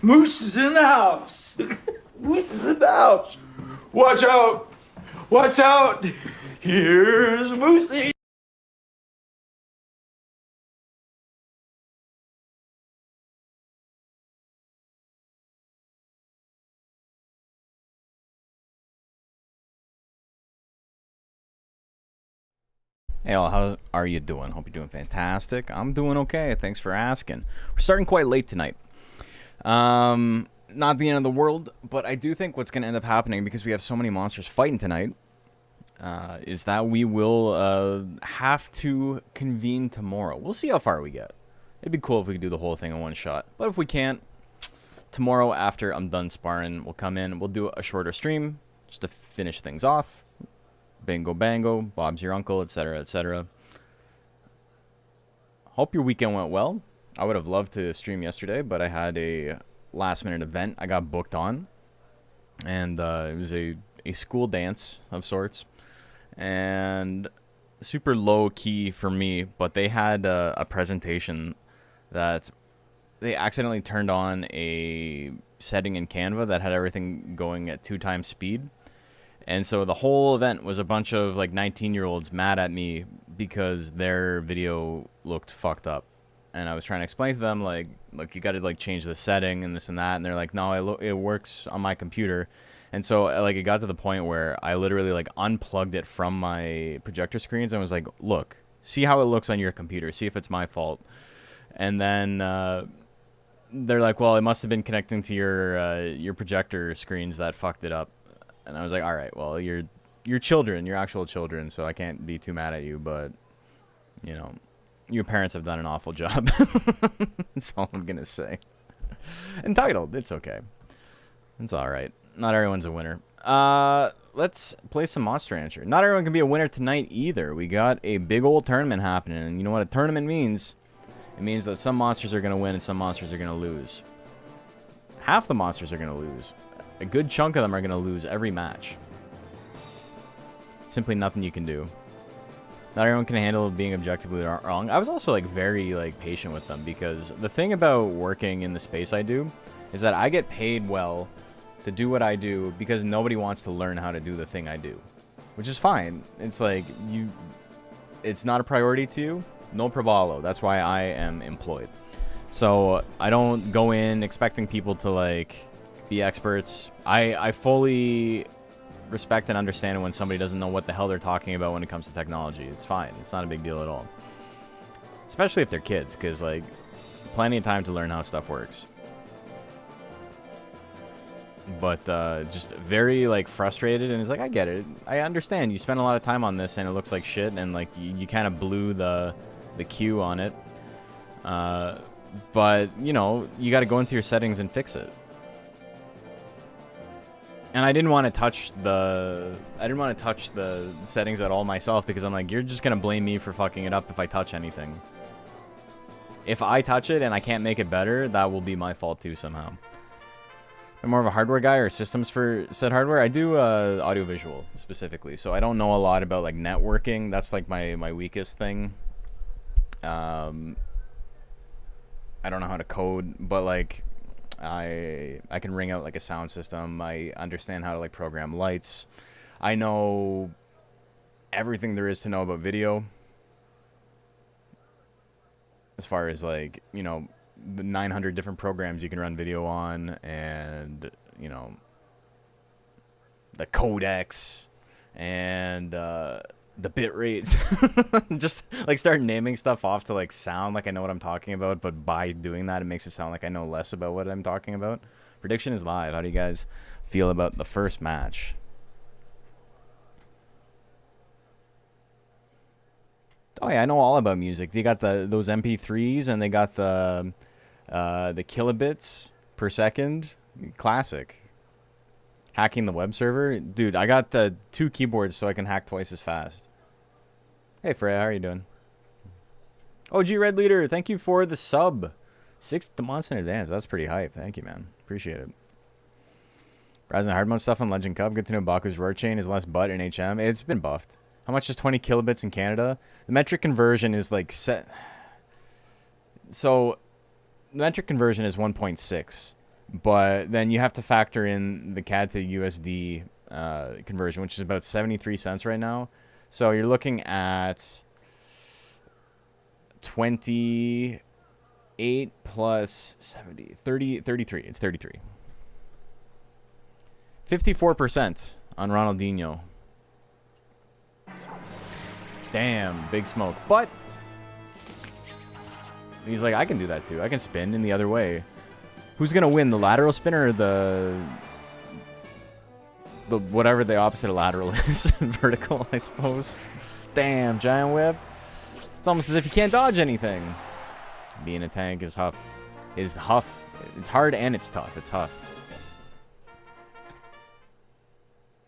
Moose is in the house. Moose is in the house. Watch out. Watch out. Here's Moosey. Hey all, how are you doing? Hope you're doing fantastic. I'm doing okay. Thanks for asking. We're starting quite late tonight. Not the end of the world, but I do think what's going to end up happening, because we have so many monsters fighting tonight, is that we will have to convene tomorrow. We'll see how far we get. It'd be cool if we could do the whole thing in one shot. But if we can't, tomorrow after I'm done sparring, we'll come in, we'll do a shorter stream just to finish things off. Bingo bango, Bob's your uncle, etc., etc. Hope your weekend went well. I would have loved to stream yesterday, but I had a last-minute event I got booked on. And it was a school dance of sorts. And super low-key for me, but they had a presentation that they accidentally turned on a setting in Canva that had everything going at 2 times speed. And so the whole event was a bunch of like 19-year-olds mad at me because their video looked fucked up. And I was trying to explain to them, like, look, you got to like change the setting and this and that. And they're like, no, it works on my computer. And so like it got to the point where I literally like unplugged it from my projector screens and was like, look, see how it looks on your computer. See if it's my fault. And then they're like, well, it must have been connecting to your projector screens that fucked it up. And I was like, all right, well, you're children, you're actual children, so I can't be too mad at you, but, you know, your parents have done an awful job. That's all I'm going to say. Entitled, it's okay. It's all right. Not everyone's a winner. Let's play some Monster Rancher. Not everyone can be a winner tonight either. We got a big old tournament happening, and you know what a tournament means? It means that some monsters are going to win and some monsters are going to lose. Half the monsters are going to lose. A good chunk of them are going to lose every match. Simply nothing you can do. Not everyone can handle being objectively wrong. I was also like very like patient with them, because the thing about working in the space I do is that I get paid well to do what I do because nobody wants to learn how to do the thing I do, which is fine. It's like it's not a priority to you. No probalo. That's why I am employed. So I don't go in expecting people to like be experts. I fully respect and understand when somebody doesn't know what the hell they're talking about when it comes to technology. It's fine. It's not a big deal at all. Especially if they're kids, because like plenty of time to learn how stuff works. But just very like frustrated, and it's like, I get it. I understand. You spent a lot of time on this and it looks like shit, and like you kind of blew the queue on it. But you know, you got to go into your settings and fix it. And I didn't want to touch the settings at all myself, because I'm like, you're just gonna blame me for fucking it up if I touch anything. If I touch it and I can't make it better, that will be my fault too somehow. I'm more of a hardware guy, or systems for said hardware. I do audiovisual specifically, so I don't know a lot about like networking. That's like my weakest thing. I don't know how to code, but like I can ring out like a sound system. I understand how to like program lights. I know everything there is to know about video, as far as like, you know, the 900 different programs you can run video on, and you know, the codecs and the bit rates. Just like start naming stuff off to like sound like I know what I'm talking about, but by doing that it makes it sound like I know less about what I'm talking about. Prediction is live. How do you guys feel about the first match? Oh yeah, I know all about music. They got those MP3s, and they got the kilobits per second. Classic. Hacking the web server. Dude, I got 2 keyboards so I can hack twice as fast. Hey Freya, how are you doing? OG Red Leader, thank you for the sub. 6 months in advance. That's pretty hype. Thank you, man. Appreciate it. Rising hard mode stuff on Legend Cup. Good to know Baku's roar chain is less butt in HM. It's been buffed. How much is 20 kilobits in Canada? The metric conversion is like set. So the metric conversion is 1.6. But then you have to factor in the CAD to USD conversion, which is about 73 cents right now. So you're looking at 28 plus 70, 30, 33. It's 33. 54% on Ronaldinho. Damn, big smoke. But he's like, I can do that too. I can spin in the other way. Who's gonna win, the lateral spinner or the whatever the opposite of lateral is? Vertical, I suppose. Damn, giant whip. It's almost as if you can't dodge anything. Being a tank is huff. It's hard and it's tough. It's tough.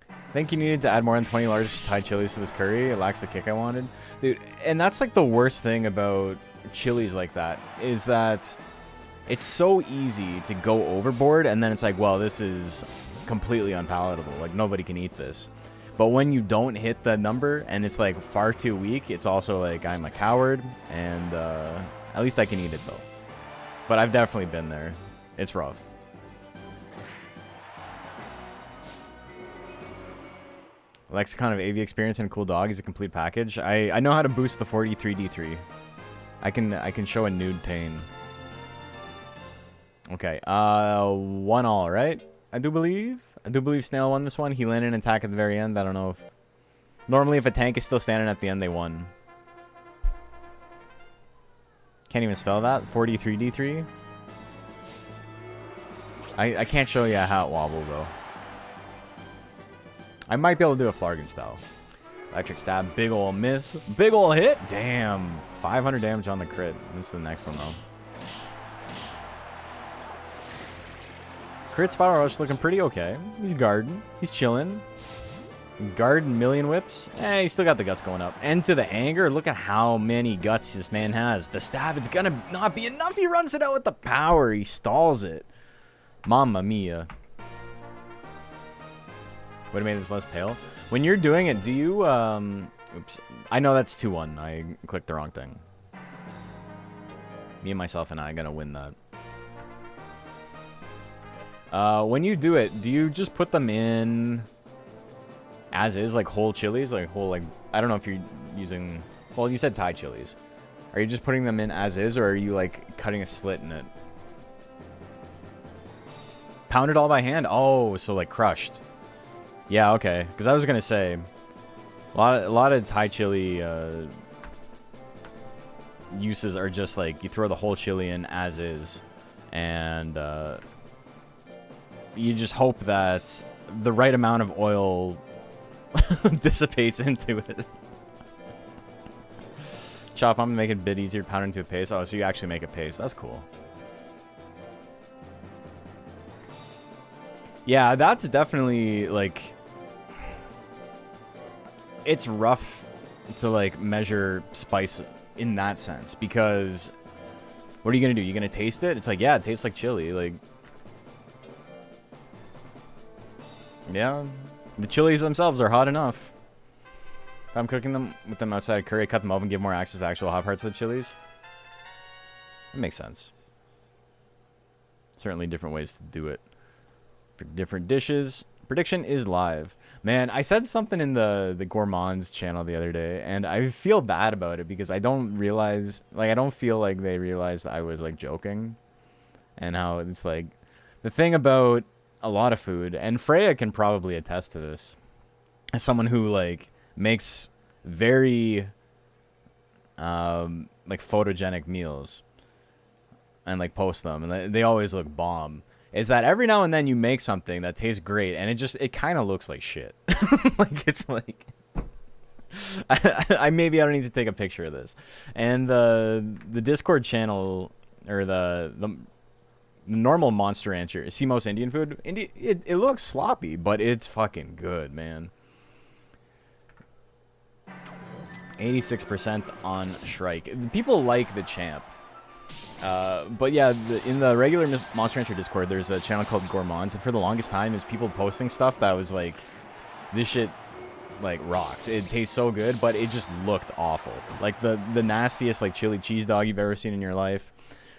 I think you needed to add more than 20 large Thai chilies to this curry. It lacks the kick I wanted. Dude, and that's like the worst thing about chilies like that, is that it's so easy to go overboard, and then it's like, well, this is completely unpalatable. Like, nobody can eat this. But when you don't hit the number and it's like far too weak, it's also like, I'm a coward, and at least I can eat it though. But I've definitely been there. It's rough. Lexicon of AV experience and cool dog is a complete package. I know how to boost the 43D3. I can show a nude pain. Okay, 1-1, right? I do believe Snail won this one. He landed an attack at the very end. I don't know if... Normally, if a tank is still standing at the end, they won. Can't even spell that. 43D3. I can't show you a hat wobble, though. I might be able to do a Flargon style. Electric stab, big ol' miss. Big ol' hit. Damn, 500 damage on the crit. This is the next one, though. Crit Spiral Rush looking pretty okay. He's guarding. He's chilling. Guarding million whips. Eh, he's still got the guts going up. And to the anger, look at how many guts this man has. The stab, it's gonna not be enough. He runs it out with the power. He stalls it. Mamma mia. Would have made this less pale. When you're doing it, do you... Oops. I know that's 2-1. I clicked the wrong thing. Me and myself and I are gonna win that. When you do it, do you just put them in as is, like whole chilies? Like whole, like... I don't know if you're using... Well, you said Thai chilies. Are you just putting them in as is, or are you, like, cutting a slit in it? Pound it all by hand? Oh, so, like, crushed. Yeah, okay. Because I was gonna say, a lot of Thai chili uses are just like you throw the whole chili in as is, and you just hope that the right amount of oil dissipates into it. Chop, I'm gonna make it a bit easier to pound into a paste. Oh, so you actually make a paste. That's cool. Yeah, that's definitely, like... It's rough to, like, measure spice in that sense, because... What are you gonna do? You gonna taste it? It's like, yeah, it tastes like chili, like... Yeah, the chilies themselves are hot enough. If I'm cooking them with them outside of curry, I cut them up and give more access to actual hot parts of the chilies. It makes sense. Certainly different ways to do it. For different dishes. Prediction is live. Man, I said something in the Gourmands channel the other day, and I feel bad about it because I don't realize, like, I don't feel like they realized I was, like, joking. And how it's, like, the thing about a lot of food, and Freya can probably attest to this, as someone who, like, makes very, like, photogenic meals and, like, posts them, and they always look bomb. Is that every now and then you make something that tastes great, and it kind of looks like shit. Like, it's like... I maybe I don't need to take a picture of this. And the Discord channel, or the normal Monster Rancher, Simo's Indian food, it looks sloppy, but it's fucking good, man. 86% on Shrike. People like the champ. But yeah, in the regular Monster Rancher Discord, there's a channel called Gourmands, and for the longest time, is people posting stuff that was like, this shit, like, rocks. It tastes so good, but it just looked awful. Like, the nastiest, like, chili cheese dog you've ever seen in your life,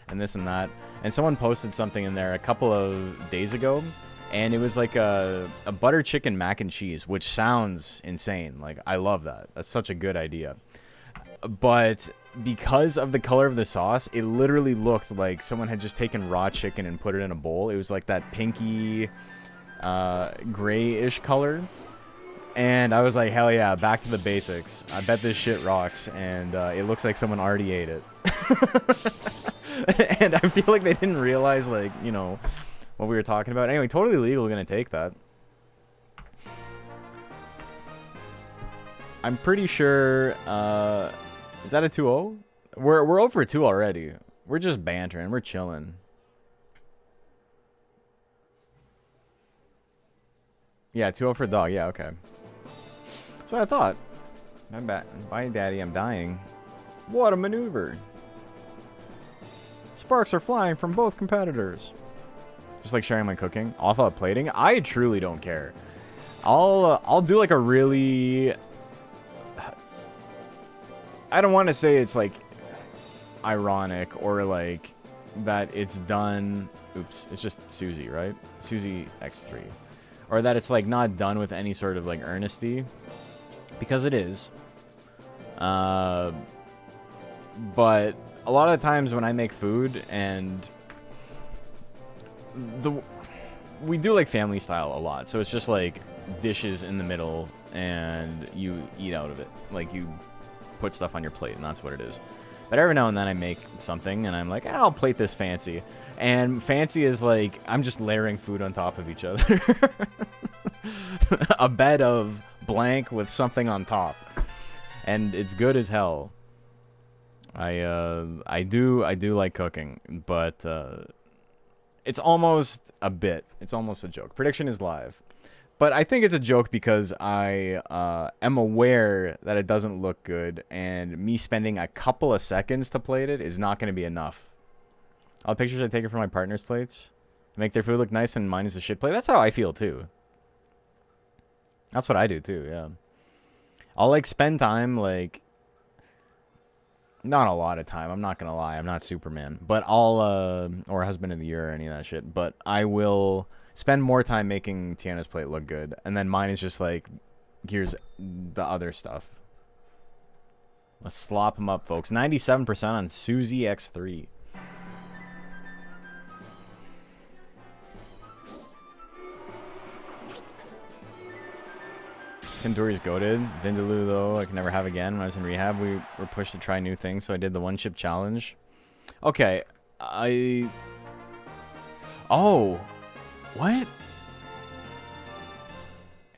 and this and that. and someone posted something in there a couple of days ago, and it was like a butter chicken mac and cheese, which sounds insane. Like, I love that. That's such a good idea. But because of the color of the sauce, it literally looked like someone had just taken raw chicken and put it in a bowl. It was like that pinky, grayish color. And I was like, hell yeah, back to the basics. I bet this shit rocks, and it looks like someone already ate it. And I feel like they didn't realize, like, you know, what we were talking about. Anyway, totally legal, gonna take that. I'm pretty sure, is that a 2-0? We're over 2 already. We're just bantering, we're chilling. Yeah, 2-0 for dog, yeah, okay. That's what I thought. My bad. Bye, Daddy, I'm dying. What a maneuver. Sparks are flying from both competitors. Just like sharing my cooking. Off of plating. I truly don't care. I'll do like a really... I don't want to say it's like ironic or like that it's done... Oops, it's just Susie, right? Susie X3. Or that it's like not done with any sort of like earnesty. Because it is. But a lot of the times when I make food and we do like family style a lot, so it's just like dishes in the middle and you eat out of it, like you put stuff on your plate, and that's what it is. But every now and then I make something and I'm like, I'll plate this fancy, and fancy is like I'm just layering food on top of each other. A bed of blank with something on top, and it's good as hell. I do like cooking, but it's almost a bit. It's almost a joke. Prediction is live, but I think it's a joke because I am aware that it doesn't look good, and me spending a couple of seconds to plate it is not going to be enough. All the pictures I take from my partner's plates make their food look nice, and mine is a shit plate. That's how I feel too. That's what I do too. Yeah, I'll like spend time like. Not a lot of time, I'm not gonna lie, I'm not Superman, but I'll or husband of the year or any of that shit, but I will spend more time making Tiana's plate look good, and then mine is just like, here's the other stuff. Let's slop them up, folks. 97% on Susie X3. Kandori's goated. Vindaloo, though, I can never have again. When I was in rehab, we were pushed to try new things, so I did the one-chip challenge. Okay, Oh! What?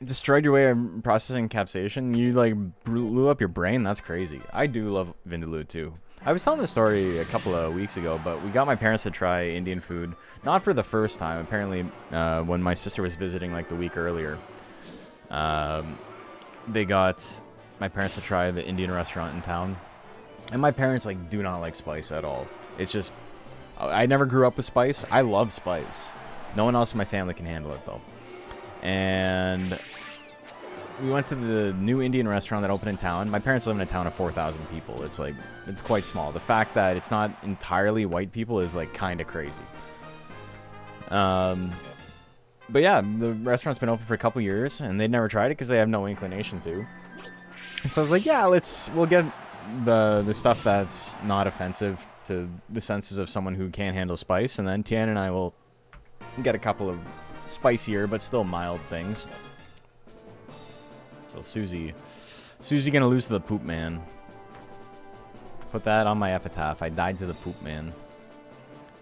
Destroyed your way of processing capsaicin? You, like, blew up your brain? That's crazy. I do love Vindaloo, too. I was telling this story a couple of weeks ago, but we got my parents to try Indian food. Not for the first time. Apparently, when my sister was visiting, like, the week earlier. They got my parents to try the Indian restaurant in town, and my parents like do not like spice at all. It's just I never grew up with spice. I love spice. No one else in my family can handle it though. And we went to the new Indian restaurant that opened in town. My parents live in a town of 4,000 people. It's like it's quite small. The fact that it's not entirely white people is like kind of crazy. But yeah, the restaurant's been open for a couple years, and they'd never tried it because they have no inclination to. And so I was like, yeah, we'll get the stuff that's not offensive to the senses of someone who can't handle spice, and then Tian and I will get a couple of spicier but still mild things. So Susie gonna lose to the poop man. Put that on my epitaph. I died to the poop man.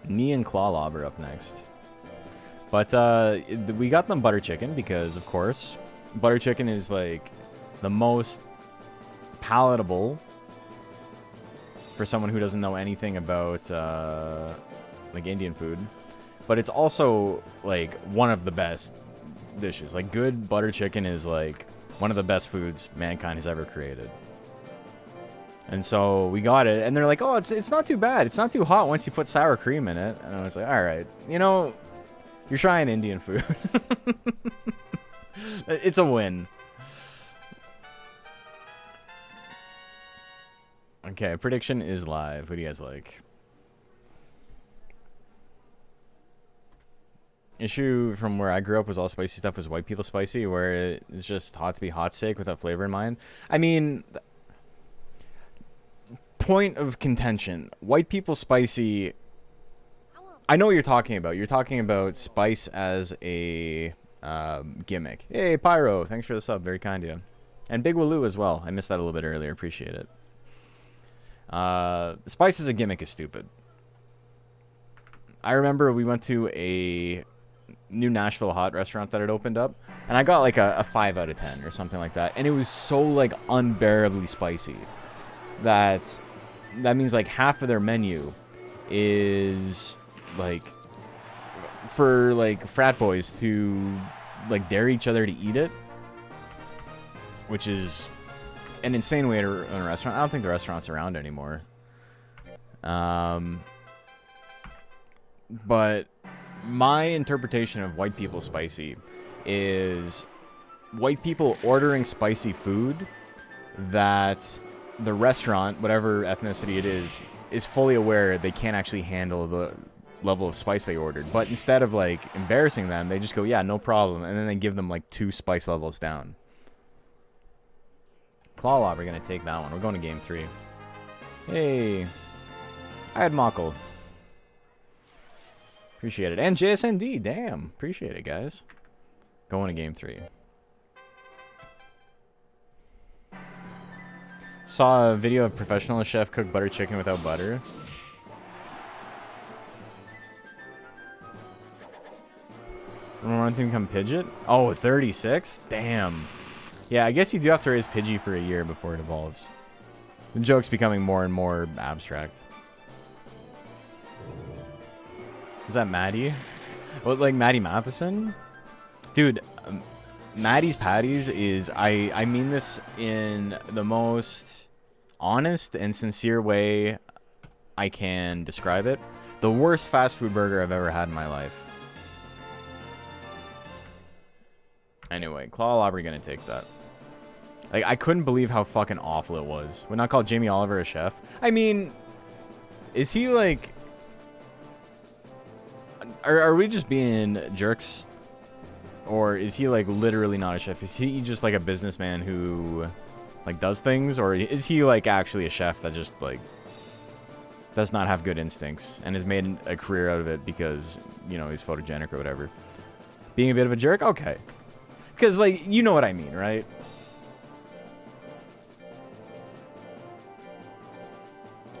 Knee and claw lobber up next. But we got them butter chicken because, of course, butter chicken is like the most palatable for someone who doesn't know anything about like Indian food. But it's also like one of the best dishes. Like good butter chicken is like one of the best foods mankind has ever created. And so we got it, and they're like, "Oh, it's not too bad. It's not too hot once you put sour cream in it." And I was like, "All right, you know." You're trying Indian food. It's a win. Okay, prediction is live. What do you guys like? issue from where I grew up was all spicy stuff was white people spicy, where it's just hot to be hot sake without flavor in mind. I mean, point of contention, white people spicy. I know what you're talking about. You're talking about spice as a gimmick. Hey, Pyro, thanks for the sub. Very kind of you. And Big Waloo as well. I missed that a little bit earlier. Appreciate it. Spice as a gimmick is stupid. I remember we went to a new Nashville hot restaurant that had opened up, and I got like a 5 out of 10 or something like that, and it was so like unbearably spicy that means like half of their menu is like for like frat boys to like dare each other to eat it, which is an insane way to run a restaurant. I don't think the restaurant's around anymore. But my interpretation of white people spicy is white people ordering spicy food that the restaurant, whatever ethnicity it is fully aware they can't actually handle the level of spice they ordered. But instead of like embarrassing them, they just go, yeah, no problem. And then they give them like 2 spice levels down. Claw Lob, we're going to take that one. We're going to game 3. Hey. I had Mockle. Appreciate it. And JSND, damn. Appreciate it, guys. Going to game 3. Saw a video of professional chef cook butter chicken without butter. Want to become Pidgeot? Oh, 36? Damn. Yeah, I guess you do have to raise Pidgey for a year before it evolves. The joke's becoming more and more abstract. Is that Maddie? What, like Maddie Matheson? Dude, Maddie's Patties is... I mean this in the most honest and sincere way I can describe it. The worst fast food burger I've ever had in my life. Anyway, Claw Lobber gonna take that. Like, I couldn't believe how fucking awful it was. Would not call Jamie Oliver a chef. I mean, is he like... Are we just being jerks? Or is he like literally not a chef? Is he just like a businessman who like does things? Or is he like actually a chef that just like does not have good instincts and has made a career out of it because, you know, he's photogenic or whatever? Being a bit of a jerk? Okay. Because like, you know what I mean, right?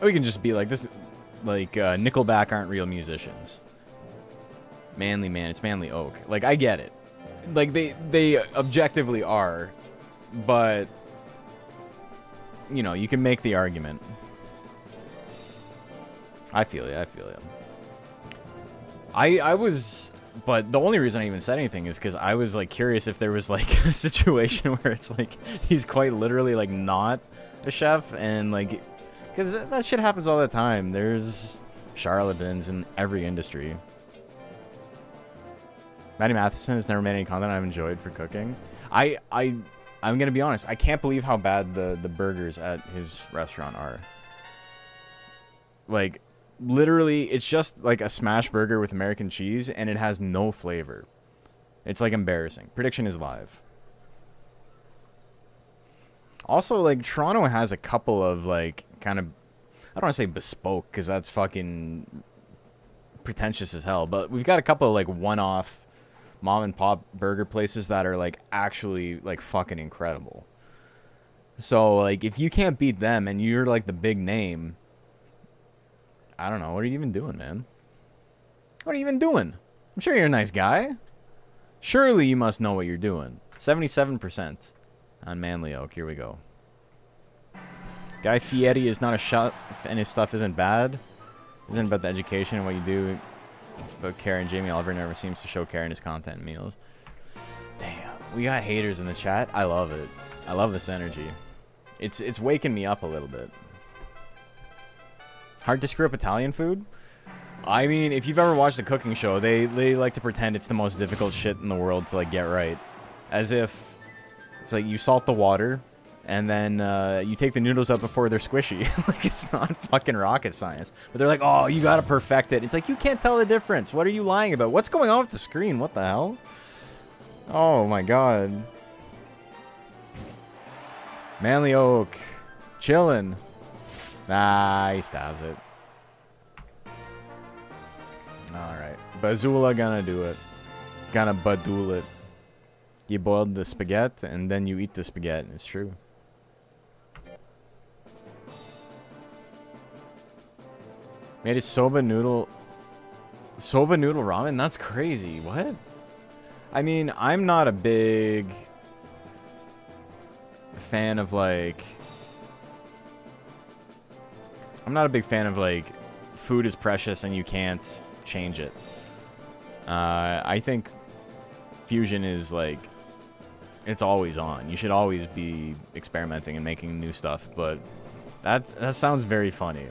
We can just be like this, like Nickelback aren't real musicians. Manly Man, it's Manly Oak. Like, I get it. Like, they objectively are, but, you know, you can make the argument. I feel you, I feel you. I was, but the only reason I even said anything is because I was, like, curious if there was, like, a situation where it's, like, he's quite literally, like, not a chef, and, like, because that shit happens all the time. There's charlatans in every industry. Maddie Matheson has never made any content I've enjoyed for cooking. I'm gonna be honest. I can't believe how bad the burgers at his restaurant are. Like, literally, it's just like a smash burger with American cheese, and it has no flavor. It's like embarrassing. Prediction is live. Also, like, Toronto has a couple of like kind of, I don't want to say bespoke because that's fucking pretentious as hell, but we've got a couple of like one-off mom and pop burger places that are like actually like fucking incredible. So like if you can't beat them and you're like the big name, I don't know, what are you even doing, man? What are you even doing? I'm sure you're a nice guy. Surely you must know what you're doing. 77% on Manly Oak. Here we go. Guy Fieri is not a chef and his stuff isn't bad. Isn't about the education and what you do. But Karen, Jamie Oliver never seems to show care in his content and meals. Damn, we got haters in the chat. I love it. I love this energy. It's waking me up a little bit. Hard to screw up Italian food? I mean, if you've ever watched a cooking show, they like to pretend it's the most difficult shit in the world to like get right. As if it's like you salt the water And then you take the noodles out before they're squishy. Like, it's not fucking rocket science. But they're like, oh, you gotta perfect it. It's like, you can't tell the difference. What are you lying about? What's going on with the screen? What the hell? Oh my god. Manly Oak. Chillin'. Nah, he stabs it. Alright. Bazula gonna do it. Gonna badool it. You boiled the spaghetti, and then you eat the spaghetti. It's true. Made a soba noodle ramen? That's crazy. What? I mean, I'm not a big fan of, like... I'm not a big fan of, like, food is precious and you can't change it. I think fusion is, like... It's always on. You should always be experimenting and making new stuff, but that sounds very funny.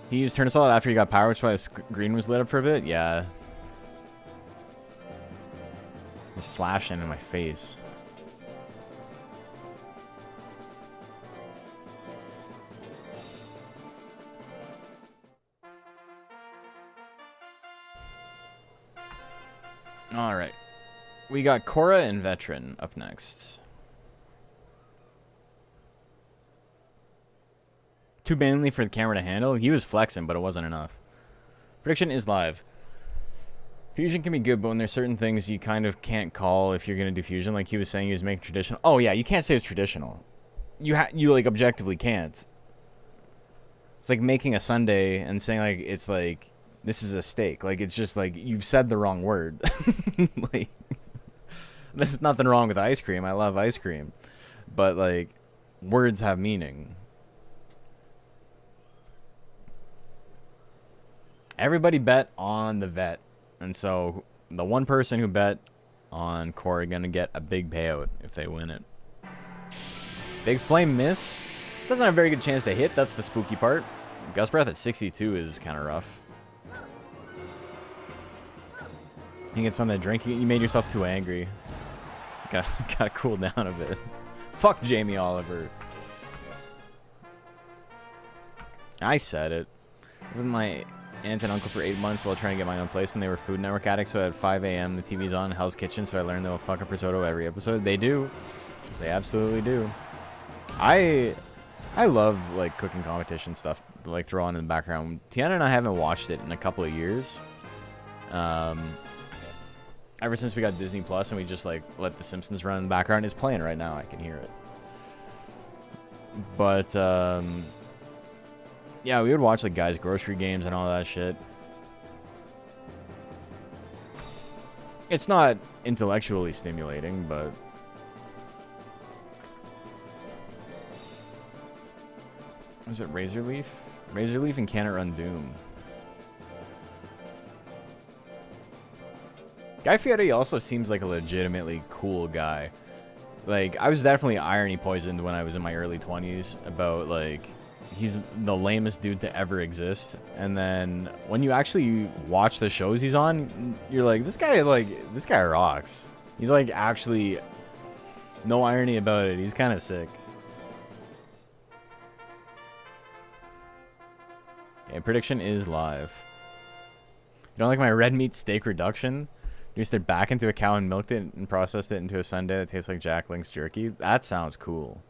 He used turn solid after he got power, which is why the screen was lit up for a bit? Yeah. It's flashing in my face. Alright. We got Cora and Veteran up next. Too manly for the camera to handle. He was flexing, but it wasn't enough. Prediction is live. Fusion can be good, but when there's certain things you kind of can't call if you're going to do fusion. Like he was saying he was making traditional. Oh, yeah, you can't say it's traditional. You like, objectively can't. It's like making a sundae and saying, like, it's like, this is a steak. Like, it's just like, you've said the wrong word. Like, there's nothing wrong with ice cream. I love ice cream. But, like, words have meaning. Everybody bet on the vet. And so, the one person who bet on Corey gonna get a big payout if they win it. Big flame miss. Doesn't have a very good chance to hit. That's the spooky part. Gust breath at 62 is kind of rough. You get something to drink. You made yourself too angry. Gotta cool down a bit. Fuck Jamie Oliver. I said it. With my aunt and uncle for 8 months while trying to get my own place, and they were Food Network addicts, so at 5 a.m. the TV's on Hell's Kitchen, so I learned they'll fuck up risotto every episode. They do. They absolutely do. I love, like, cooking competition stuff to, like, throw on in the background. Tiana and I haven't watched it in a couple of years. Ever since we got Disney Plus and we just, like, let The Simpsons run in the background. It's playing right now. I can hear it. But, yeah, we would watch, like, guys' grocery games and all that shit. It's not intellectually stimulating, but... Was it Razor Leaf? Razor Leaf and Can It Run Doom. Guy Fieri also seems like a legitimately cool guy. Like, I was definitely irony poisoned when I was in my early 20s about, like, he's the lamest dude to ever exist. And then when you actually watch the shows he's on, you're like, this guy rocks. He's, like, actually, no irony about it. He's kind of sick. Okay, prediction is live. You don't like my red meat steak reduction? Reduced it back into a cow and milked it and processed it into a sundae that tastes like Jack Link's jerky. That sounds cool.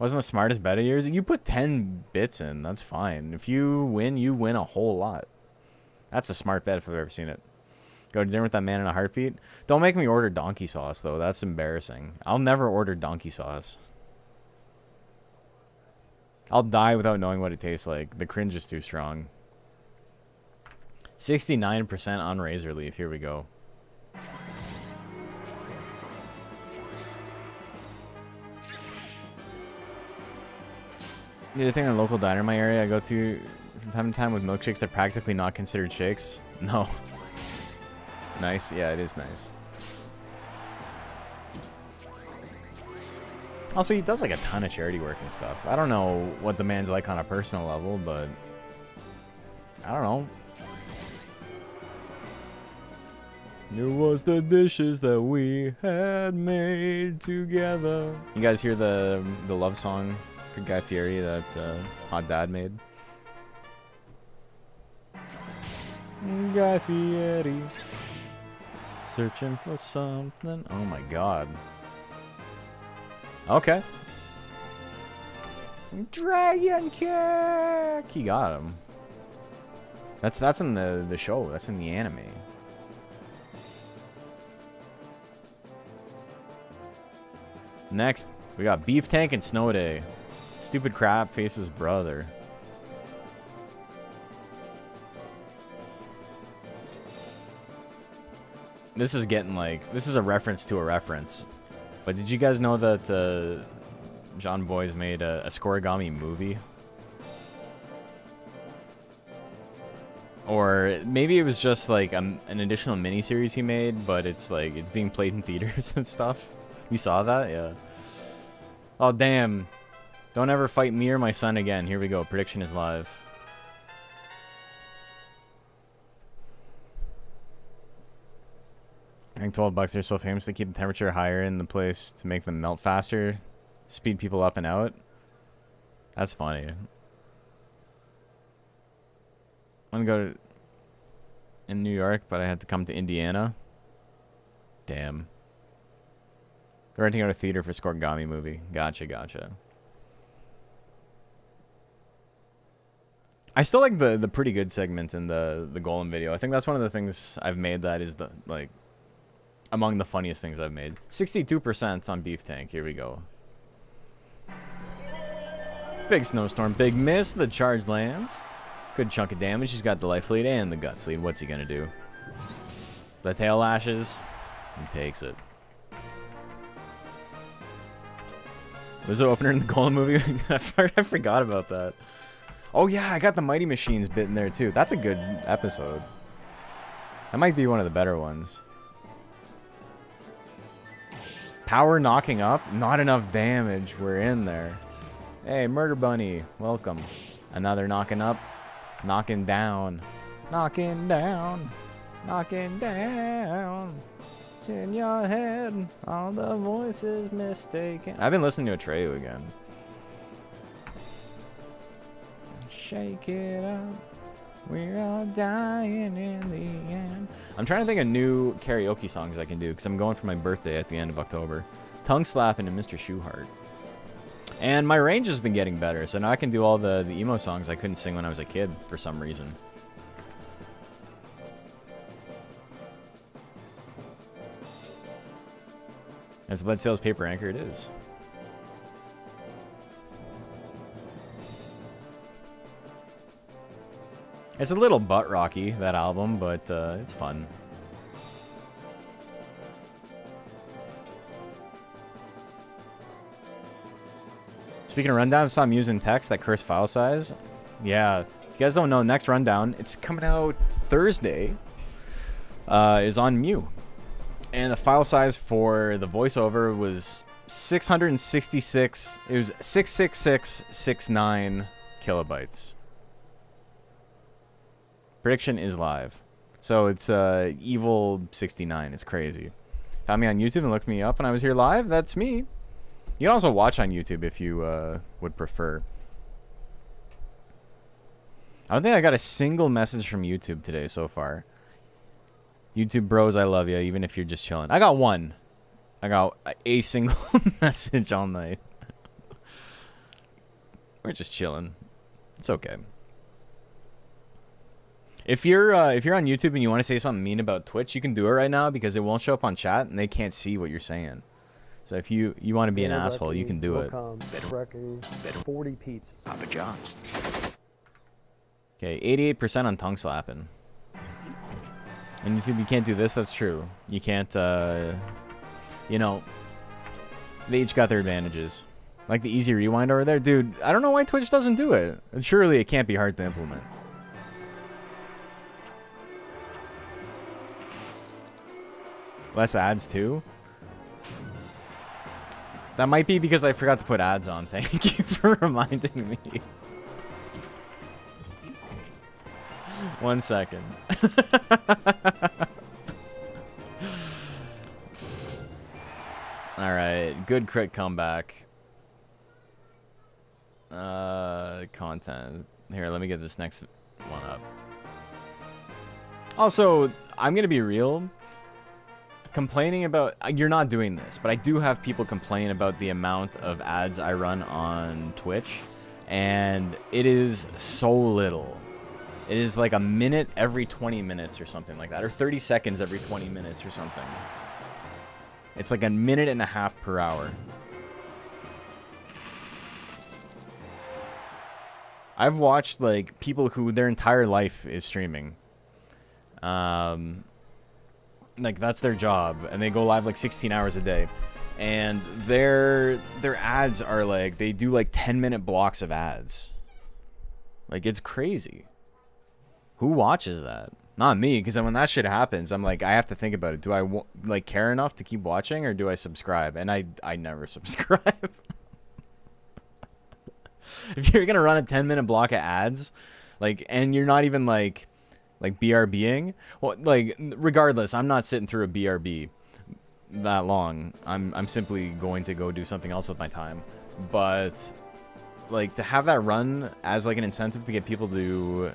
Wasn't the smartest bet of yours? You put 10 bits in. That's fine. If you win a whole lot. That's a smart bet if I've ever seen it. Go to dinner with that man in a heartbeat. Don't make me order donkey sauce, though. That's embarrassing. I'll never order donkey sauce. I'll die without knowing what it tastes like. The cringe is too strong. 69% on Razor Leaf. Here we go. Did a thing on a local diner in my area I go to from time to time with milkshakes that are practically not considered shakes. No. Nice. Yeah, it is nice. Also, he does like a ton of charity work and stuff. I don't know what the man's like on a personal level, but I don't know. It was the dishes that we had made together. You guys hear the love song for Guy Fieri that Hot Dad made? Guy Fieri, searching for something. Oh my god. Okay. Dragon kick. He got him. That's in the show. That's in the anime. Next, we got Beef Tank and Snow Day. Stupid crab faces brother. This is getting like, this is a reference to a reference. But did you guys know that John Boy's made a Scorigami movie? Or maybe it was just like an additional mini-series he made, but it's like, it's being played in theaters and stuff. You saw that? Yeah. Oh, damn. Don't ever fight me or my son again. Here we go. Prediction is live. I think $12 they're so famous to keep the temperature higher in the place to make them melt faster. Speed people up and out. That's funny. I'm gonna go in New York, but I had to come to Indiana. Damn. They're renting out a theater for Scorigami movie. Gotcha, gotcha. I still like the pretty good segment in the Golem video. I think that's one of the things I've made that is the like among the funniest things I've made. 62% on Beef Tank. Here we go. Big snowstorm, big miss. The charge lands. Good chunk of damage. He's got the life lead and the gut sleeve. What's he gonna do? The tail lashes. He takes it. Was it opener in the Golem movie? I forgot about that. Oh yeah, I got the Mighty Machines bit in there too. That's a good episode. That might be one of the better ones. Power knocking up. Not enough damage. We're in there. Hey, Murder Bunny. Welcome. Another knocking up. Knocking down. Knocking down. Knocking down. It's in your head. All the voices mistaken. I've been listening to Atreyu again. Shake it up. We're all dying in the end. I'm trying to think of new karaoke songs I can do because I'm going for my birthday at the end of October. Tongue Slapping and Mr. Shoeheart. And my range has been getting better, so now I can do all the emo songs I couldn't sing when I was a kid for some reason. As Lead Sails Paper Anchor, it is. It's a little butt rocky, that album, but it's fun. Speaking of rundowns, I saw Muse in text that cursed file size. Yeah, if you guys don't know, next rundown, it's coming out Thursday, is on Mew. And the file size for the voiceover was 666, it was 66669 kilobytes. Prediction is live. So it's Evil 69. It's crazy. Found me on YouTube and looked me up when I was here live. That's me. You can also watch on YouTube if you would prefer. I don't think I got a single message from YouTube today so far. YouTube bros, I love you, even if you're just chilling. I got one. I got a single message all night. We're just chilling. It's okay. If you're on YouTube and you want to say something mean about Twitch, you can do it right now because it won't show up on chat and they can't see what you're saying. So if you want to be an asshole, you can do it. 40 pizzas. Papa John's. Okay, 88% on tongue slapping. On YouTube, you can't do this. That's true. You can't. You know, they each got their advantages. Like the easy rewind over there, dude. I don't know why Twitch doesn't do it. Surely it can't be hard to implement. Less ads too? That might be because I forgot to put ads on. Thank you for reminding me. 1 second. Good crit comeback. Content. Here, let me get this next one up. Also, I'm gonna be real. Complaining about... You're not doing this, but I do have people complain about the amount of ads I run on Twitch, and it is so little. It is like a minute every 20 minutes or something like that, or 30 seconds every 20 minutes or something. It's like a minute and a half per hour. I've watched like people who their entire life is streaming. Like that's their job, and they go live like 16 hours a day, and their ads are like, they do like 10-minute blocks of ads. Like, it's crazy. Who watches that? Not me, because when that shit happens, I'm like, I have to think about it. Do I like care enough to keep watching, or do I subscribe? And I never subscribe. If you're gonna run a 10-minute block of ads, like, and you're not even like BRBing, well, like, regardless, I'm not sitting through a BRB that long. I'm simply going to go do something else with my time. But like, to have that run as like an incentive to get people to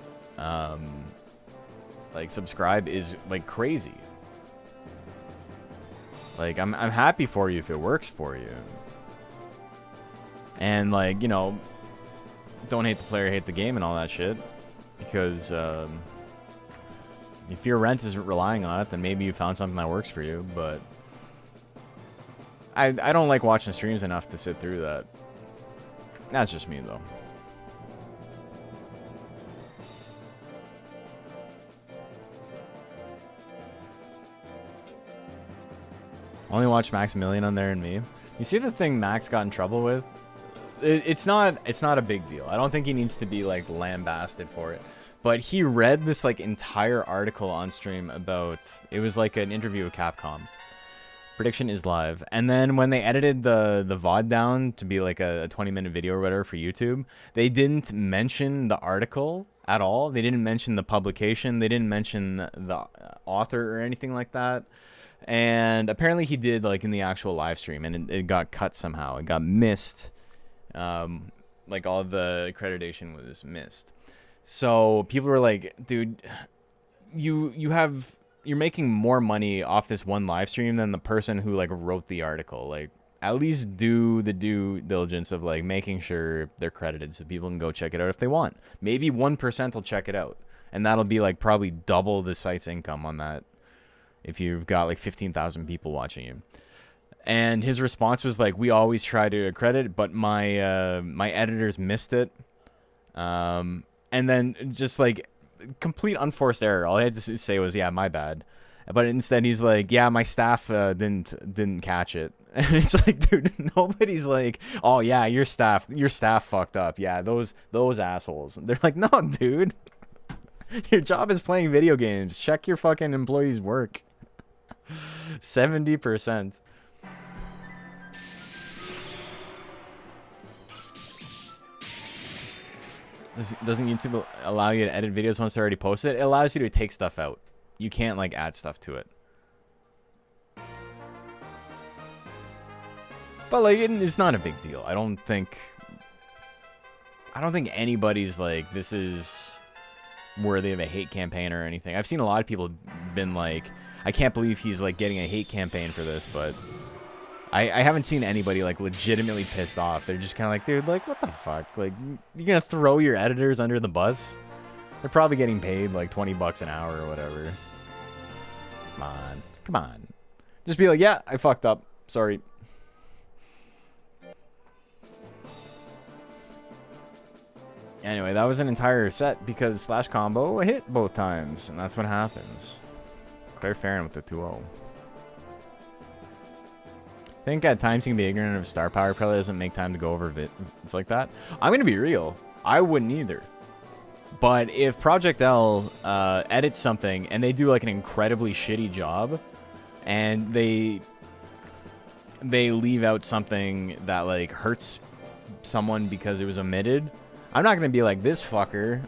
like subscribe is like crazy. Like, I'm happy for you if it works for you. And like, you know, don't hate the player, hate the game and all that shit. Because if your rent isn't relying on it, then maybe you found something that works for you. But I don't like watching streams enough to sit through that. That's just me, though. Only watch Maximilian on there and me. You see the thing Max got in trouble with? It's not a big deal. I don't think he needs to be like lambasted for it. But he read this like entire article on stream about, it was like an interview with Capcom. Prediction is live. And then when they edited the VOD down to be like a 20-minute video or whatever for YouTube, they didn't mention the article at all. They didn't mention the publication. They didn't mention the author or anything like that. And apparently he did like in the actual live stream, and it got cut somehow. It got missed. Like all the accreditation was missed. So people were like, dude, you're making more money off this one live stream than the person who like wrote the article. Like, at least do the due diligence of like making sure they're credited so people can go check it out if they want. Maybe 1% will check it out, and that'll be like probably double the site's income on that if you've got like 15,000 people watching you. And his response was like, we always try to accredit, but my my editors missed it. And then just like complete unforced error. All I had to say was, yeah, my bad. But instead he's like, yeah, my staff didn't catch it. And it's like, dude, nobody's like, oh yeah, your staff fucked up. Yeah, those assholes. They're like, no, dude. Your job is playing video games. Check your fucking employees' work. 70%. Doesn't YouTube allow you to edit videos once they're already posted? It allows you to take stuff out. You can't like add stuff to it. But like, it's not a big deal. I don't think anybody's like, this is worthy of a hate campaign or anything. I've seen a lot of people been like, I can't believe he's like getting a hate campaign for this, but I haven't seen anybody like legitimately pissed off. They're just kind of like, dude, like, what the fuck? Like, you're gonna throw your editors under the bus? They're probably getting paid like $20 an hour or whatever. Come on. Just be like, yeah, I fucked up. Sorry. Anyway, that was an entire set because slash combo hit both times, and that's what happens. Claire Farron with the 2-0. I think at times you can be ignorant of star power. Probably doesn't make time to go over it's like that. I'm going to be real. I wouldn't either. But if Project L edits something and they do like an incredibly shitty job, and they leave out something that like hurts someone because it was omitted, I'm not going to be like, this fucker,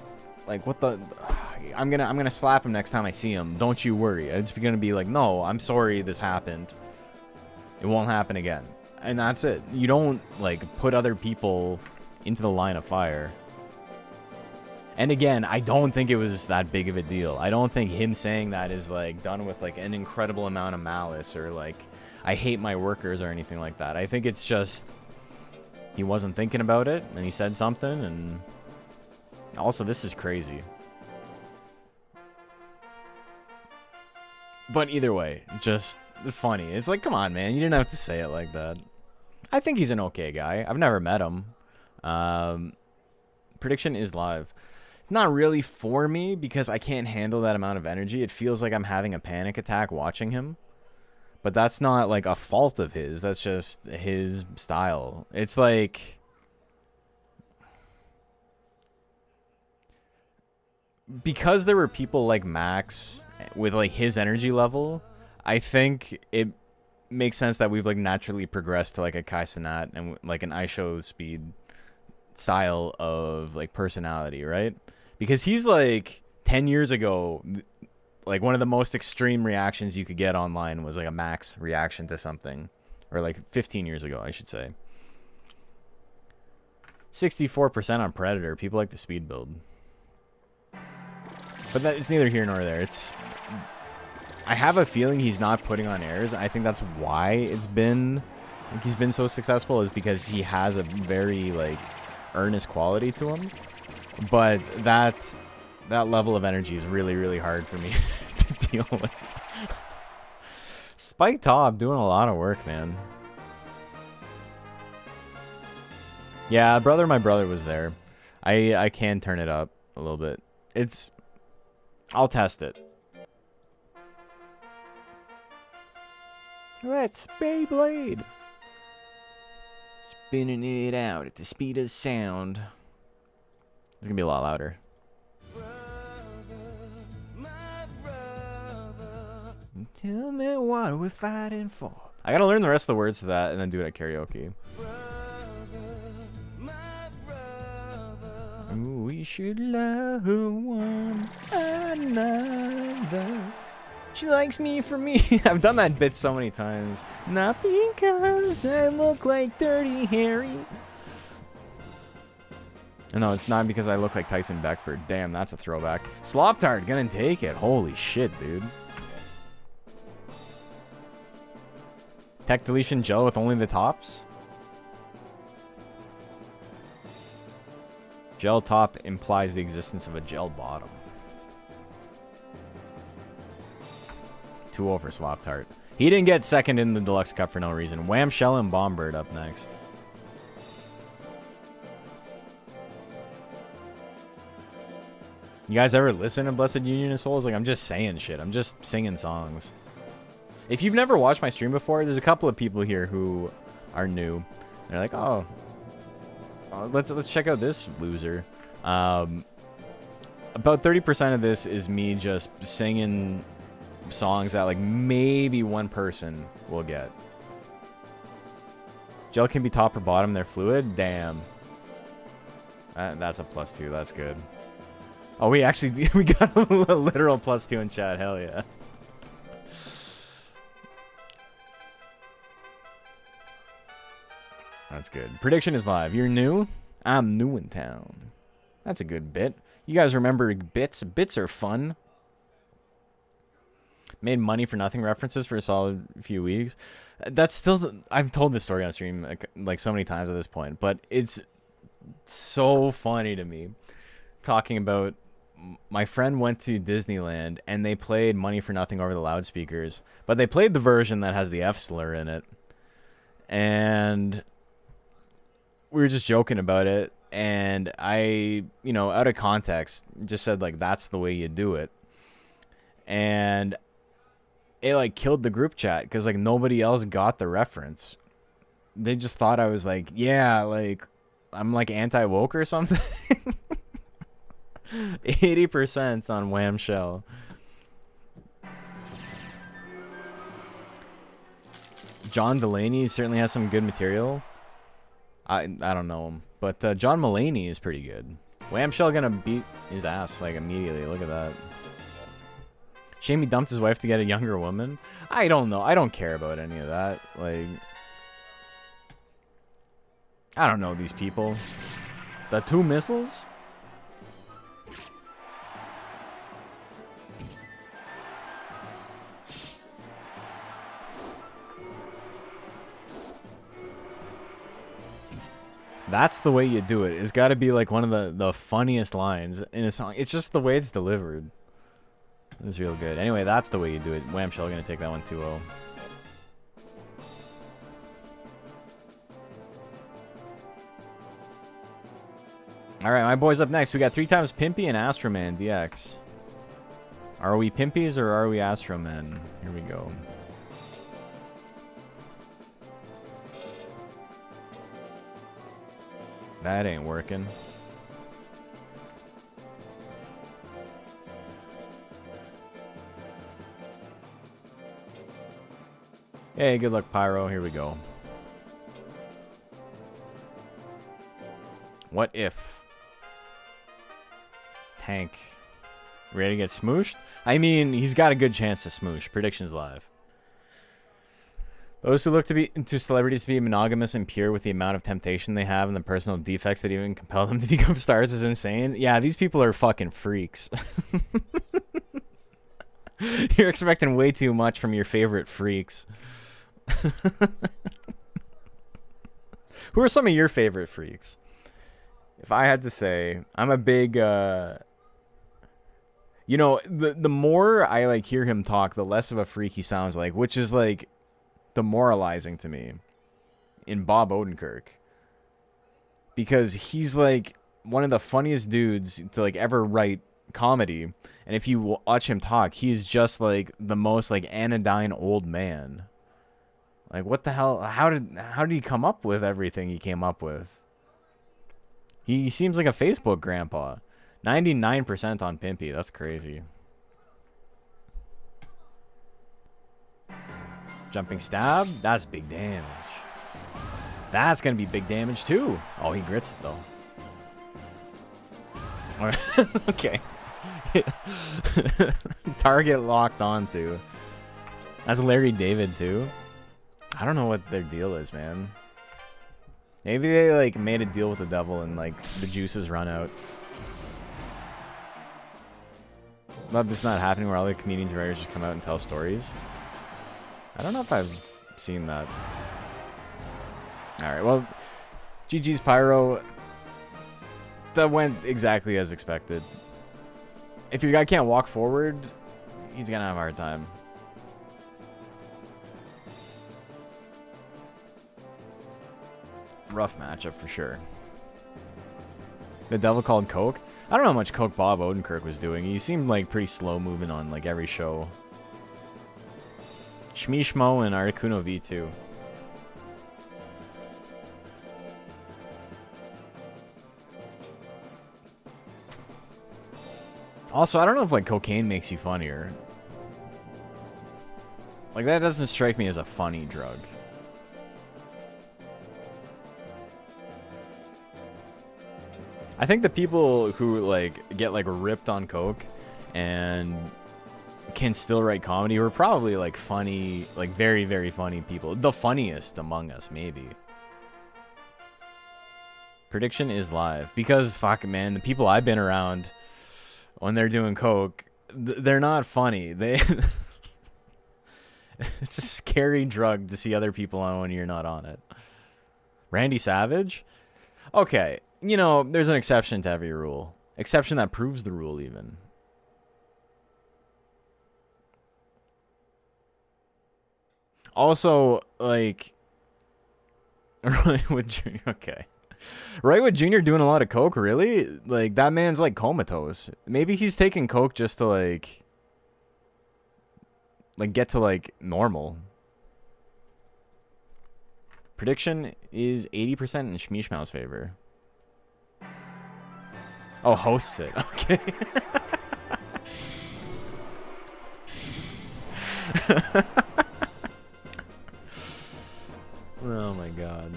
like, what the... I'm gonna slap him next time I see him. Don't you worry. It's gonna be like, no, I'm sorry this happened. It won't happen again. And that's it. You don't, like, put other people into the line of fire. And again, I don't think it was that big of a deal. I don't think him saying that is, like, done with, like, an incredible amount of malice or, like, I hate my workers or anything like that. I think it's just he wasn't thinking about it and he said something. And also, this is crazy. But either way, just funny. It's like, come on, man. You didn't have to say it like that. I think he's an okay guy. I've never met him. Prediction is live. Not really for me because I can't handle that amount of energy. It feels like I'm having a panic attack watching him. But that's not like a fault of his. That's just his style. It's like... because there were people like Max with like his energy level, I think it makes sense that we've like naturally progressed to like a Kaisenat and like an Aisho speed style of like personality, right? Because he's like 10 years ago, like one of the most extreme reactions you could get online was like a Max reaction to something, or like 15 years ago, I should say. 64% on Predator. People like the speed build. But that, it's neither here nor there. It's... I have a feeling he's not putting on airs. I think that's why it's been... like he's been so successful, is because he has a very, like, earnest quality to him. But that level of energy is really, really hard for me to deal with. Spike Top doing a lot of work, man. Yeah, my brother was there. I can turn it up a little bit. It's... I'll test it. Let's Beyblade. Spinning it out at the speed of sound. It's gonna be a lot louder. Tell me what we're fighting for. I gotta learn the rest of the words to that and then do it at karaoke. We should love one another. She likes me for me. I've done that bit so many times. Not because I look like Dirty Harry. No, it's not because I look like Tyson Beckford. Damn, that's a throwback. Slop-Tart gonna take it. Holy shit, dude. Tech deletion gel with only the tops? Gel top implies the existence of a gel bottom. 2-0 for Slop-Tart. He didn't get second in the Deluxe Cup for no reason. Wham Shell and Bombird up next. You guys ever listen to Blessed Union of Souls? Like, I'm just saying shit. I'm just singing songs. If you've never watched my stream before, there's a couple of people here who are new. They're like, oh, let's check out this loser. About 30% of this is me just singing songs that like maybe one person will get. Gel can be top or bottom. They're fluid. Damn. That's a +2. That's good. Oh, we got a literal +2 in chat. Hell yeah. That's good. Prediction is live. You're new? I'm new in town. That's a good bit. You guys remember bits? Bits are fun. Made money for nothing references for a solid few weeks. That's still... I've told this story on stream like so many times at this point, but it's so funny to me. Talking about... My friend went to Disneyland and they played Money for Nothing over the loudspeakers, but they played the version that has the F slur in it. And we were just joking about it, and I, you know, out of context, just said, like, that's the way you do it. And it, like, killed the group chat, because, like, nobody else got the reference. They just thought I was, like, yeah, like, I'm, like, anti-woke or something. 80% on Wham Shell. John Delaney certainly has some good material. I don't know him, but John Mulaney is pretty good. Wham Shell gonna beat his ass like immediately. Look at that. Shame he dumped his wife to get a younger woman. I don't know. I don't care about any of that. Like, I don't know these people. The 2 missiles? That's the way you do it. It's got to be like one of the funniest lines in a song. It's just the way it's delivered. It's real good. Anyway, that's the way you do it. Whamshell gonna take that one 2-0. Alright, my boys up next. We got 3 times Pimpy and Astroman DX. Are we Pimpies or are we Astromen? Here we go. That ain't working. Hey, good luck, Pyro. Here we go. What if? Tank. Ready to get smooshed? I mean, he's got a good chance to smoosh. Predictions live. Those who look to celebrities to be monogamous and pure with the amount of temptation they have and the personal defects that even compel them to become stars is insane. Yeah, these people are fucking freaks. You're expecting way too much from your favorite freaks. Who are some of your favorite freaks? If I had to say, I'm a big, you know, the more I like hear him talk, the less of a freak he sounds like, which is like demoralizing to me in Bob Odenkirk, because he's like one of the funniest dudes to like ever write comedy, and if you watch him talk, he's just like the most like anodyne old man. Like, what the hell? How did he come up with everything he came up with? He seems like a Facebook grandpa. 99% on Pimpy. That's crazy. Jumping stab. That's big damage. That's going to be big damage, too. Oh, he grits it, though. All right. Okay. Target locked onto. That's Larry David, too. I don't know what their deal is, man. Maybe they, like, made a deal with the devil and, like, the juices run out. Love this not happening where all the comedians and writers just come out and tell stories. I don't know if I've seen that. Alright, well, GG's Pyro. That went exactly as expected. If your guy can't walk forward, he's gonna have a hard time. Rough matchup for sure. The devil called Coke. I don't know how much Coke Bob Odenkirk was doing. He seemed like pretty slow moving on like every show. Shmishmo and Articuno V2. Also, I don't know if like cocaine makes you funnier. Like that doesn't strike me as a funny drug. I think the people who like get like ripped on coke and can still write comedy were probably like funny, like very, very funny people. The funniest among us, maybe. Prediction is live. Because, fuck, man, the people I've been around when they're doing coke, they're not funny. It's a scary drug to see other people on when you're not on it. Randy Savage? Okay. You know, there's an exception to every rule. Exception that proves the rule, even. Also, like... Wrightwood Jr., okay. Wrightwood Jr. doing a lot of coke, really? Like, that man's, like, comatose. Maybe he's taking coke just to, like, get to, like, normal. Prediction is 80% in Shmishmau's favor. Oh, hosts it. Okay. Oh my god.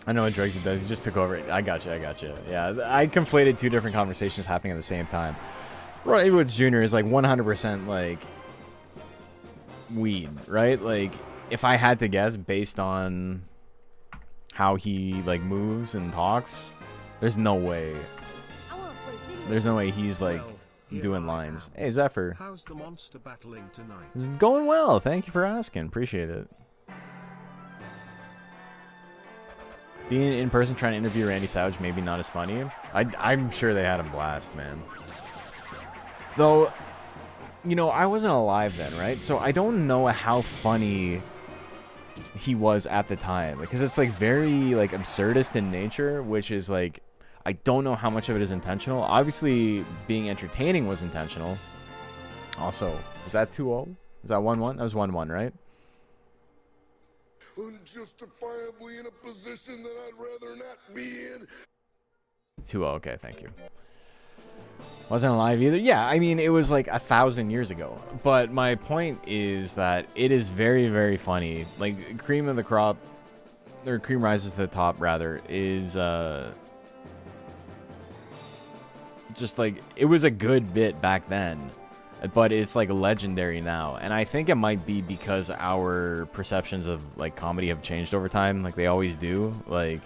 I know what drugs he does. He just took over. I gotcha. Yeah, I conflated two different conversations happening at the same time. Roy Woods Jr. is like 100% like weed, right? Like, if I had to guess based on how he, like, moves and talks, there's no way. There's no way he's, like, doing lines. Hey, Zephyr. How's the monster battling tonight? It's going well. Thank you for asking. Appreciate it. Being in person trying to interview Randy Savage, maybe not as funny. I'm sure they had a blast, man. Though, you know, I wasn't alive then, right? So I don't know how funny he was at the time. Because it's, like, very, like, absurdist in nature, which is, like, I don't know how much of it is intentional. Obviously, being entertaining was intentional. Also, is that 2-0? Is that 1-1? That was 1-1, right? Unjustifiably in a position that I'd rather not be in. 2-0, okay, thank you. Wasn't alive either. Yeah, I mean, it was like 1,000 years ago. But my point is that it is very, very funny. Like, cream of the crop, or cream rises to the top, rather, is, just like, it was a good bit back then, but it's like legendary now. And I think it might be because our perceptions of like comedy have changed over time, like they always do. Like,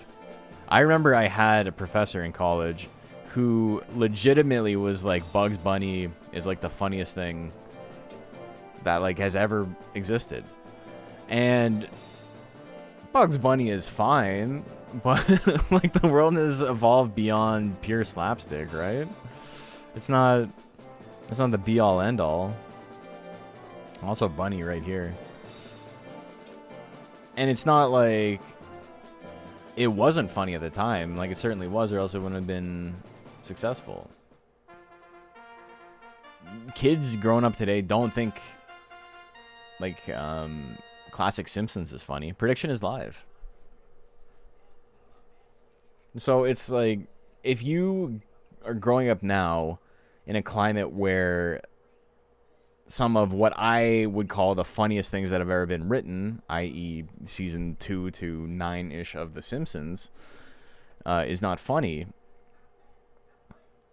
I remember I had a professor in college who legitimately was like, Bugs Bunny is like the funniest thing that like has ever existed. And Bugs Bunny is fine, but like the world has evolved beyond pure slapstick, right? It's not the be all end all. Also Bunny right here. And it's not like it wasn't funny at the time, like it certainly was, or else it wouldn't have been successful. Kids growing up today don't think like classic Simpsons is funny. Prediction is live. So it's like, if you are growing up now in a climate where some of what I would call the funniest things that have ever been written, i.e. season 2 to 9-ish of The Simpsons, is not funny,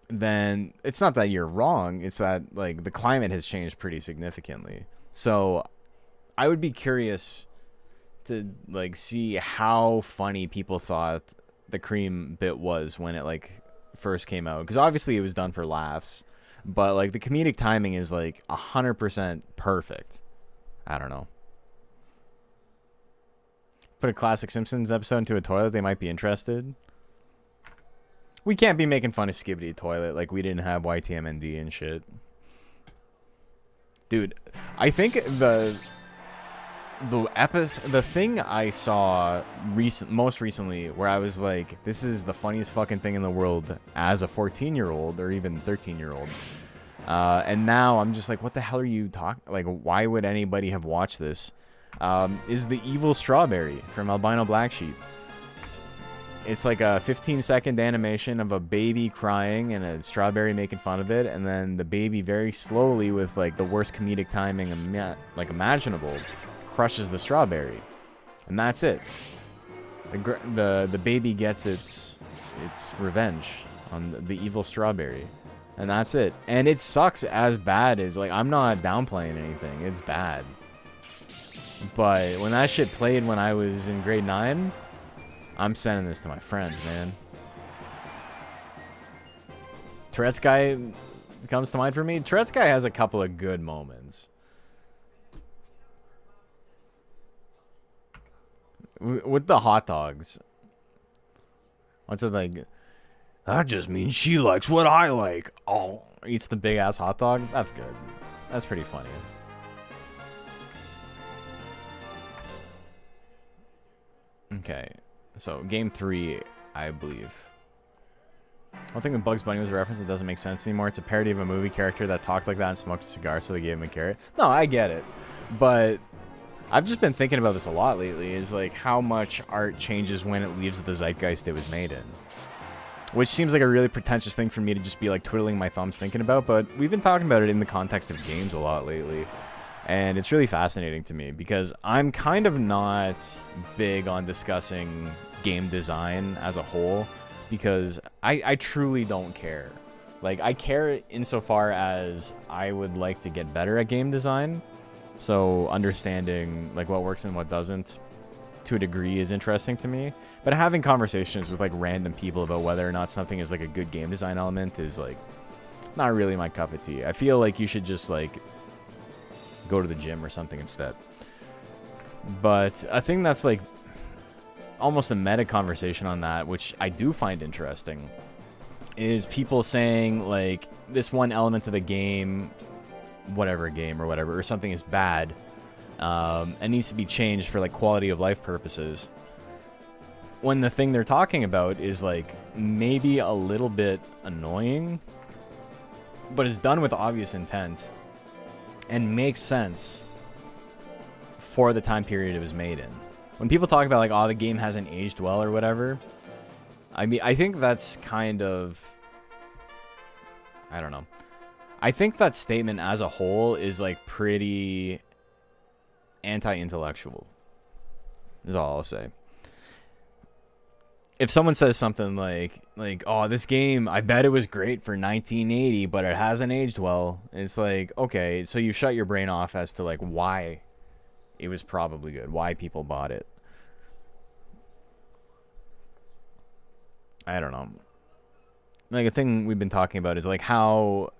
then it's not that you're wrong, it's that like the climate has changed pretty significantly. So I would be curious to like see how funny people thought the cream bit was when it like first came out, because obviously it was done for laughs, but like the comedic timing is like 100% perfect. I don't know. Put a classic Simpsons episode into a toilet, they might be interested. We can't be making fun of Skibbity Toilet like we didn't have YTMND and shit. Dude, I think the thing I saw most recently where I was like, this is the funniest fucking thing in the world as a 14-year-old or even 13-year-old. And now I'm just like, what the hell are you talking? Like, why would anybody have watched this? Is the evil strawberry from Albino Black Sheep. It's like a 15-second animation of a baby crying and a strawberry making fun of it, and then the baby very slowly, with like the worst comedic timing like imaginable, crushes the strawberry, and that's it. The baby gets its revenge on the evil strawberry, and that's it. And it sucks as bad as, like, I'm not downplaying anything. It's bad, but when that shit played when I was in grade 9. I'm sending this to my friends, man. Tourette's guy comes to mind for me. Tourette's guy has a couple of good moments. With the hot dogs. What's it like? That just means she likes what I like. Oh, eats the big ass hot dog. That's good. That's pretty funny. Okay. So, game 3, I believe. One thing with Bugs Bunny was a reference that doesn't make sense anymore. It's a parody of a movie character that talked like that and smoked a cigar, so they gave him a carrot. No, I get it. But I've just been thinking about this a lot lately, is like how much art changes when it leaves the zeitgeist it was made in. Which seems like a really pretentious thing for me to just be like twiddling my thumbs thinking about, but we've been talking about it in the context of games a lot lately. And it's really fascinating to me because I'm kind of not big on discussing game design as a whole because I truly don't care. Like, I care insofar as I would like to get better at game design, So understanding like what works and what doesn't to a degree is interesting to me. But having conversations with like random people about whether or not something is like a good game design element is like not really my cup of tea. I feel like you should just like go to the gym or something instead. But a thing that's like almost a meta conversation on that, which I do find interesting, is people saying like this one element of the game, whatever game or whatever, or something is bad and needs to be changed for like quality of life purposes, when the thing they're talking about is like maybe a little bit annoying, but is done with obvious intent and makes sense for the time period it was made in. When people talk about like, oh, the game hasn't aged well or whatever, I mean, I think that's kind of, I don't know. I think that statement as a whole is like pretty anti-intellectual, is all I'll say. If someone says something like, oh, this game, I bet it was great for 1980, but it hasn't aged well, it's like, okay, so you shut your brain off as to like why it was probably good, why people bought it. I don't know. Like a thing we've been talking about is like how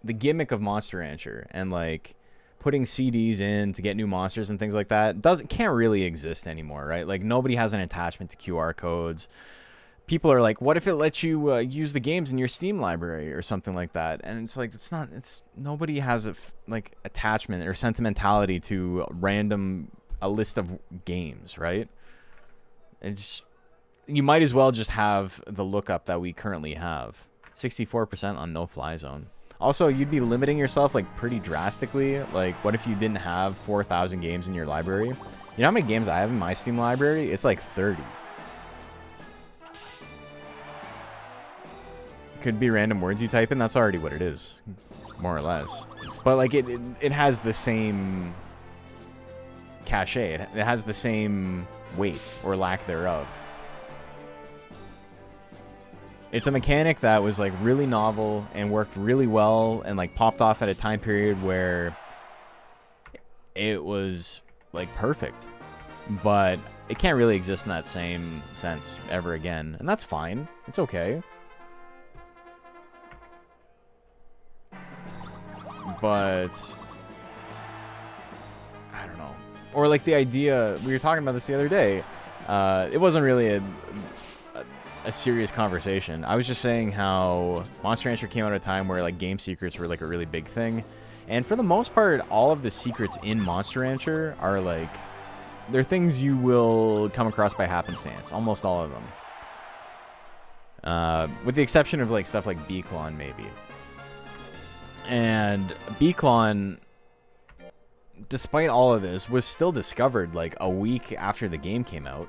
the gimmick of Monster Rancher and like putting CDs in to get new monsters and things like that can't really exist anymore, right? Like nobody has an attachment to QR codes. People are like, what if it lets you use the games in your Steam library or something like that? And it's like, nobody has like attachment or sentimentality to a list of games, right? You might as well just have the lookup that we currently have. 64% on No Fly Zone. Also, you'd be limiting yourself like pretty drastically. Like, what if you didn't have 4,000 games in your library? You know how many games I have in my Steam library? It's like 30. Could be random words you type in. That's already what it is, more or less. But like it has the same cachet. It has the same weight or lack thereof. It's a mechanic that was like really novel and worked really well and like popped off at a time period where it was like perfect, but it can't really exist in that same sense ever again, and that's fine. It's okay. But I don't know. Or like the idea, we were talking about this the other day. It wasn't really a serious conversation. I was just saying how Monster Rancher came out at a time where like game secrets were like a really big thing, and for the most part all of the secrets in Monster Rancher are like, they're things you will come across by happenstance, almost all of them, with the exception of like stuff like Beaclon maybe. And Beaclon, despite all of this, was still discovered like a week after the game came out.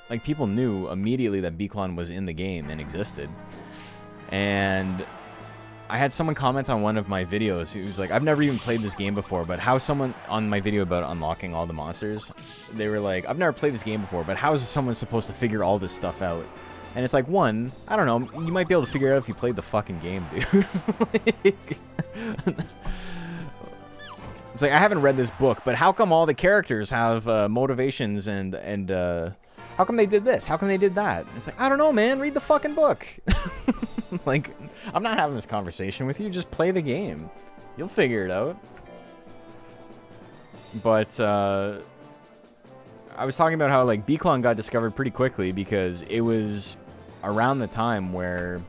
Like, people knew immediately that Beaclon was in the game and existed. And I had someone comment on one of my videos. He was like, I've never even played this game before, but how someone, on my video about unlocking all the monsters, they were like, I've never played this game before, but how is someone supposed to figure all this stuff out? And it's like, one, I don't know, you might be able to figure it out if you played the fucking game, dude. It's like, I haven't read this book, but how come all the characters have motivations and how come they did this? How come they did that? It's like, I don't know, man. Read the fucking book. Like, I'm not having this conversation with you. Just play the game. You'll figure it out. But I was talking about how like Beaclon got discovered pretty quickly because it was around the time where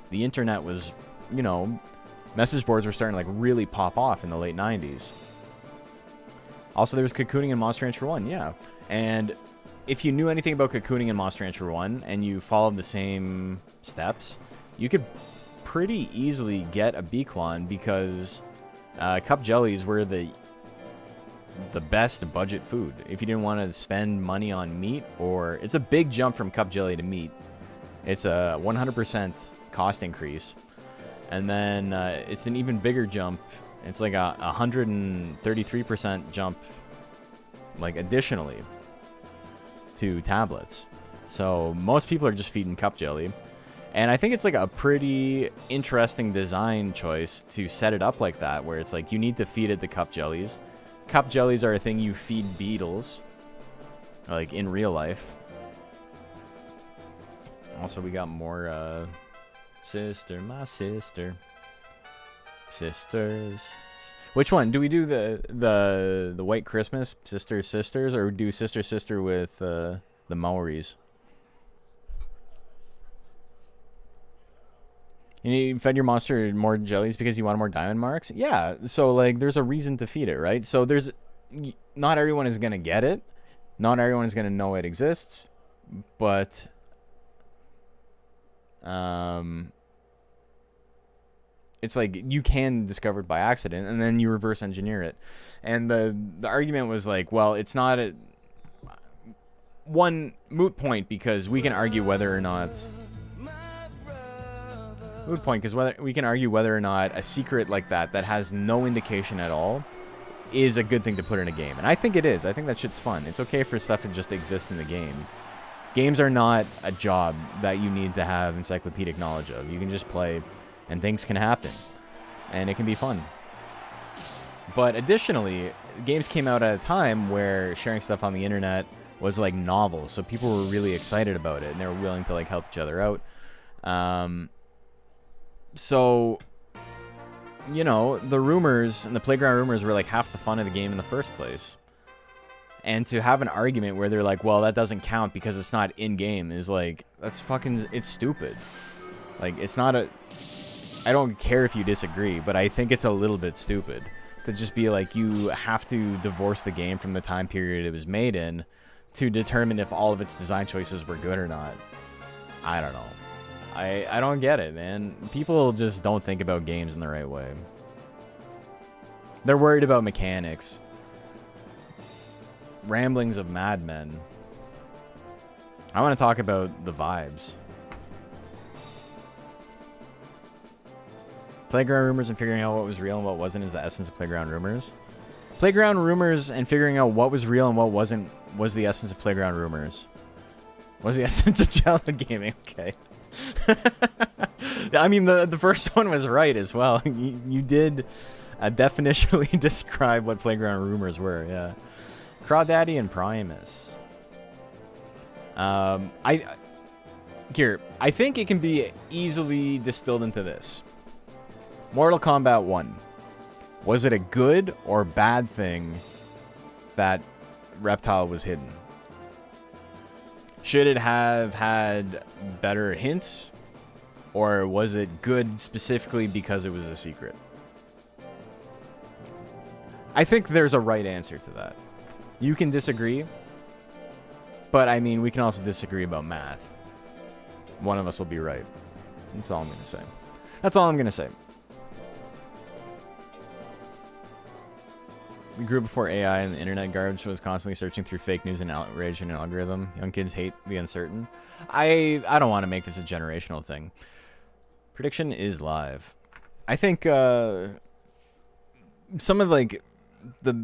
the internet was, you know, message boards were starting to like really pop off in the late 90s. Also, there was cocooning in Monster Rancher 1, yeah. And if you knew anything about cocooning in Monster Rancher 1 and you followed the same steps, you could pretty easily get a Beaclon because cup jellies were the best budget food. If you didn't want to spend money on meat, or it's a big jump from cup jelly to meat. It's a 100% cost increase. And then it's an even bigger jump. It's like a 133% jump, like additionally, to tablets. So most people are just feeding cup jelly, and I think it's like a pretty interesting design choice to set it up like that, where it's like you need to feed it the cup jellies, cup jellies are a thing you feed beetles, like in real life. Also, we got more, sister, my sister. Sisters. Which one? Do we do the White Christmas, sisters, or do sister with, the Maoris? You fed your monster more jellies because you want more diamond marks? Yeah, so, like, there's a reason to feed it, right? So there's... Not everyone is going to get it. Not everyone is going to know it exists. But... It's like, you can discover it by accident, and then you reverse engineer it. And the argument was like, well, it's not a... One moot point, because we can argue whether or not... Moot point, because we can argue whether or not a secret like that has no indication at all is a good thing to put in a game. And I think it is. I think that shit's fun. It's okay for stuff to just exist in the game. Games are not a job that you need to have encyclopedic knowledge of. You can just play, and things can happen. And it can be fun. But additionally, games came out at a time where sharing stuff on the internet was like novel. So people were really excited about it, and they were willing to like help each other out. So, you know, the rumors and the playground rumors were like half the fun of the game in the first place. And to have an argument where they're like, well, that doesn't count because it's not in-game is like, that's fucking, it's stupid. Like, it's not a... I don't care if you disagree, but I think it's a little bit stupid to just be like, you have to divorce the game from the time period it was made in to determine if all of its design choices were good or not. I don't know. I don't get it, man. People just don't think about games in the right way. They're worried about mechanics. Ramblings of madmen. I want to talk about the vibes. Playground rumors and figuring out what was real and what wasn't is the essence of playground rumors. Playground rumors and figuring out what was real and what wasn't was the essence of playground rumors. Was the essence of childhood gaming? Okay. I mean, the first one was right as well. You did definitionally describe what playground rumors were, yeah. Crawdaddy and Primus. I think it can be easily distilled into this. Mortal Kombat 1. Was it a good or bad thing that Reptile was hidden? Should it have had better hints? Or was it good specifically because it was a secret? I think there's a right answer to that. You can disagree. But, I mean, we can also disagree about math. One of us will be right. That's all I'm going to say. That's all I'm going to say. We grew before AI and the internet garbage was constantly searching through fake news and outrage and an algorithm. Young kids hate the uncertain. I don't want to make this a generational thing. Prediction is live. I think some of like the...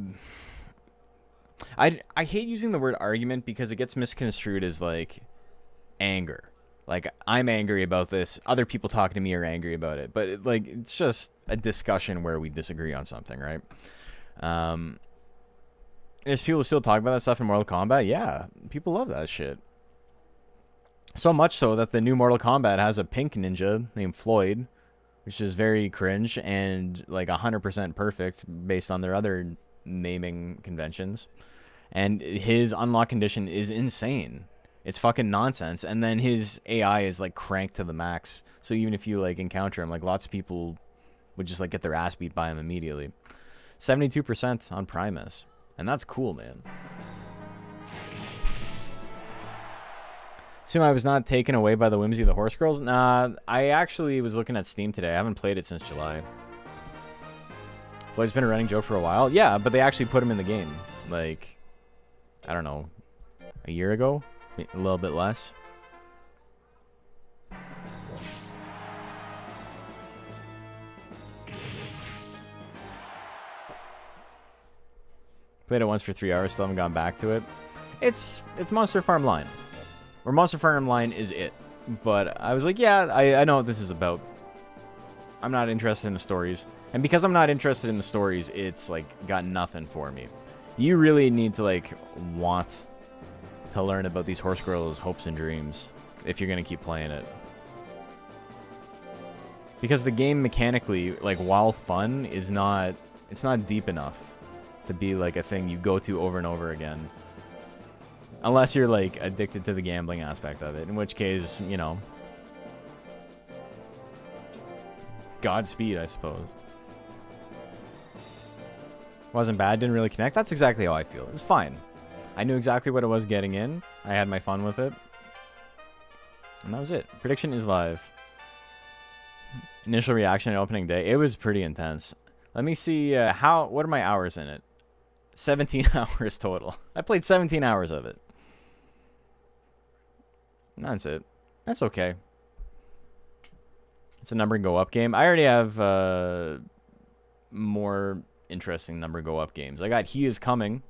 I hate using the word argument because it gets misconstrued as like anger. Like, I'm angry about this. Other people talking to me are angry about it. But it's just a discussion where we disagree on something, right? There's people who still talk about that stuff in Mortal Kombat. Yeah, people love that shit. So much so that the new Mortal Kombat has a pink ninja named Floyd, which is very cringe and like 100% perfect based on their other naming conventions. And his unlock condition is insane. It's fucking nonsense. And then his AI is like cranked to the max. So even if you like encounter him, like lots of people would just like get their ass beat by him immediately. 72% on Primus. And that's cool, man. Assume I was not taken away by the whimsy of the horse girls? Nah, I actually was looking at Steam today. I haven't played it since July. Floyd's been a running joke for a while. Yeah, but they actually put him in the game. Like, I don't know, a year ago? A little bit less. Played it once for 3 hours, still haven't gone back to it. It's Monster Farm Line. Or Monster Farm Line is it. But I was like, yeah, I know what this is about. I'm not interested in the stories. And because I'm not interested in the stories, it's, like, got nothing for me. You really need to, like, want to learn about these horse girls' hopes and dreams if you're going to keep playing it. Because the game mechanically, like, while fun, is not... It's not deep enough to be, like, a thing you go to over and over again. Unless you're, like, addicted to the gambling aspect of it. In which case, you know... Godspeed, I suppose. Wasn't bad, didn't really connect. That's exactly how I feel. It's fine. I knew exactly what I was getting in. I had my fun with it. And that was it. Prediction is live. Initial reaction at opening day. It was pretty intense. Let me see what are my hours in it? 17 hours total. I played 17 hours of it. And that's it. That's okay. It's a number and go up game. I already have more interesting number go up games. I got He Is Coming.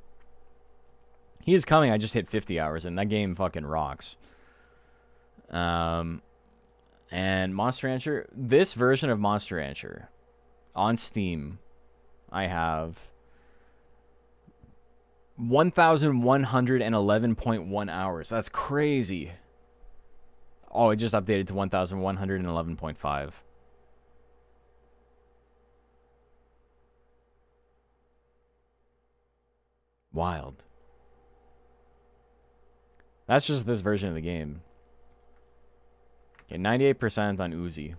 He Is Coming, I just hit 50 hours and that game fucking rocks. And Monster Rancher, this version of Monster Rancher on Steam, I have 1,111.1 hours. That's crazy. Oh, it just updated to 1,111.5. Wild. That's just this version of the game. Okay, 98% on Uzi.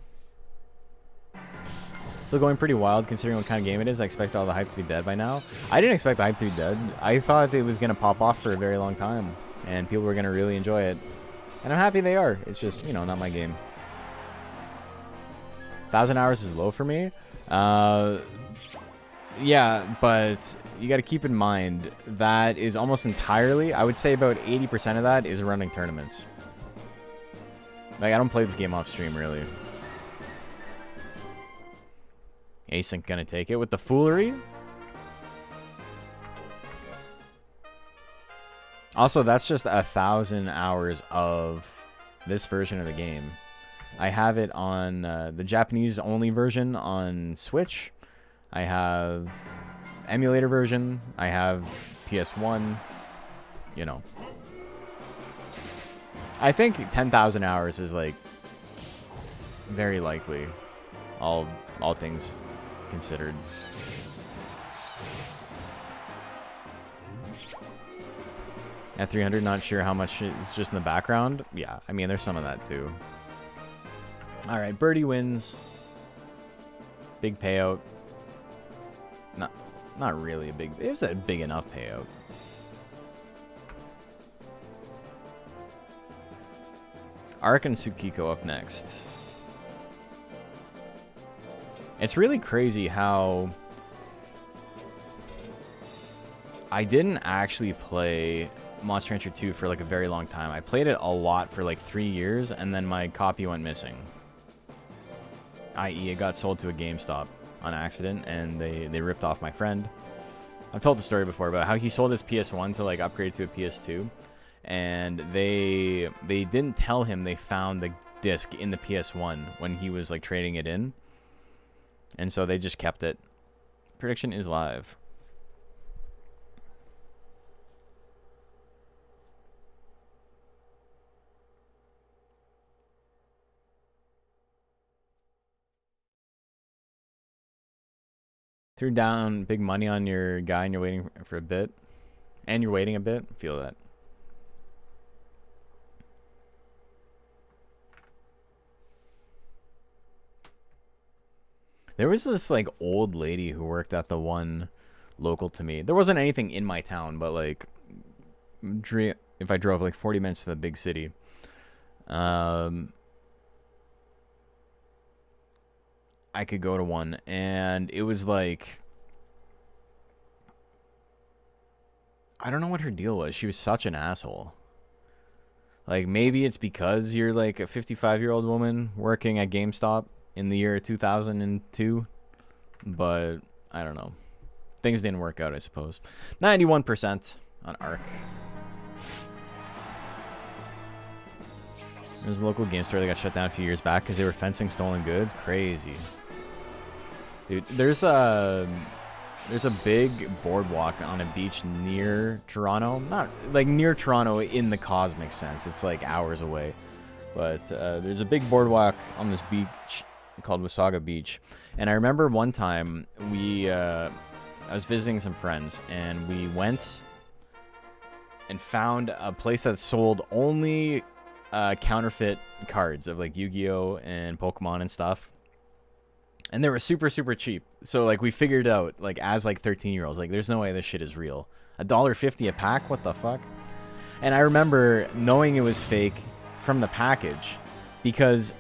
Still going pretty wild considering what kind of game it is. I expect all the hype to be dead by now. I didn't expect the hype to be dead. I thought it was going to pop off for a very long time. And people were going to really enjoy it. And I'm happy they are. It's just, you know, not my game. 1,000 hours is low for me. Yeah, but you got to keep in mind that is almost entirely, I would say about 80% of that is running tournaments. Like, I don't play this game off stream, really. Async gonna take it with the foolery. Also, that's just 1,000 hours of this version of the game. I have it on the Japanese-only version on Switch. I have emulator version. I have PS1. You know. I think 10,000 hours is, like, very likely. All things considered. At 300, not sure how much it's just in the background. Yeah, I mean, there's some of that too. All right, birdie wins. Big payout. Not really a big. It was a big enough payout. Ark and Tsukiko up next. It's really crazy how I didn't actually play Monster Rancher 2 for like a very long time. I played it a lot for like 3 years, and then my copy went missing. I.e., it got sold to a GameStop on accident, and they ripped off my friend. I've told the story before about how he sold his PS1 to like upgrade to a PS2, and they didn't tell him they found the disc in the PS1 when he was like trading it in, and so they just kept it. Prediction is live. Threw down big money on your guy and you're waiting for a bit. And you're waiting a bit. Feel that. There was this like old lady who worked at the one local to me. There wasn't anything in my town, but like if I drove like 40 minutes to the big city, I could go to one, and it was like, I don't know what her deal was. She was such an asshole. Like, maybe it's because you're like a 55-year-old woman working at GameStop in the year 2002, but I don't know. Things didn't work out, I suppose. 91% on Ark. There's a local game store that got shut down a few years back because they were fencing stolen goods. Crazy. Dude, there's a big boardwalk on a beach near Toronto. Not like near Toronto in the cosmic sense. It's like hours away. But there's a big boardwalk on this beach called Wasaga Beach. And I remember one time I was visiting some friends, and we went and found a place that sold only counterfeit cards of like Yu-Gi-Oh and Pokemon and stuff. And they were super, super cheap. So, like, we figured out, like, as, like, 13-year-olds, like, there's no way this shit is real. $1.50 a pack? What the fuck? And I remember knowing it was fake from the package because,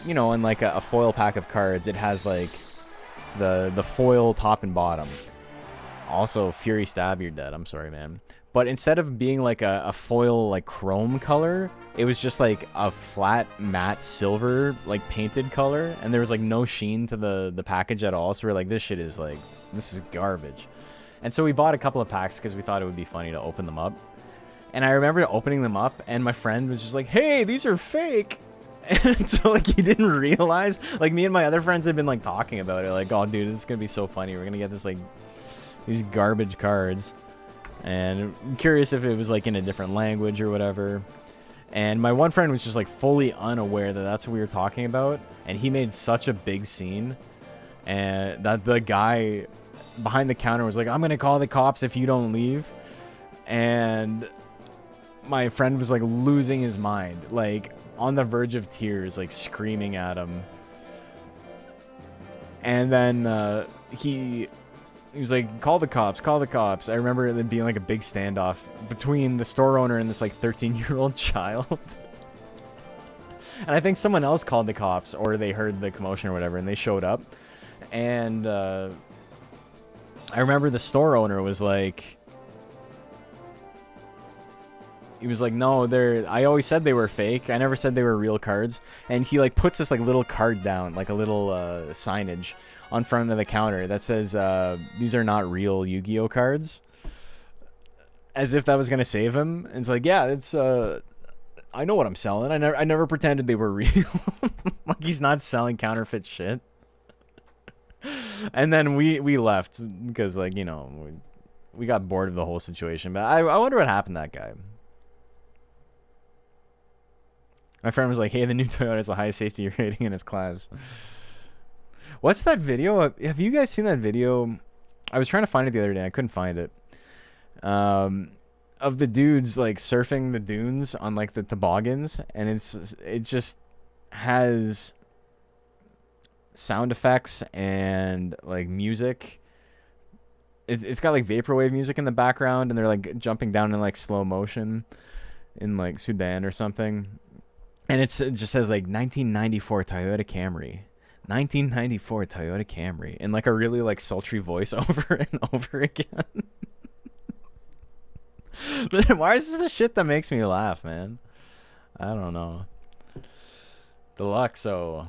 you know, in, like, a foil pack of cards, it has, like, the foil top and bottom. Also, Fieri stab, you're dead. I'm sorry, man. But instead of being, like, a foil, like, chrome color, it was just, like, a flat, matte silver, like, painted color. And there was, like, no sheen to the package at all. So we're like, this shit is, like, this is garbage. And so we bought a couple of packs because we thought it would be funny to open them up. And I remember opening them up, and my friend was just like, hey, these are fake. And so, like, he didn't realize. Like, me and my other friends had been, like, talking about it. Like, oh, dude, this is going to be so funny. We're going to get this, like, these garbage cards. And I'm curious if it was, like, in a different language or whatever. And my one friend was just, like, fully unaware that that's what we were talking about. And he made such a big scene. And that the guy behind the counter was like, I'm going to call the cops if you don't leave. And my friend was, like, losing his mind. Like, on the verge of tears, like, screaming at him. And then he was like, call the cops, call the cops. I remember there being like a big standoff between the store owner and this like 13-year-old child. And I think someone else called the cops, or they heard the commotion or whatever, and they showed up. And I remember the store owner was like, he was like, no, I always said they were fake. I never said they were real cards. And he like puts this like little card down, like a little signage on front of the counter that says, these are not real Yu-Gi-Oh cards. As if that was going to save him. And it's like, yeah, it's, I know what I'm selling. I never pretended they were real. Like, he's not selling counterfeit shit. And then we left because, like, you know, we got bored of the whole situation. But I wonder what happened to that guy. My friend was like, hey, the new Toyota has the highest safety rating in its class. What's that video? Have you guys seen that video? I was trying to find it the other day. I couldn't find it. Of the dudes, like, surfing the dunes on, like, the toboggans. And it just has sound effects and, like, music. It's got, like, vaporwave music in the background. And they're, like, jumping down in, like, slow motion in, like, Sudan or something. And it just says, like, 1994 Toyota Camry. 1994 Toyota Camry. In, like, a really, like, sultry voice over and over again. But why is this the shit that makes me laugh, man? I don't know. Deluxo.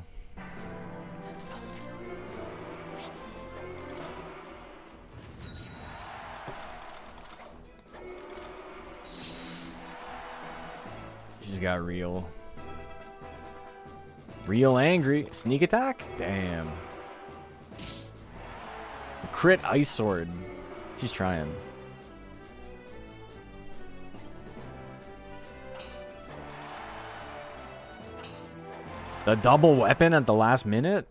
She's got real angry. Sneak attack? Damn. Crit ice sword. She's trying. The double weapon at the last minute?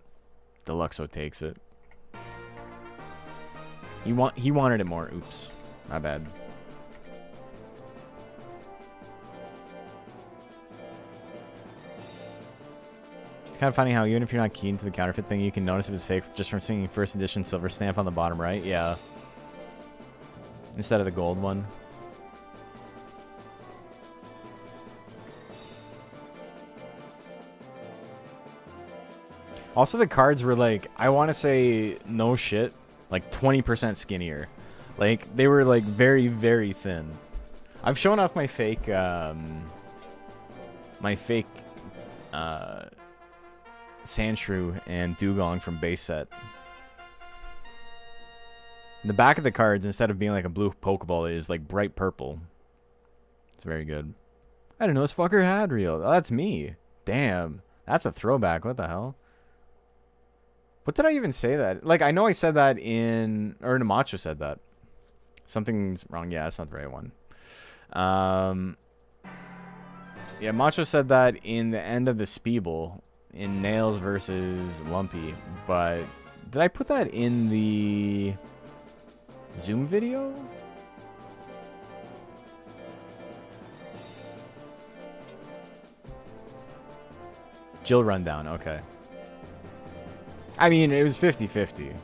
Deluxo takes it. He wanted it more. Oops. My bad. It's kind of funny how even if you're not keen to the counterfeit thing, you can notice if it's fake just from seeing first edition silver stamp on the bottom right. Yeah. Instead of the gold one. Also, the cards were like, I want to say no shit, like 20% skinnier. Like, they were like very, very thin. I've shown off my fake, Sandshrew and Dugong from base set. The back of the cards, instead of being like a blue Pokeball, is like bright purple. It's very good. I didn't know this fucker had real. Oh, that's me. Damn. That's a throwback. What the hell? What did I even say that? Like, I know I said that in... Or Namacho said that. Something's wrong. Yeah, that's not the right one. Yeah, Macho said that in the end of the Spiebel in Nails versus Lumpy. But did I put that in the Zoom video? Jill rundown. Okay. I mean, it was 50-50.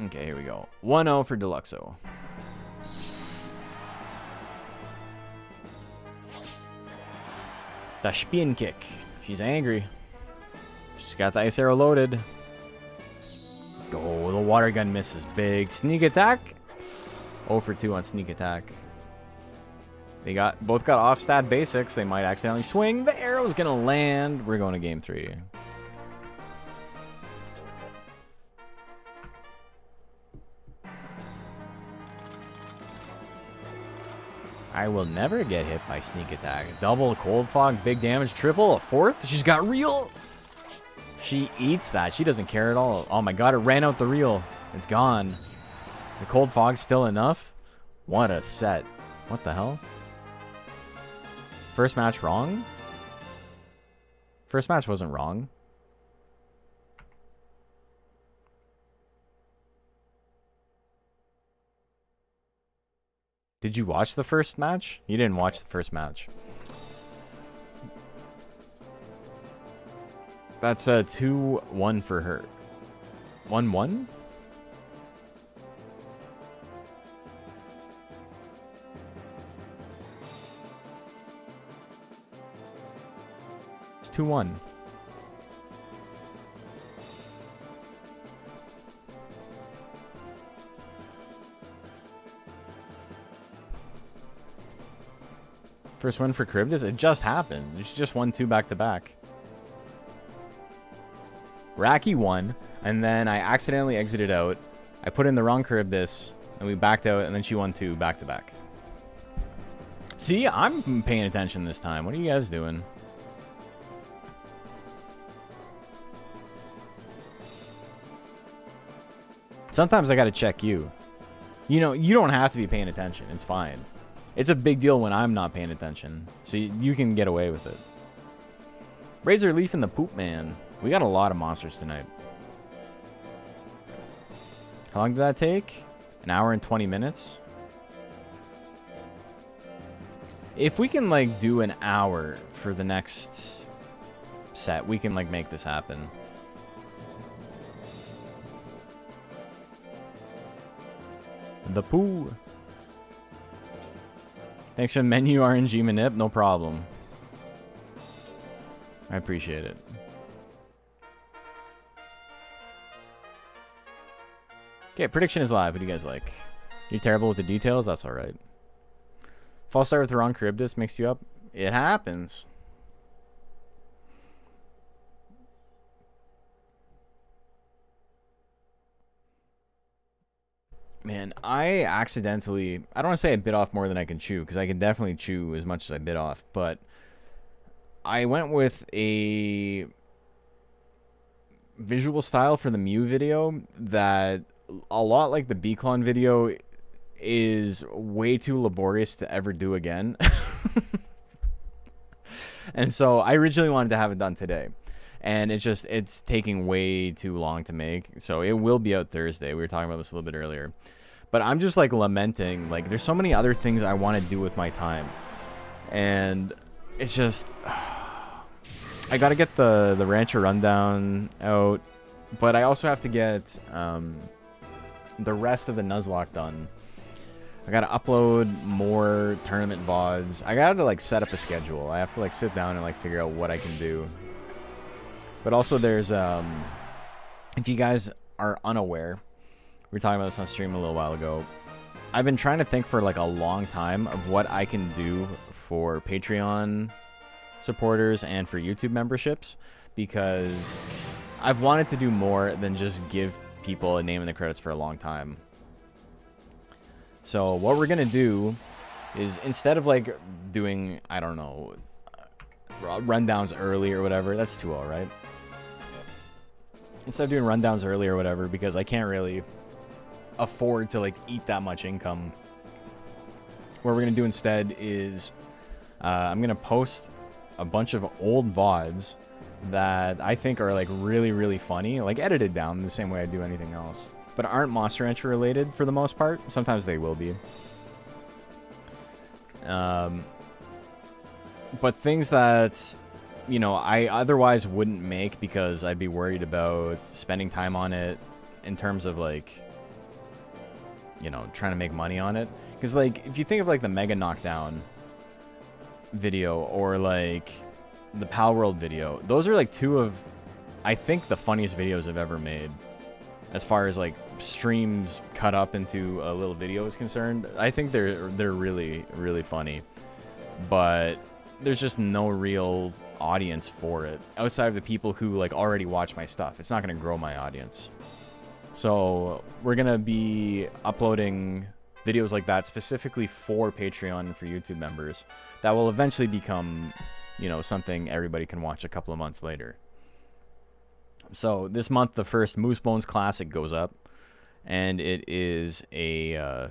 Okay, here we go. 1-0 for Deluxo. The spin kick. She's angry. She's got the ice arrow loaded. Go, the water gun misses big. Sneak attack. 0 for 2 on sneak attack. They both got off stat basics. They might accidentally swing. The arrow's gonna land. We're going to game 3. I will never get hit by sneak attack. Double cold fog, big damage, triple, a 4th. She's got reel. She eats that. She doesn't care at all. Oh my god, it ran out the reel. It's gone. The cold fog's still enough? What a set. What the hell? First match wrong? First match wasn't wrong. Did you watch the first match? You didn't watch the first match. That's a 2-1 for her. 1-1? It's 2-1. First win for Charybdis? It just happened. She just won 2 back-to-back. Raki won, and then I accidentally exited out. I put in the wrong Charybdis, and we backed out, and then she won 2 back-to-back. See, I'm paying attention this time. What are you guys doing? Sometimes I gotta check you. You know, you don't have to be paying attention. It's fine. It's a big deal when I'm not paying attention. So you can get away with it. Razor Leaf and the Poop Man. We got a lot of monsters tonight. How long did that take? 1 hour and 20 minutes? If we can, like, do an hour for the next set, we can, like, make this happen. The Poo. Thanks for the menu, RNG Manip. No problem. I appreciate it. Okay, prediction is live. What do you guys like? You're terrible with the details? That's alright. False start with the wrong Charybdis mixed you up? It happens. Man, I accidentally... I don't want to say I bit off more than I can chew, because I can definitely chew as much as I bit off, but I went with a visual style for the Mew video that, a lot like the Beaclon video, is way too laborious to ever do again. And so I originally wanted to have it done today. And it's taking way too long to make. So it will be out Thursday. We were talking about this a little bit earlier. But I'm just like lamenting. Like, there's so many other things I want to do with my time. And it's just... I got to get the Rancher Rundown out. But I also have to get the rest of the Nuzlocke done. I got to upload more tournament VODs. I got to, like, set up a schedule. I have to, like, sit down and, like, figure out what I can do. But also there's, if you guys are unaware, we were talking about this on stream a little while ago. I've been trying to think for like a long time of what I can do for Patreon supporters and for YouTube memberships, because I've wanted to do more than just give people a name in the credits for a long time. So what we're gonna do is, instead of like doing, I don't know, rundowns early or whatever, that's too all right. Instead of doing rundowns early or whatever, because I can't really afford to like eat that much income, what we're gonna do instead is I'm gonna post a bunch of old VODs that I think are like really funny, like edited down the same way I do anything else, but aren't Monster Rancher related for the most part. Sometimes they will be. But things that, you know, I otherwise wouldn't make because I'd be worried about spending time on it in terms of like, you know, trying to make money on it. Because like, if you think of like the Mega Knockdown video or like the Pal World video, those are like two of, I think, the funniest videos I've ever made. As far as like streams cut up into a little video is concerned, I think they're really funny. But there's just no real audience for it outside of the people who like already watch my stuff. It's not going to grow my audience. So we're going to be uploading videos like that specifically for Patreon and for YouTube members that will eventually become, you know, something everybody can watch a couple of months later. So this month, the first Moose Bones Classic goes up, and it is a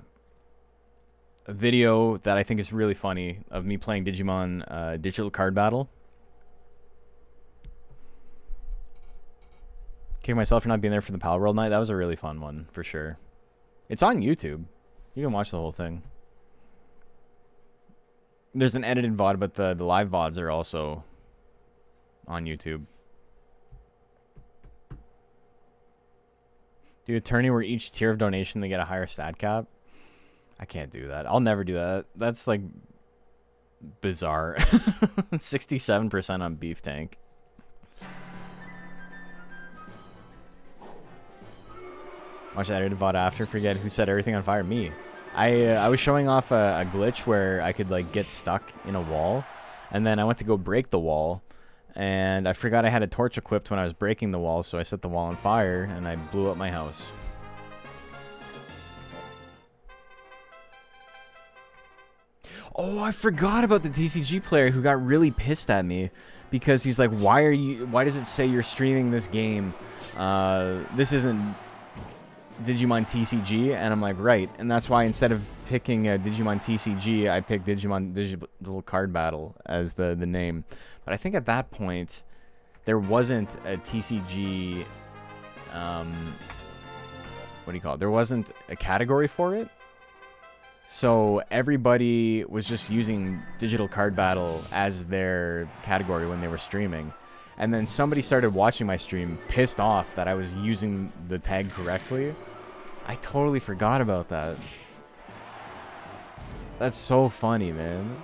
video that I think is really funny of me playing Digimon Digital Card Battle. Kick myself for not being there for the Pal World night. That was a really fun one, for sure. It's on YouTube. You can watch the whole thing. There's an edited VOD, but the live VODs are also on YouTube. Do a tourney where each tier of donation they get a higher stat cap. I can't do that. I'll never do that. That's like bizarre. 67% on Beef Tank. Watch the edited VOD after. Forget who set everything on fire. Me. I was showing off a glitch where I could like get stuck in a wall, and then I went to go break the wall, and I forgot I had a torch equipped when I was breaking the wall, so I set the wall on fire and I blew up my house. Oh, I forgot about the TCG player who got really pissed at me because he's like, why does it say you're streaming this game? This isn't Digimon TCG. And I'm like, right. And that's why instead of picking Digimon TCG, I picked Digimon Digital Card Battle as the name. But I think at that point, there wasn't a TCG, what do you call it? There wasn't a category for it. So everybody was just using Digital Card Battle as their category when they were streaming. And then somebody started watching my stream, pissed off that I was using the tag correctly. I totally forgot about that. That's so funny, man.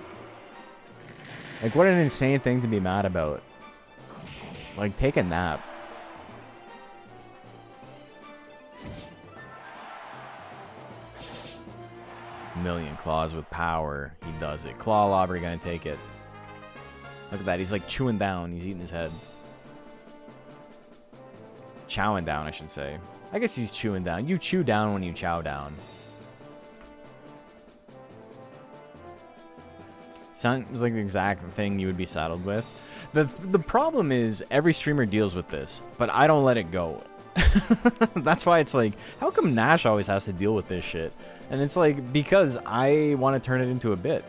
Like, what an insane thing to be mad about. Like, take a nap. Million claws with power. He does it. Claw Lobber gonna take it. Look at that. He's like chewing down. He's eating his head. Chowing down, I should say. I guess he's chewing down. You chew down when you chow down. Sounds like the exact thing you would be saddled with. The problem is every streamer deals with this, but I don't let it go. That's why it's like, how come Nash always has to deal with this shit? And it's like, because I want to turn it into a bit.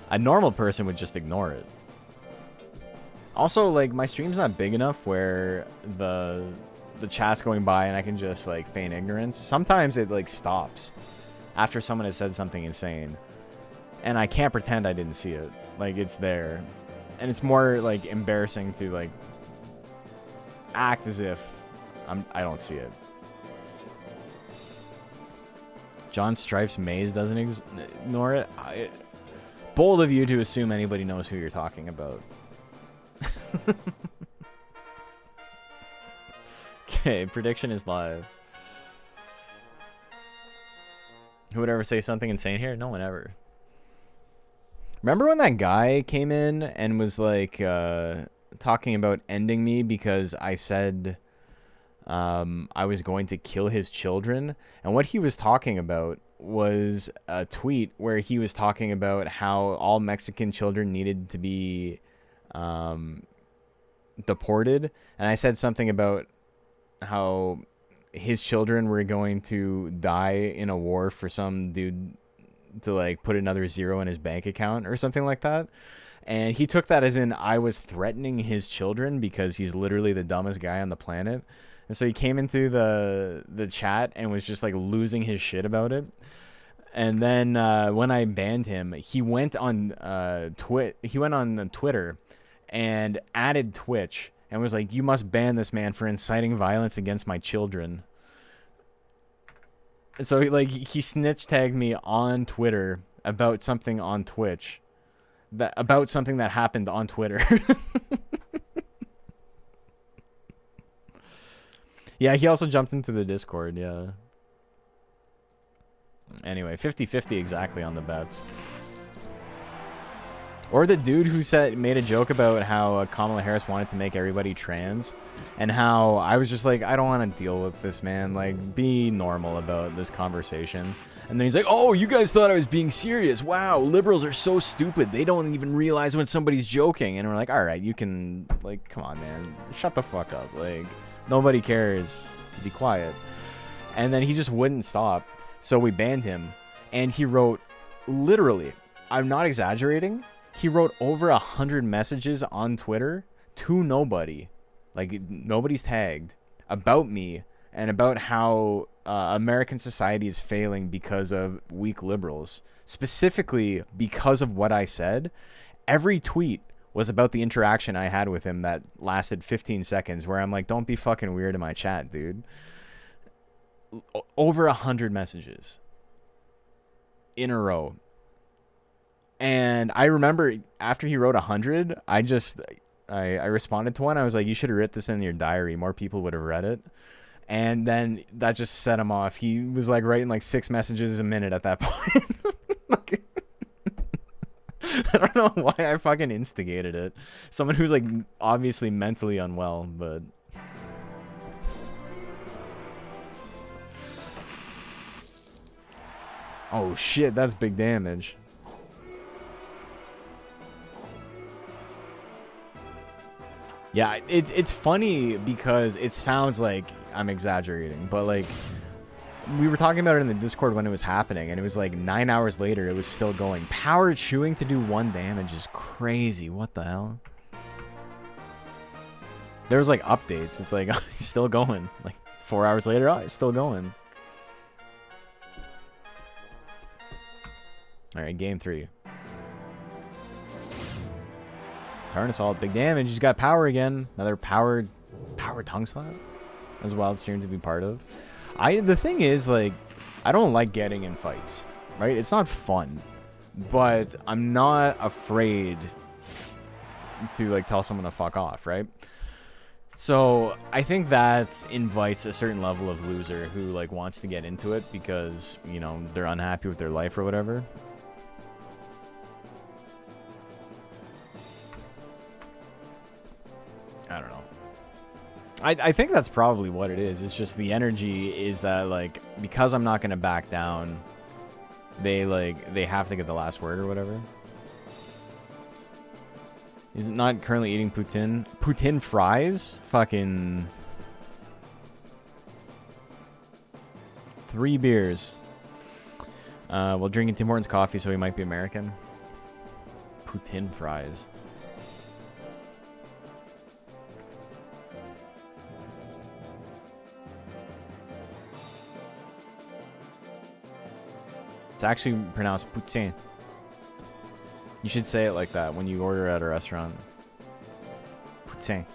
A normal person would just ignore it. Also, like, my stream's not big enough where the chat's going by and I can just, like, feign ignorance. Sometimes it, like, stops after someone has said something insane. And I can't pretend I didn't see it. Like, it's there. And it's more, like, embarrassing to, like, act as if I don't see it. John Strife's maze doesn't ignore it. Bold of you to assume anybody knows who you're talking about. Okay, prediction is live. Who would ever say something insane here? No one ever. Remember when that guy came in and was like talking about ending me because I said I was going to kill his children. And what he was talking about was a tweet where he was talking about how all Mexican children needed to be deported. And I said something about how his children were going to die in a war for some dude to like put another zero in his bank account or something like that. And he took that as in I was threatening his children because he's literally the dumbest guy on the planet. And so he came into the chat and was just like losing his shit about it. And then when I banned him, he went on Twitter and added Twitch and was like, "You must ban this man for inciting violence against my children." And so he snitch tagged me on Twitter about something on Twitch, about something that happened on Twitter. Yeah, he also jumped into the Discord, yeah. Anyway, 50-50 exactly on the bets. Or the dude who made a joke about how Kamala Harris wanted to make everybody trans, and how I was just like, I don't want to deal with this, man. Like, be normal about this conversation. And then he's like, oh, you guys thought I was being serious. Wow, liberals are so stupid. They don't even realize when somebody's joking. And we're like, all right, you can, like, come on, man. Shut the fuck up. Like, nobody cares. Be quiet. And then he just wouldn't stop. So we banned him. And he wrote, literally, I'm not exaggerating, he wrote over 100 messages on Twitter to nobody. Like, nobody's tagged. About me. And about how American society is failing because of weak liberals. Specifically because of what I said. Every tweet was about the interaction I had with him that lasted 15 seconds, where I'm like, don't be fucking weird in my chat, dude. Over 100 messages in a row. And I remember after he wrote 100, I responded to one. I was like, you should have written this in your diary. More people would have read it. And then that just set him off. He was like writing like 6 messages a minute at that point. I don't know why I fucking instigated it. Someone who's like obviously mentally unwell, but oh shit, that's big damage. Yeah, it's funny because it sounds like I'm exaggerating, but like we were talking about it in the Discord when it was happening, and it was like 9 hours later, it was still going. Power chewing to do 1 damage is crazy. What the hell? There was like updates. It's like, it's still going. Like 4 hours later, oh, it's still going. Alright, game 3. Turn assault, big damage. He's got power again. Another power tongue slap. That was a wild stream to be part of. The thing is, like, I don't like getting in fights, right? It's not fun, but I'm not afraid to, like, tell someone to fuck off, right? So I think that invites a certain level of loser who, like, wants to get into it because, you know, they're unhappy with their life or whatever. I don't know. I think that's probably what it is. It's just the energy is that, like, because I'm not going to back down, they have to get the last word or whatever. Is it not currently eating poutine? Poutine fries? Fucking 3 beers. While drinking Tim Hortons coffee, so he might be American. Poutine fries. It's actually pronounced poutine. You should say it like that when you order at a restaurant. Poutine.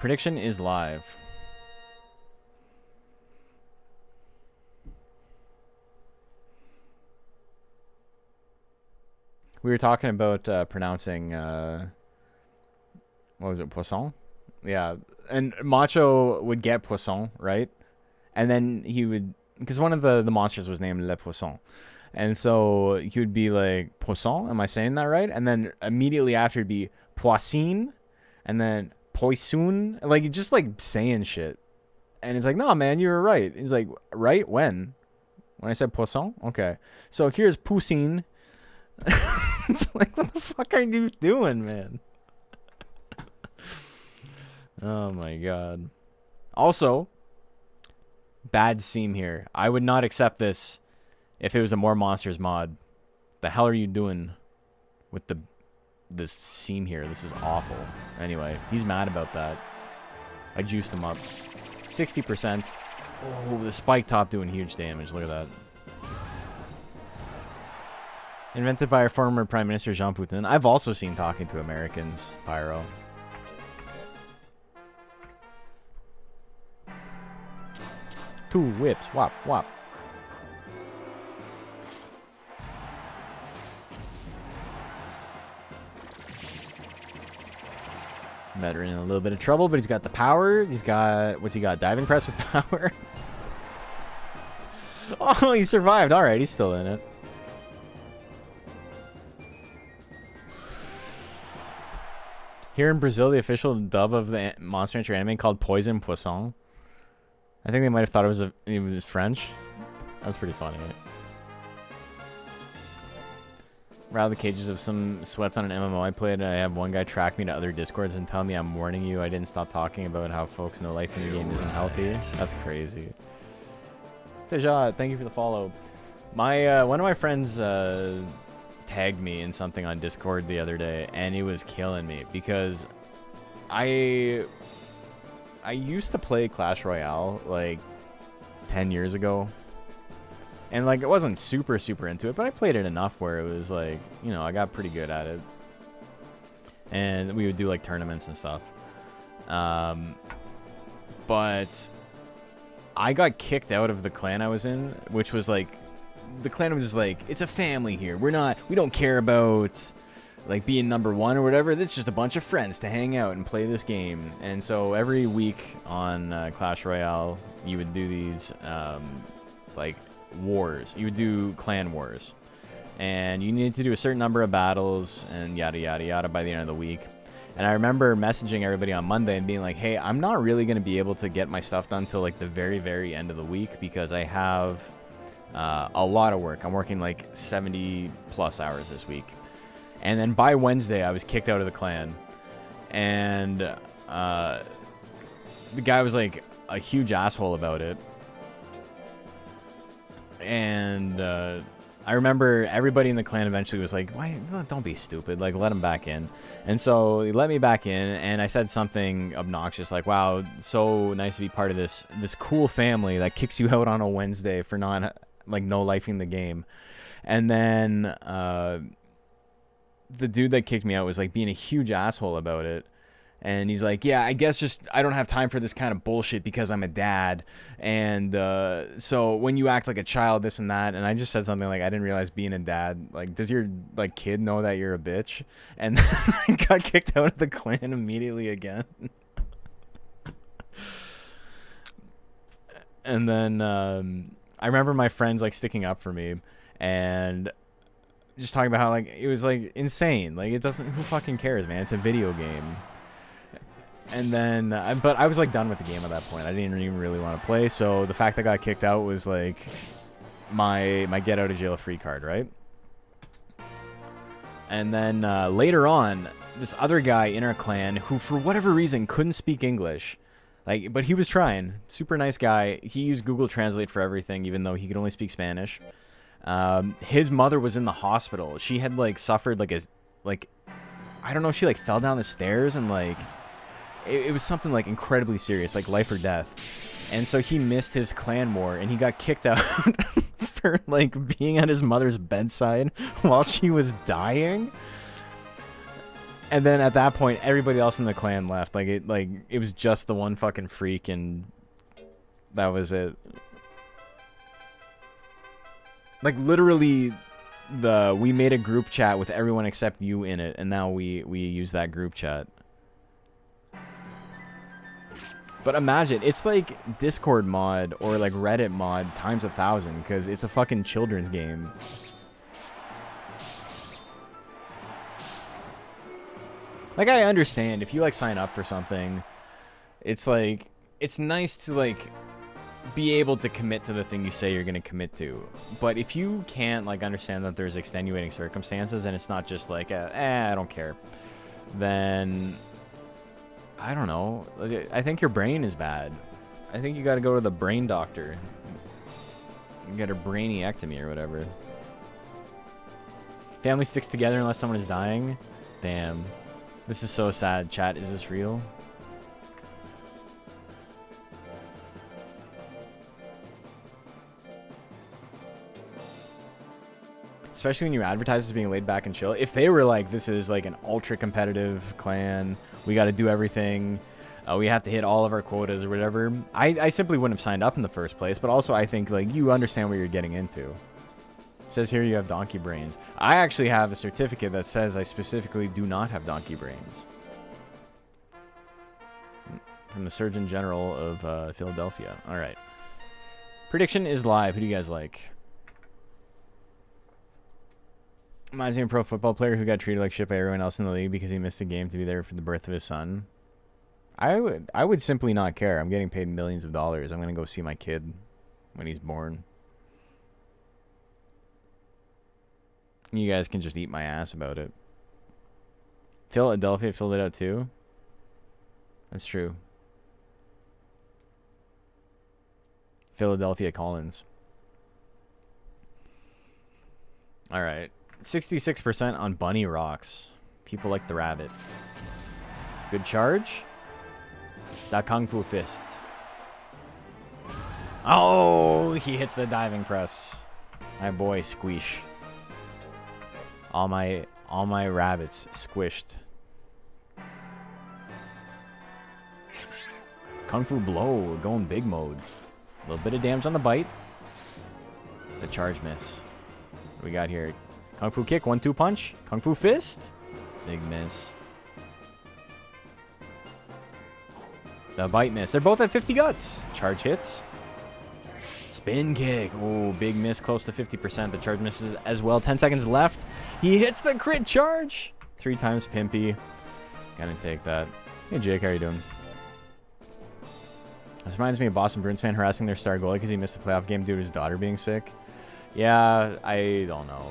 Prediction is live. We were talking about pronouncing... what was it, poisson? Yeah, and Macho would get poisson, right? And then he would, because one of the monsters was named Le Poisson, And so he would be like, poisson, am I saying that right? And then immediately after it'd be poisson, and then poisson, like just like saying shit. And it's like, no, man, you were right. He's like, right? When I said poisson? Okay. So here's poussin. It's like, what the fuck are you doing, man? Oh my god. Also, bad seam here. I would not accept this if it was a More Monsters mod. The hell are you doing with this seam here? This is awful. Anyway, he's mad about that. I juiced him up. 60%. Oh, the spike top doing huge damage. Look at that. Invented by our former Prime Minister Jean Putin. I've also seen Talking to Americans, Pyro. Two whips. Wop, wop. Veteran in a little bit of trouble, but he's got the power. He's got, what's he got? Diving press with power. Oh, he survived. All right, he's still in it. Here in Brazil, the official dub of the Monster Hunter anime called Poison Poisson. I think they might have thought it was French. That's pretty funny. Rattle the cages of some sweats on an MMO I played. I have one guy track me to other discords and tell me I'm warning you. I didn't stop talking about how folks know life in the game isn't healthy. That's crazy. Teja, thank you for the follow. My one of my friends tagged me in something on Discord the other day, and it was killing me because I used to play Clash Royale like 10 years ago. And, like, I wasn't super into it, but I played it enough where it was, like, you know, I got pretty good at it. And we would do, like, tournaments and stuff. But I got kicked out of the clan I was in, which was, like, the clan was just, like, it's a family here. We don't care about, like, being number one or whatever. It's just a bunch of friends to hang out and play this game. And so every week on Clash Royale, you would do these, like, wars. You would do clan wars, and you needed to do a certain number of battles and yada yada yada by the end of the week. And I remember messaging everybody on Monday and being like, hey, I'm not really going to be able to get my stuff done till like the very end of the week because I have a lot of work. I'm working like 70 plus hours this week. And then by Wednesday I was kicked out of the clan, and the guy was like a huge asshole about it. And I remember everybody in the clan eventually was like, why, don't be stupid, like, let him back in. And so he let me back in, and I said something obnoxious like, wow, so nice to be part of this cool family that kicks you out on a Wednesday for not, like, no-lifing the game. And then the dude that kicked me out was, like, being a huge asshole about it. And he's like, yeah, I guess just I don't have time for this kind of bullshit because I'm a dad. And so when you act like a child, this and that. And I just said something like, I didn't realize being a dad, like, does your like kid know that you're a bitch? And I got kicked out of the clan immediately again. And then I remember my friends like sticking up for me and just talking about how like it was like insane. Like, it doesn't, who fucking cares, man? It's a video game. And then, but I was like done with the game at that point. I didn't even really want to play. So the fact I got kicked out was like my get out of jail free card, right? And then later on, this other guy in our clan who for whatever reason couldn't speak English, like, but he was trying. Super nice guy. He used Google Translate for everything, even though he could only speak Spanish. His mother was in the hospital. She had like suffered like I don't know, she like fell down the stairs and like. It was something like incredibly serious, like life or death. And so he missed his clan war and he got kicked out for like being at his mother's bedside while she was dying. And then at that point, everybody else in the clan left. Like it was just the one fucking freak, and that was it. Like literally, we made a group chat with everyone except you in it, and now we use that group chat. But imagine, it's like Discord mod or like Reddit mod times 1,000 because it's a fucking children's game. Like, I understand if you like sign up for something, it's like, it's nice to like be able to commit to the thing you say you're going to commit to. But if you can't like understand that there's extenuating circumstances and it's not just like, I don't care, then I don't know. I think your brain is bad. I think you got to go to the brain doctor. You get a brainiectomy or whatever. Family sticks together unless someone is dying. Damn. This is so sad. Chat, is this real? Especially when you advertise as being laid back and chill. If they were like, this is like an ultra competitive clan, we got to do everything, we have to hit all of our quotas or whatever, I simply wouldn't have signed up in the first place. But also I think like you understand what you're getting into. It says here you have donkey brains. I actually have a certificate that says I specifically do not have donkey brains. From the Surgeon General of Philadelphia. All right. Prediction is live. Who do you guys like? Reminds me of a pro football player who got treated like shit by everyone else in the league because he missed a game to be there for the birth of his son. I would simply not care. I'm getting paid millions of dollars. I'm going to go see my kid when he's born. You guys can just eat my ass about it. Philadelphia filled it out too. That's true. Philadelphia Collins. All right. 66% on bunny rocks. People like the rabbit. Good charge. Da Kung Fu Fist. Oh, he hits the diving press. My boy Squeesh. All my rabbits squished. Kung Fu Blow, going big mode. A little bit of damage on the bite. The charge miss. What do we got here? Kung Fu Kick, 1-2 punch. Kung Fu Fist. Big miss. The bite miss. They're both at 50 guts. Charge hits. Spin kick. Oh, big miss, close to 50%. The charge misses as well. 10 seconds left. He hits the crit charge. 3 times Pimpy. Gonna take that. Hey, Jake, how you doing? This reminds me of Boston Bruins fan harassing their star goalie because he missed the playoff game due to his daughter being sick. Yeah, I don't know.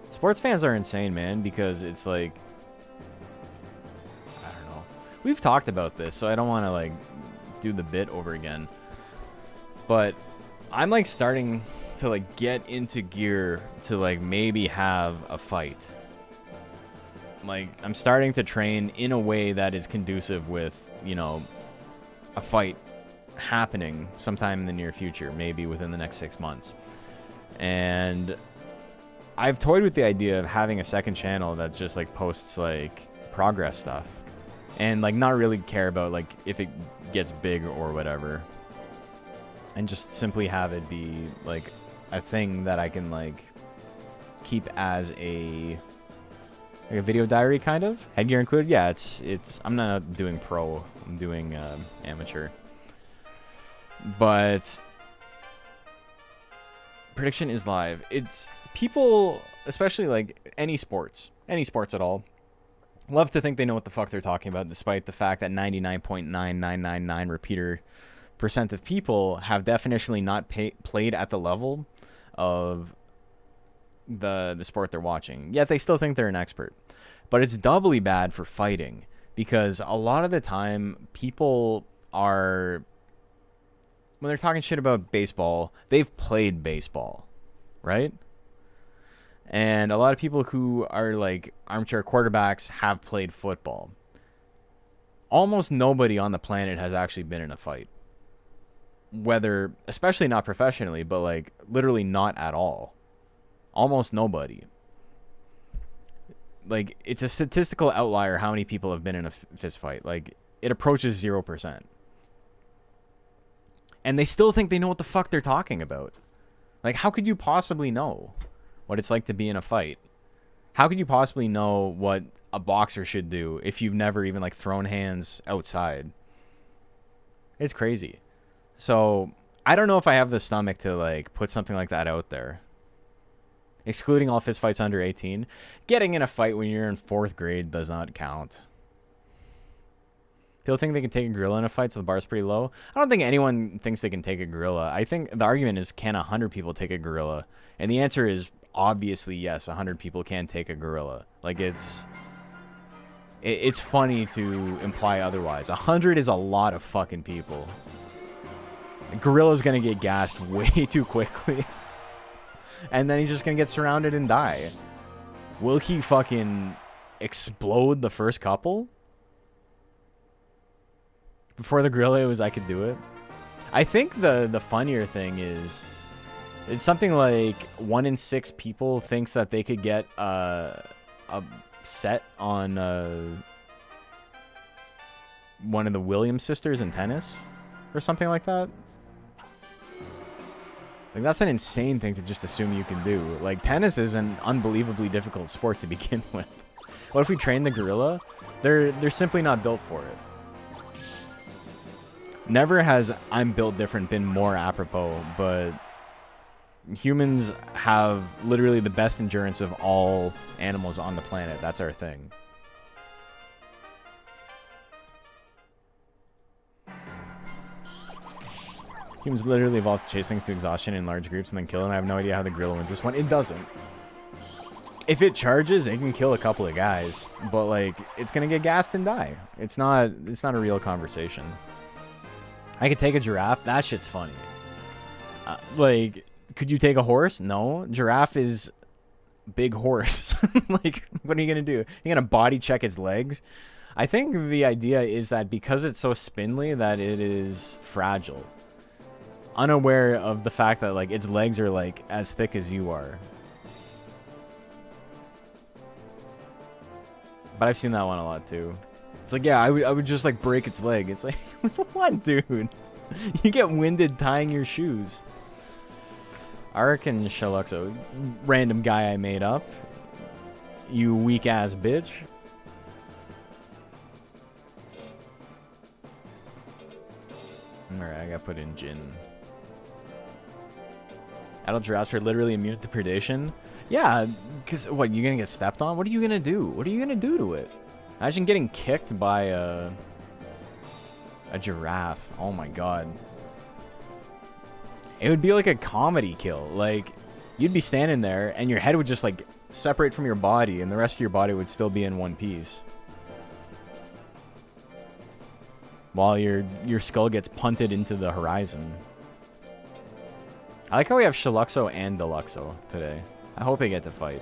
Sports fans are insane, man, because it's like, I don't know. We've talked about this, so I don't want to like do the bit over again. But I'm like starting to like get into gear to like maybe have a fight. Like I'm starting to train in a way that is conducive with, you know, a fight happening sometime in the near future, maybe within the next 6 months. And I've toyed with the idea of having a second channel that just like posts like progress stuff and like not really care about like if it gets big or whatever, and just simply have it be like a thing that I can like keep as a video diary kind of. Headgear included. Yeah, it's I'm not doing pro, I'm doing amateur. But prediction is live. It's people, especially like any sports at all, love to think they know what the fuck they're talking about, despite the fact that 99.9999 repeater % of people have definitionally not played at the level of the sport they're watching. Yet they still think they're an expert. But it's doubly bad for fighting, because a lot of the time people are, when they're talking shit about baseball, they've played baseball, right? And a lot of people who are like armchair quarterbacks have played football. Almost nobody on the planet has actually been in a fight. Whether, especially not professionally, but like literally not at all. Almost nobody. Like, it's a statistical outlier how many people have been in a fist fight. Like, it approaches 0%. And they still think they know what the fuck they're talking about. Like, how could you possibly know what it's like to be in a fight? How could you possibly know what a boxer should do if you've never even like thrown hands outside? It's crazy. So I don't know if I have the stomach to like put something like that out there. Excluding all fistfights under 18. Getting in a fight when you're in 4th grade does not count. People think they can take a gorilla in a fight, so the bar's pretty low. I don't think anyone thinks they can take a gorilla. I think the argument is, can 100 people take a gorilla? And the answer is obviously yes, 100 people can take a gorilla. Like, it's funny to imply otherwise. 100 is a lot of fucking people. A gorilla's gonna get gassed way too quickly. And then he's just gonna get surrounded and die. Will he fucking explode the first couple? Before the gorilla, it was I could do it. I think the funnier thing is, it's something like 1 in 6 people thinks that they could get a set on one of the Williams sisters in tennis, or something like that. Like, that's an insane thing to just assume you can do. Like, tennis is an unbelievably difficult sport to begin with. What if we train the gorilla? They're simply not built for it. Never has I'm built different been more apropos, but humans have literally the best endurance of all animals on the planet. That's our thing. Humans literally evolved to chase things to exhaustion in large groups and then kill them. I have no idea how the gorilla wins this one. It doesn't. If it charges, it can kill a couple of guys, but like, it's gonna get gassed and die. It's not a real conversation. I could take a giraffe. That shit's funny. Like, could you take a horse? No. Giraffe is big horse. Like, what are you gonna do? You're gonna body check its legs? I think the idea is that because it's so spindly that it is fragile. Unaware of the fact that like its legs are like as thick as you are. But I've seen that one a lot too. It's like, yeah, I would just like break its leg. It's like, what, dude? You get winded tying your shoes. Ark and Shaluxo, random guy I made up. You weak ass bitch. Alright, I gotta put in gin. Adult giraffes are literally immune to predation. Yeah, because what, you gonna get stepped on? What are you gonna do? What are you gonna do to it? Imagine getting kicked by a giraffe. Oh my god. It would be like a comedy kill. Like, you'd be standing there and your head would just like separate from your body and the rest of your body would still be in one piece. While your skull gets punted into the horizon. I like how we have Shaluxo and Deluxo today. I hope they get to fight.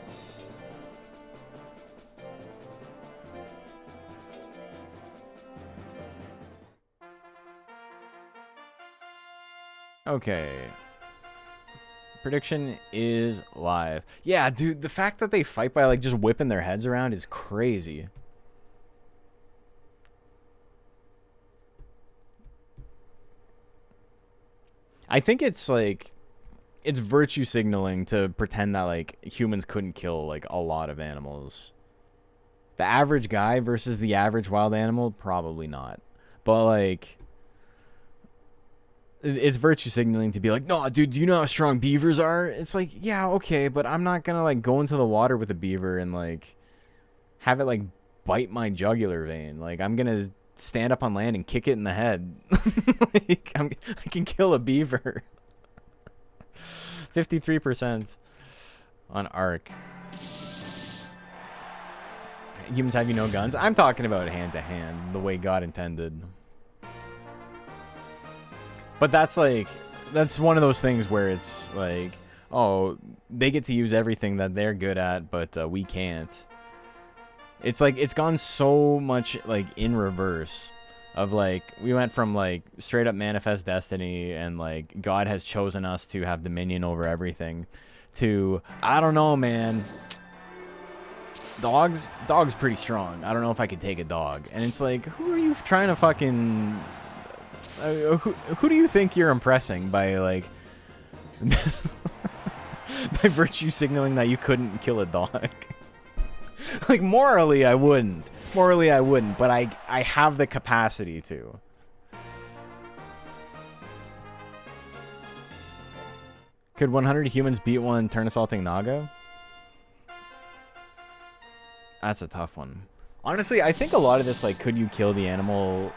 Okay. Prediction is live. Yeah, dude, the fact that they fight by like just whipping their heads around is crazy. I think it's like, it's virtue signaling to pretend that like humans couldn't kill like a lot of animals. The average guy versus the average wild animal, probably not. But like, it's virtue signaling to be like, no, dude, do you know how strong beavers are? It's like, yeah, okay, but I'm not gonna like go into the water with a beaver and like have it like bite my jugular vein. Like, I'm gonna stand up on land and kick it in the head. Like, I can kill a beaver. 53% on Ark. Humans have you no guns? I'm talking about hand to hand, the way God intended. But that's like, that's one of those things where it's like, oh, they get to use everything that they're good at, but we can't. It's like, it's gone so much like in reverse of like, we went from like straight up manifest destiny and like God has chosen us to have dominion over everything to, I don't know, man. Dog's pretty strong. I don't know if I could take a dog. And it's like, who are you trying to fucking... who do you think you're impressing by, like... by virtue signaling that you couldn't kill a dog? Like, morally, I wouldn't. Morally, I wouldn't, but I have the capacity to. Could 100 humans beat one turn assaulting Naga? That's a tough one. Honestly, I think a lot of this, like, could you kill the animal?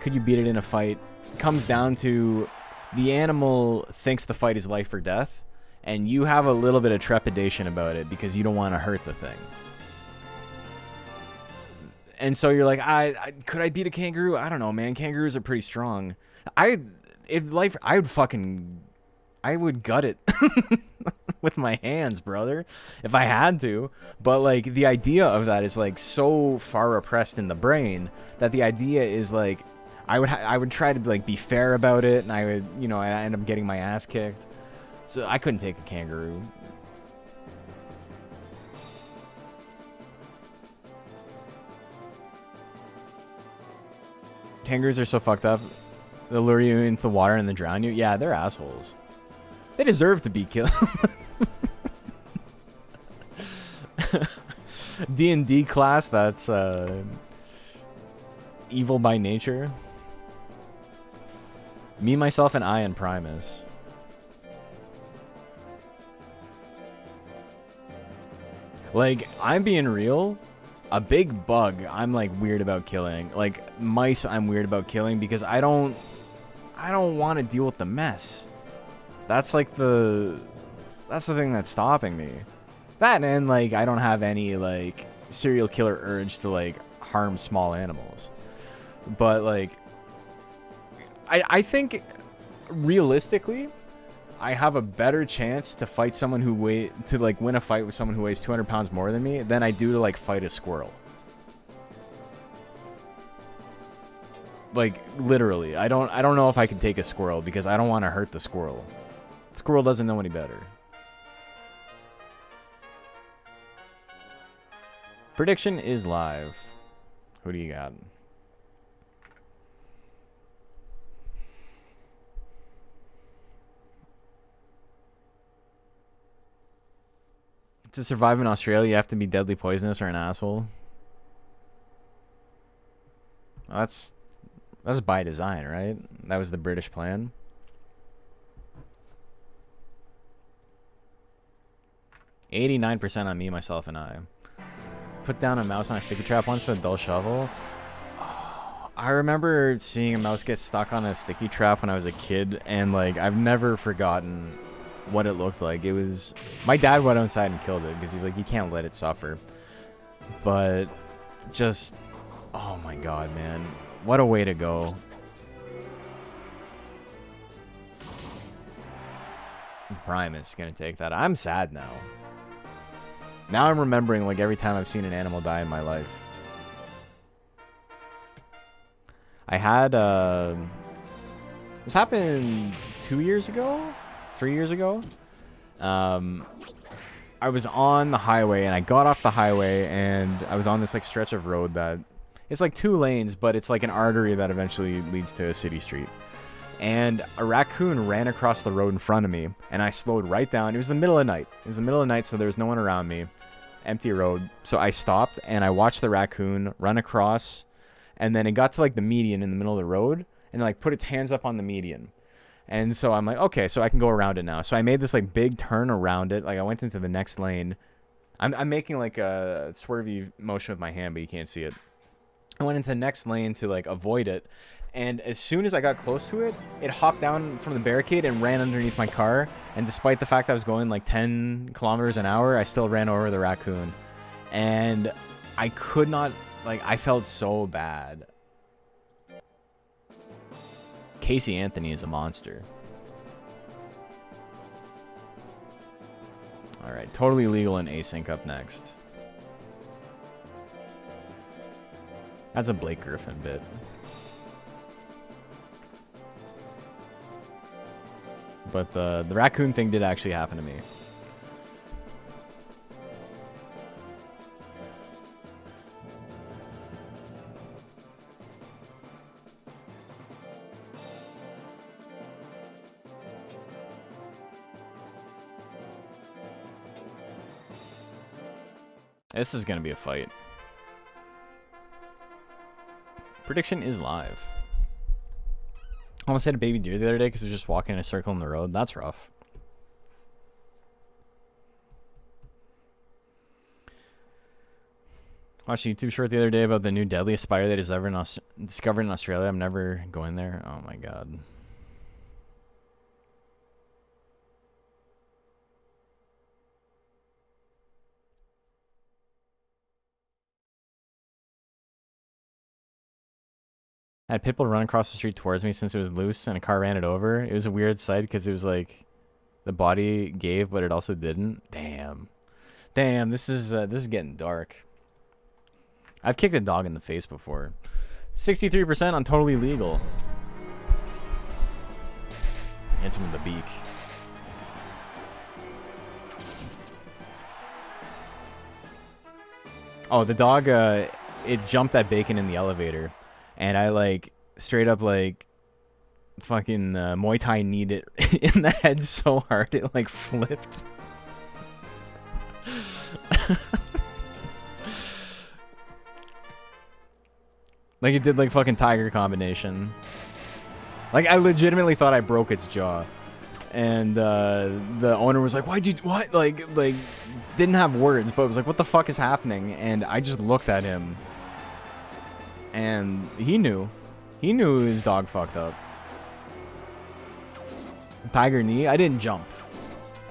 Could you beat it in a fight? Comes down to the animal thinks the fight is life or death, and you have a little bit of trepidation about it because you don't want to hurt the thing. And so you're like, could I beat a kangaroo? I don't know, man. Kangaroos are pretty strong. I would gut it with my hands, brother, if I had to. But like the idea of that is like so far repressed in the brain that the idea is like I would try to like be fair about it, and I would, you know, I end up getting my ass kicked. So I couldn't take a kangaroo. Kangaroos are so fucked up. They'll lure you into the water and then drown you. Yeah, they're assholes. They deserve to be killed. D&D class, that's evil by nature. Me, myself, and I, and Primus. Like, I'm being real. A big bug I'm like weird about killing. Like mice I'm weird about killing because I don't want to deal with the mess. That's like that's the thing that's stopping me. That, and like I don't have any like serial killer urge to like harm small animals. But like I think realistically I have a better chance to fight someone who win a fight with someone who weighs 200 pounds more than me than I do to like fight a squirrel. Like literally, I don't know if I can take a squirrel because I don't want to hurt the squirrel. The squirrel doesn't know any better. Prediction is live. Who do you got? To survive in Australia, you have to be deadly poisonous or an asshole. That's by design, right? That was the British plan. %89% on me, myself, and I. Put down a mouse on a sticky trap once with a dull shovel. Oh, I remember seeing a mouse get stuck on a sticky trap when I was a kid, and like I've never forgotten what it looked like. It was, my dad went outside and killed it because he's like, you can't let it suffer. But just, oh my god, man, what a way to go. Primus gonna take that. I'm sad now. Now I'm remembering like every time I've seen an animal die in my life. I had this happened 2 years ago, 3 years ago. I was on the highway and I got off the highway and I was on this like stretch of road that it's like 2 lanes, but it's like an artery that eventually leads to a city street. And a raccoon ran across the road in front of me and I slowed right down. It was the middle of night. It was the middle of the night, so there was no one around me. Empty road. So I stopped and I watched the raccoon run across, and then it got to like the median in the middle of the road and like put its hands up on the median. And so I'm like, okay, so I can go around it now. So I made this like big turn around it. Like I went into the next lane. I'm making like a swervy motion with my hand, but you can't see it. I went into the next lane to like avoid it. And as soon as I got close to it, it hopped down from the barricade and ran underneath my car. And despite the fact I was going like 10 kilometers an hour, I still ran over the raccoon. And I could not, like, I felt so bad. Casey Anthony is a monster. Alright, totally legal and async up next. That's a Blake Griffin bit. But the raccoon thing did actually happen to me. This is going to be a fight. Prediction is live. Almost hit a baby deer the other day because it was just walking in a circle in the road. That's rough. Watched a YouTube short the other day about the new deadliest spider that is ever discovered in Australia. I'm never going there. Oh my god. I had Pitbull run across the street towards me since it was loose and a car ran it over. It was a weird sight because it was like the body gave, but it also didn't. Damn. Damn, this is getting dark. I've kicked a dog in the face before. 63% on totally legal. Hits him with the beak. Oh, the dog, it jumped at Bacon in the elevator. And I, like, straight up, like, fucking Muay Thai kneed it in the head so hard it, like, flipped. Like, it did, like, fucking tiger combination. Like, I legitimately thought I broke its jaw. And the owner was like, why'd you, what? Like, didn't have words, but was like, what the fuck is happening? And I just looked at him. And he knew. He knew his dog fucked up. Tiger knee? I didn't jump.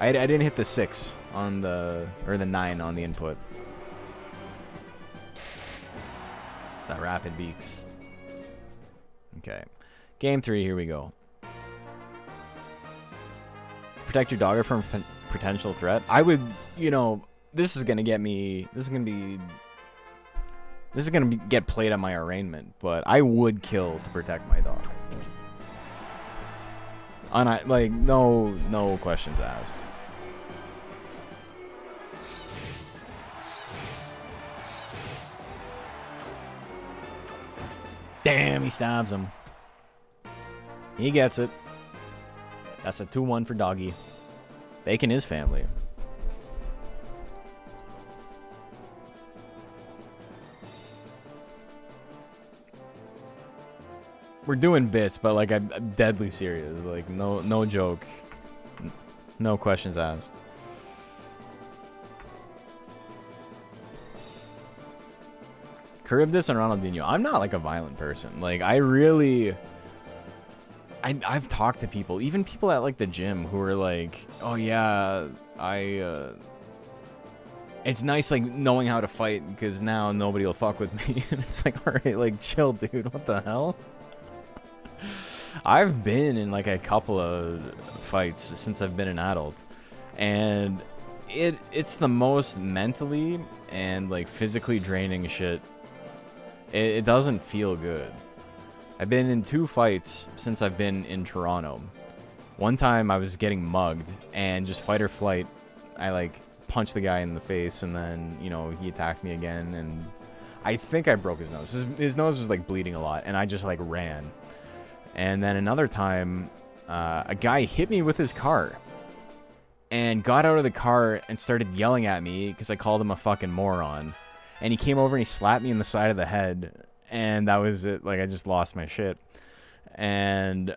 I didn't hit the 6 on the, or the 9 on the input. That rapid beaks. Okay. Game 3, here we go. Protect your dogger from potential threat. I would, you know, this is going to get me, this is going to get played at my arraignment, but I would kill to protect my dog. Like, no questions asked. Damn, he stabs him. He gets it. That's a 2-1 for Doggy. Bacon is family. We're doing bits, but like I'm deadly serious. Like no joke. No questions asked. Charybdis and Ronaldinho. I'm not like a violent person. Like I've talked to people, even people at like the gym, who are like, oh yeah, it's nice like knowing how to fight because now nobody will fuck with me. And it's like, all right, like chill, dude. What the hell? I've been in like a couple of fights since I've been an adult, and it's the most mentally and like physically draining shit. It doesn't feel good. I've been in 2 fights since I've been in Toronto. One time I was getting mugged and just fight or flight. I like punched the guy in the face and then, you know, he attacked me again and I think I broke his nose. His nose was like bleeding a lot and I just like ran. And then another time, a guy hit me with his car and got out of the car and started yelling at me because I called him a fucking moron. And he came over and he slapped me in the side of the head. And that was it. Like, I just lost my shit. And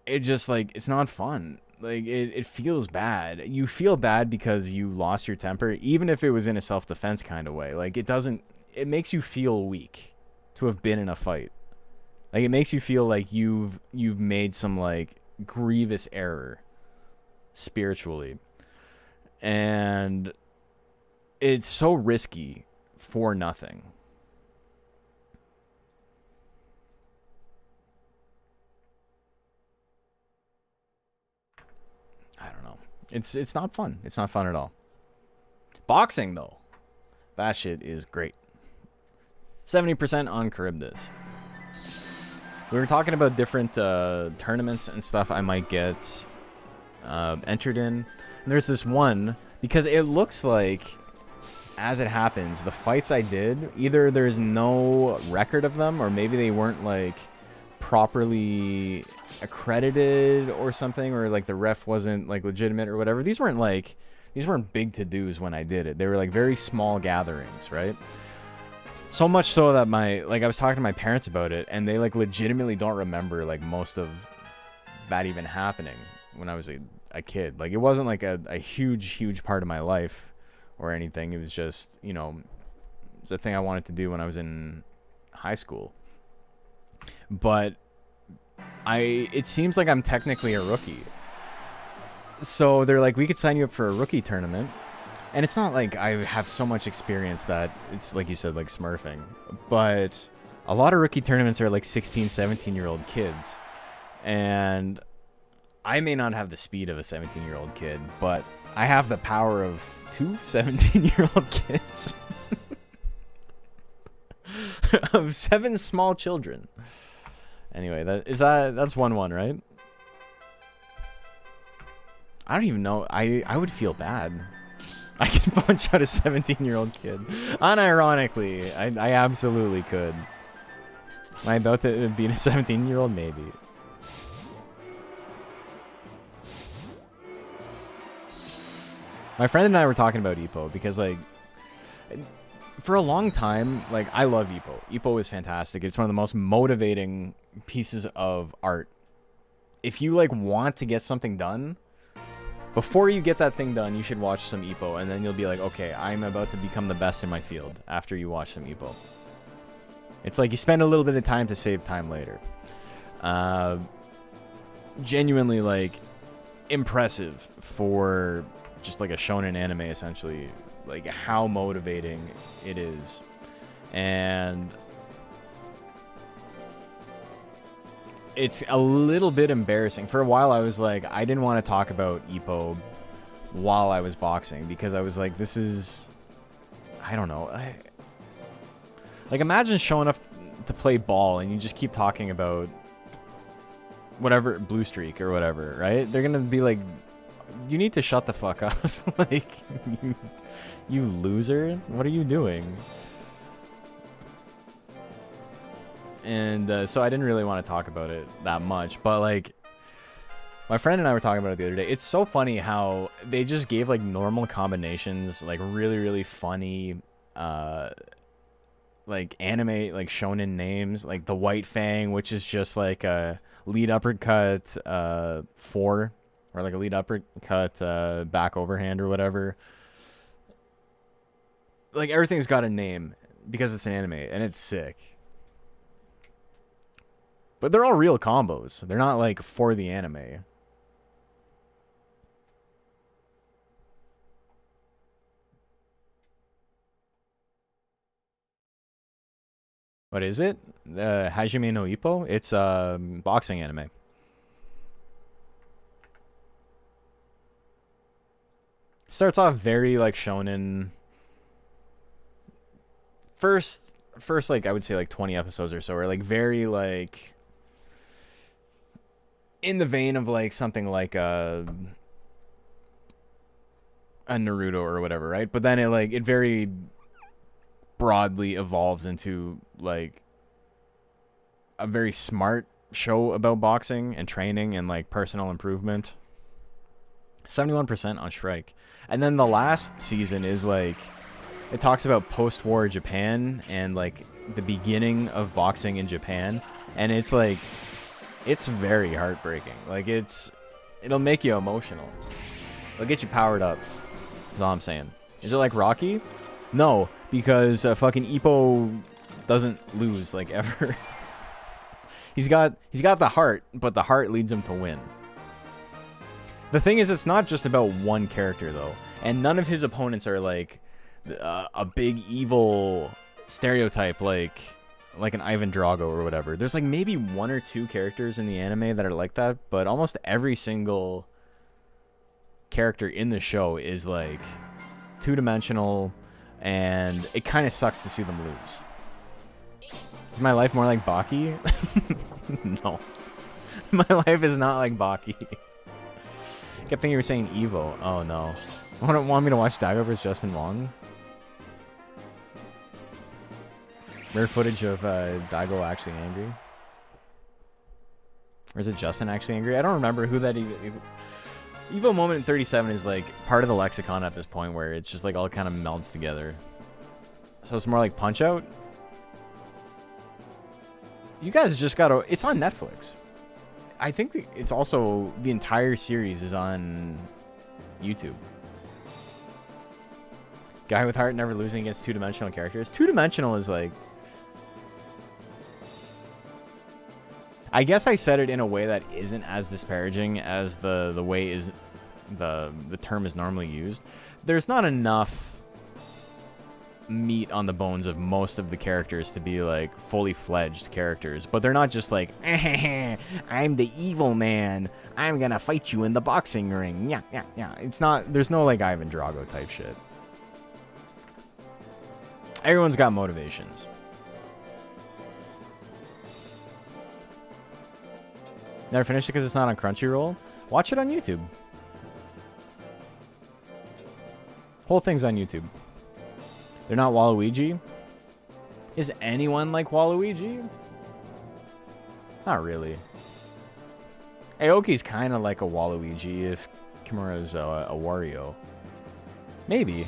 it just, like, it's not fun. Like, it feels bad. You feel bad because you lost your temper, even if it was in a self-defense kind of way. Like, it makes you feel weak to have been in a fight. Like, it makes you feel like you've made some, like, grievous error spiritually. And it's so risky for nothing. I don't know. It's not fun. It's not fun at all. Boxing, though. That shit is great. 70% on Charybdis. We were talking about different tournaments and stuff I might get entered in. And there's this one, because it looks like, as it happens, the fights I did, either there's no record of them, or maybe they weren't, like, properly accredited or something, or, like, the ref wasn't, like, legitimate or whatever. These these weren't big to-dos when I did it. They were like very small gatherings, right? So much so that I was talking to my parents about it, and they like legitimately don't remember like most of that even happening when I was a kid. Like, it wasn't like a huge part of my life or anything. It was just, you know, it's a thing I wanted to do when I was in high school. But it seems like I'm technically a rookie. So they're like, we could sign you up for a rookie tournament. And it's not like I have so much experience that it's, like you said, like smurfing. But a lot of rookie tournaments are like 16, 17-year-old kids. And I may not have the speed of a 17-year-old kid, but I have the power of 2 17-year-old kids. Of 7 small children. Anyway, that's 1-1, right? I don't even know. I would feel bad. I could punch out a 17-year-old kid. Unironically, I absolutely could. Am I about to beat a 17-year-old? Maybe. My friend and I were talking about Ippo because, like, for a long time, like, I love Ippo. Ippo is fantastic. It's one of the most motivating pieces of art. If you, like, want to get something done, before you get that thing done, you should watch some Ippo, and then you'll be like, okay, I'm about to become the best in my field after you watch some Ippo. It's like you spend a little bit of time to save time later. Genuinely, like, impressive for just like a shonen anime, essentially, like how motivating it is. And it's a little bit embarrassing. For a while I was like, I didn't want to talk about Ippo while I was boxing, because I was like, this is, I don't know, like, imagine showing up to play ball and you just keep talking about whatever, blue streak or whatever, right? They're gonna be like, you need to shut the fuck up. Like, you loser, what are you doing? And so I didn't really want to talk about it that much, but like, my friend and I were talking about it the other day. It's so funny how they just gave like normal combinations, like really funny like anime, like shonen names, like the White Fang, which is just like a lead uppercut 4, or like a lead uppercut back overhand or whatever. Like, everything's got a name because it's an anime, and it's sick. But they're all real combos. They're not like for the anime. What is it? Hajime no Ippo? It's a boxing anime. Starts off very like shonen. First like, I would say like 20 episodes or so are like very like in the vein of like something like a Naruto or whatever, right? But then it very broadly evolves into like a very smart show about boxing and training and like personal improvement. 71% on Shrike. And then the last season is like, it talks about post-war Japan and like the beginning of boxing in Japan, and it's like, it's very heartbreaking. Like, it'll make you emotional. It'll get you powered up. That's all I'm saying. Is it like Rocky? No, because fucking Ippo doesn't lose like ever. He's got the heart, but the heart leads him to win. The thing is, it's not just about one character though, and none of his opponents are like a big evil stereotype like an Ivan Drago or whatever. There's like maybe 1 or 2 characters in the anime that are like that, but almost every single character in the show is like 2-dimensional, and it kind of sucks to see them lose. Is my life more like Baki? No. My life is not like Baki. Kept thinking you were saying Evo. Oh no. Want me to watch Daigo vs Justin Wong? Rare footage of Daigo actually angry. Or is it Justin actually angry? I don't remember who that Evo moment in 37 is like part of the lexicon at this point where it's just like all kind of melds together. So it's more like Punch Out. You guys just gotta... It's on Netflix. I think it's also... The entire series is on YouTube. Guy with heart never losing against two-dimensional characters. Two-dimensional is like... I guess I said it in a way that isn't as disparaging as the way is the term is normally used. There's not enough meat on the bones of most of the characters to be like fully fledged characters, but they're not just like I'm the evil man, I'm gonna fight you in the boxing ring. Yeah. It's not. There's no like Ivan Drago type shit. Everyone's got motivations. Never finished it because it's not on Crunchyroll. Watch it on YouTube. Whole thing's on YouTube. They're not Waluigi. Is anyone like Waluigi? Not really. Aoki's kind of like a Waluigi if Kimura's a Wario. Maybe.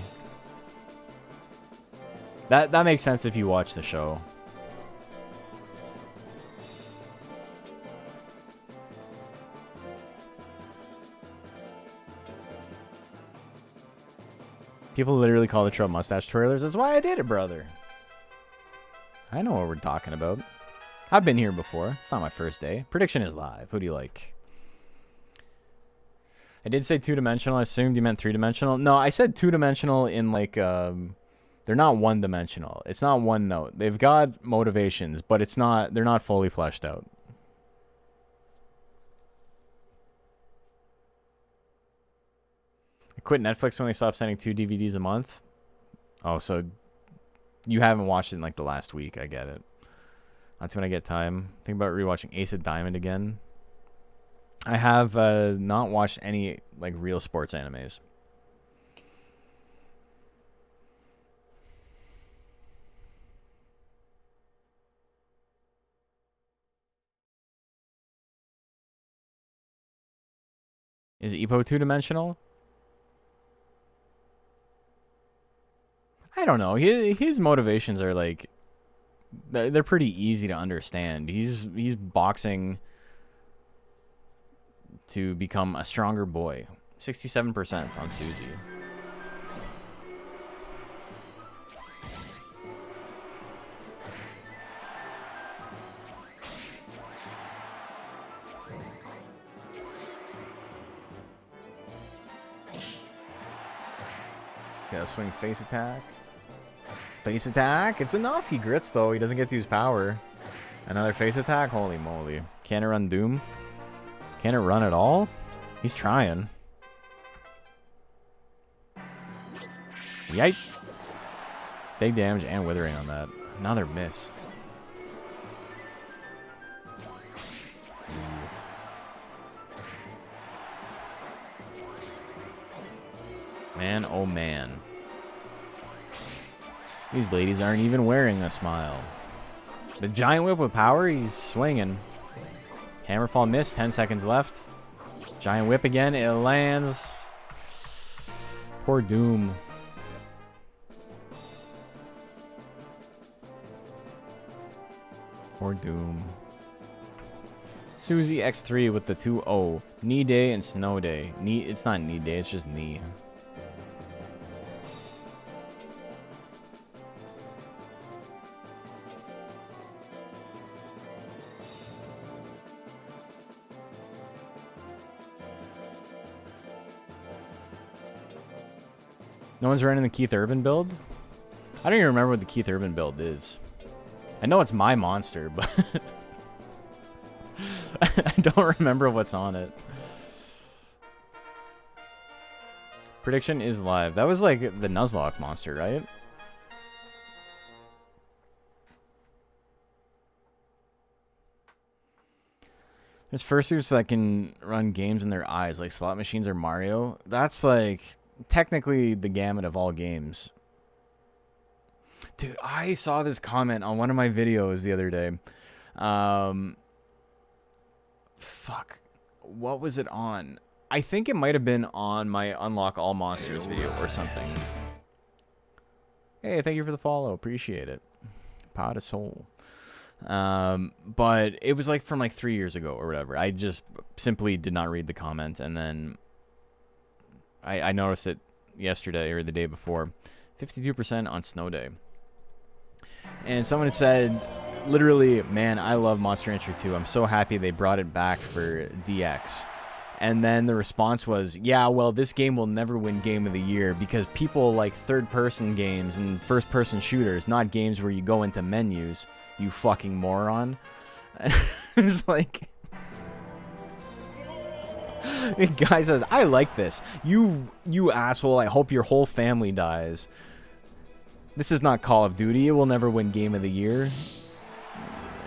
That makes sense if you watch the show. People literally call the trope mustache twirlers. That's why I did it, brother. I know what we're talking about. I've been here before. It's not my first day. Prediction is live. Who do you like? I did say two-dimensional. I assumed you meant three-dimensional. No, I said two-dimensional in like... they're not one-dimensional. It's not one note. They've got motivations, but it's not... They're not fully fleshed out. Quit Netflix when they stopped sending 2 DVDs a month. Oh, so you haven't watched it in like the last week. I get it. That's when I get time. Think about rewatching Ace of Diamond again. I have not watched any like real sports animes. Is Ippo two-dimensional? I don't know. His motivations are like they're pretty easy to understand. He's boxing to become a stronger boy. 67% on Suzy. Gotta swing face attack. Face attack. It's enough. He grits, though. He doesn't get to use power. Another face attack? Holy moly. Can it run Doom? Can it run at all? He's trying. Yipe. Big damage and withering on that. Another miss. Man, oh man. These ladies aren't even wearing a smile. The giant whip with power, he's swinging. Hammerfall missed, 10 seconds left. Giant whip again, it lands. Poor Doom. Poor Doom. Suzy X3 with the 2-0. Knee day and snow day. It's not knee day, it's just knee. No one's running the Keith Urban build? I don't even remember what the Keith Urban build is. I know it's my monster, but I don't remember what's on it. Prediction is live. That was like the Nuzlocke monster, right? There's fursuits that can run games in their eyes, like slot machines or Mario. That's like... technically the gamut of all games. Dude, I saw this comment on one of my videos the other day. Fuck. What was it on? I think it might have been on my Unlock All Monsters video or something. Hey, thank you for the follow. Appreciate it. Pot of soul. But it was like from like 3 years ago or whatever. I just simply did not read the comment, and then I noticed it yesterday or the day before. 52% on snow day. And someone had said, literally, man, I love Monster Rancher 2. I'm so happy they brought it back for DX. And then the response was, yeah, well, this game will never win Game of the Year because people like third-person games and first-person shooters, not games where you go into menus, you fucking moron. It's like... The guy says, I like this. You asshole, I hope your whole family dies. This is not Call of Duty. It will never win Game of the Year.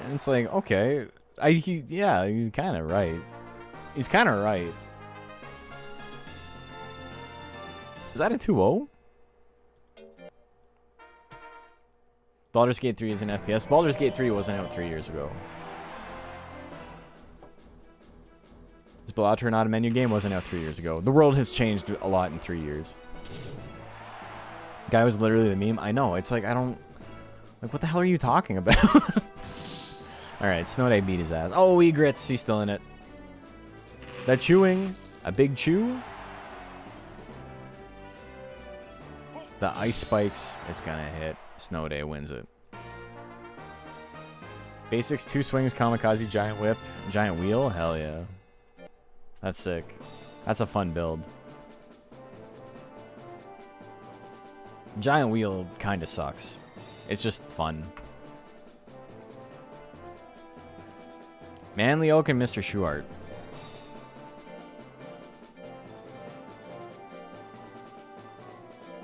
And it's like, okay. Yeah, he's kind of right. He's kind of right. Is that a 2-0? Baldur's Gate 3 is an FPS. Baldur's Gate 3 wasn't out 3 years ago. Is Balatro not a menu game? Wasn't out 3 years ago. The world has changed a lot in 3 years. The guy was literally the meme. I know. It's like, I don't... Like, what the hell are you talking about? Alright, Snow Day beat his ass. Oh, Egrets. He's still in it. That chewing. A big chew. The ice spikes. It's gonna hit. Snow Day wins it. Basics, 2 swings, kamikaze, giant whip, giant wheel. Hell yeah. That's sick. That's a fun build. Giant wheel kind of sucks. It's just fun. Manly Oak and Mr. Shuart.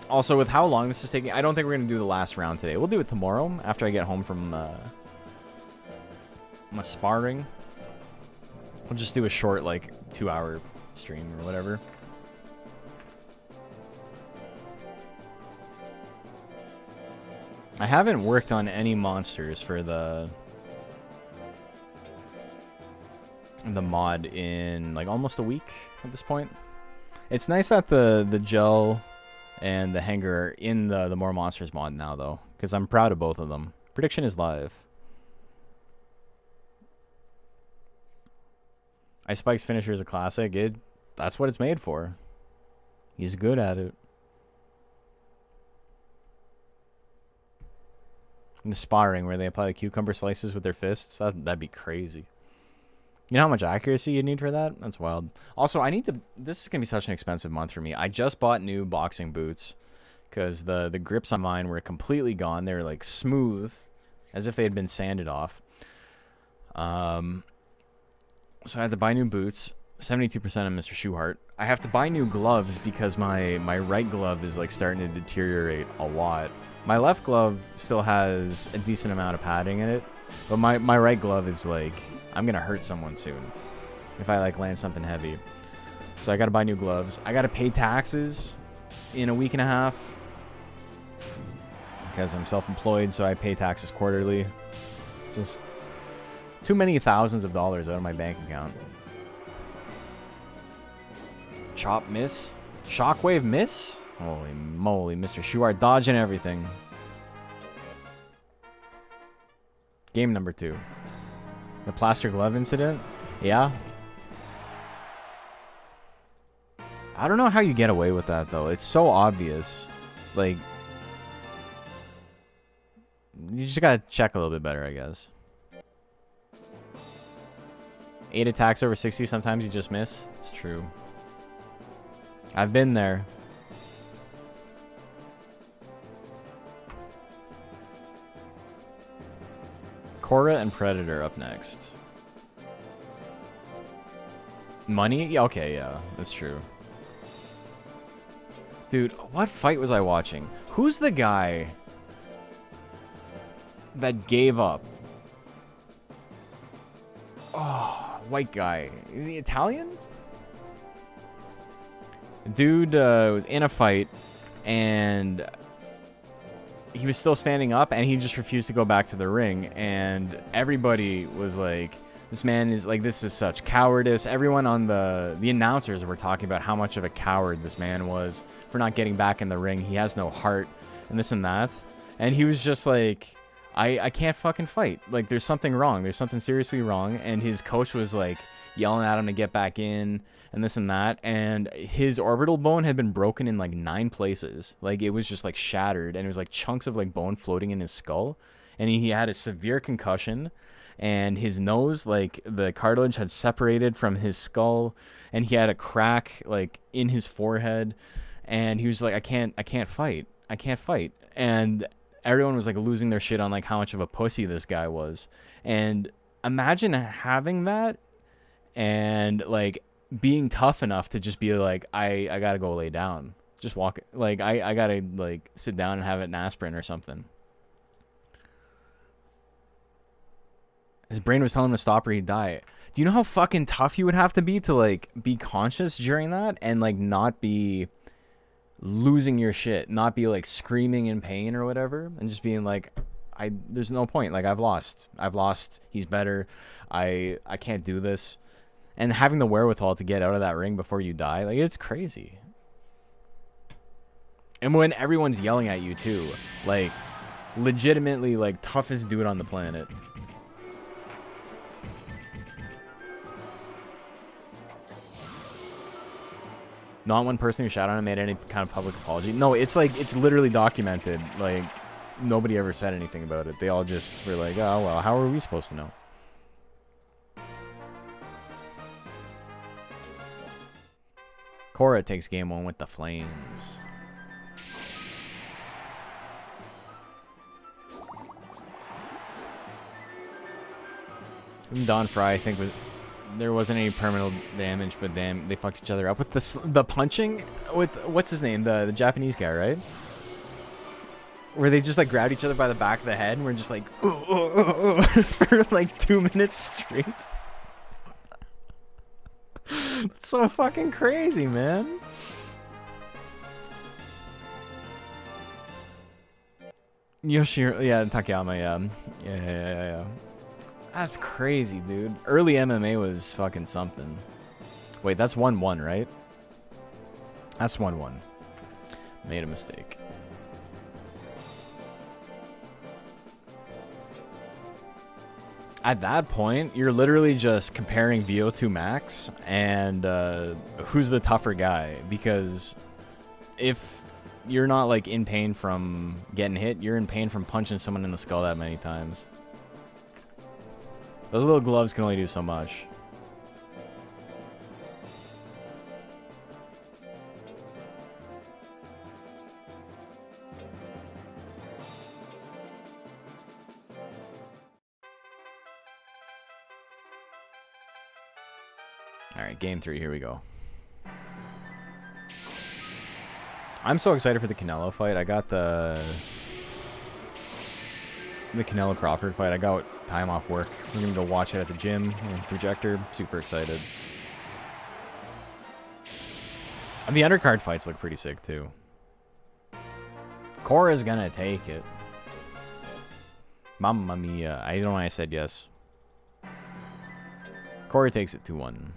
Also, with how long this is taking, I don't think we're going to do the last round today. We'll do it tomorrow after I get home from my sparring. We'll just do a short, like, 2-hour stream or whatever. I haven't worked on any monsters for the mod in, like, almost a week at this point. It's nice that the gel and the hanger are in the More Monsters mod now, though, because I'm proud of both of them. Prediction is live. Ice Spike's finisher is a classic. That's what it's made for. He's good at it. And the sparring, where they apply the cucumber slices with their fists, that'd be crazy. You know how much accuracy you need for that? That's wild. Also, I need to... This is going to be such an expensive month for me. I just bought new boxing boots because the grips on mine were completely gone. They were, like, smooth, as if they had been sanded off. So I had to buy new boots. 72% on Mr. Shuhart. I have to buy new gloves because my right glove is, like, starting to deteriorate a lot. My left glove still has a decent amount of padding in it, but my right glove is, like... I'm gonna hurt someone soon if I like land something heavy. So I gotta buy new gloves. I gotta pay taxes in a week and a half because I'm self-employed, so I pay taxes quarterly. Just too many thousands of dollars out of my bank account. Chop miss? Shockwave miss? Holy moly, Mr. Shuart dodging everything. Game number 2. The plaster glove incident? Yeah. I don't know how you get away with that, though. It's so obvious. Like, you just gotta check a little bit better, I guess. 8 attacks over 60, sometimes you just miss. It's true. I've been there. Korra and Predator up next. Money? Yeah, okay, yeah, that's true. Dude, what fight was I watching? Who's the guy that gave up? Oh, white guy. Is he Italian? Dude was in a fight, and he was still standing up, and he just refused to go back to the ring, and everybody was like, This man is like, this is such cowardice. Everyone on the announcers were talking about how much of a coward this man was for not getting back in the ring. He has no heart and this and that. And he was just like, I can't fucking fight. Like, there's something wrong. There's something seriously wrong. And his coach was like yelling at him to get back in and this and that. And his orbital bone had been broken in like 9 places. Like, it was just like shattered. And it was like chunks of like bone floating in his skull. And he had a severe concussion. And his nose, like, the cartilage had separated from his skull. And he had a crack like in his forehead. And he was like, I can't fight. I can't fight. And everyone was like losing their shit on like how much of a pussy this guy was. And imagine having that and like being tough enough to just be like, I gotta go lay down. Just walk. Like, I gotta like sit down and have an aspirin or something. His brain was telling him to stop or he'd die. Do you know how fucking tough you would have to be like be conscious during that and like not be losing your shit, not be like screaming in pain or whatever, and just being like, there's no point. Like, I've lost. He's better. I can't do this. And having the wherewithal to get out of that ring before you die, like, it's crazy. And when everyone's yelling at you too, like, legitimately, like, toughest dude on the planet. Not one person who shot on him made any kind of public apology. No, it's like, it's literally documented. Like, nobody ever said anything about it. They all just were like, oh, well, how are we supposed to know? Cora takes game 1 with the Flames. Don Fry, I think, there wasn't any permanent damage, but damn, they fucked each other up with the punching with what's his name, the Japanese guy, right? Where they just like grabbed each other by the back of the head and were just like for like 2 minutes straight. That's so fucking crazy, man. Yoshiro, yeah, Takayama, yeah. That's crazy, dude. Early MMA was fucking something. Wait, that's 1-1, right? That's 1-1. Made a mistake. At that point, you're literally just comparing VO2 max and who's the tougher guy. Because if you're not like in pain from getting hit, you're in pain from punching someone in the skull that many times. Those little gloves can only do so much. Alright, game 3, here we go. I'm so excited for the Canelo fight. I got the Canelo Crawford fight. I got time off work. I'm gonna go watch it at the gym. Projector. Super excited. And the undercard fights look pretty sick too. Cora's gonna take it. Mamma mia. I don't know why I said yes. Cora takes it 2-1.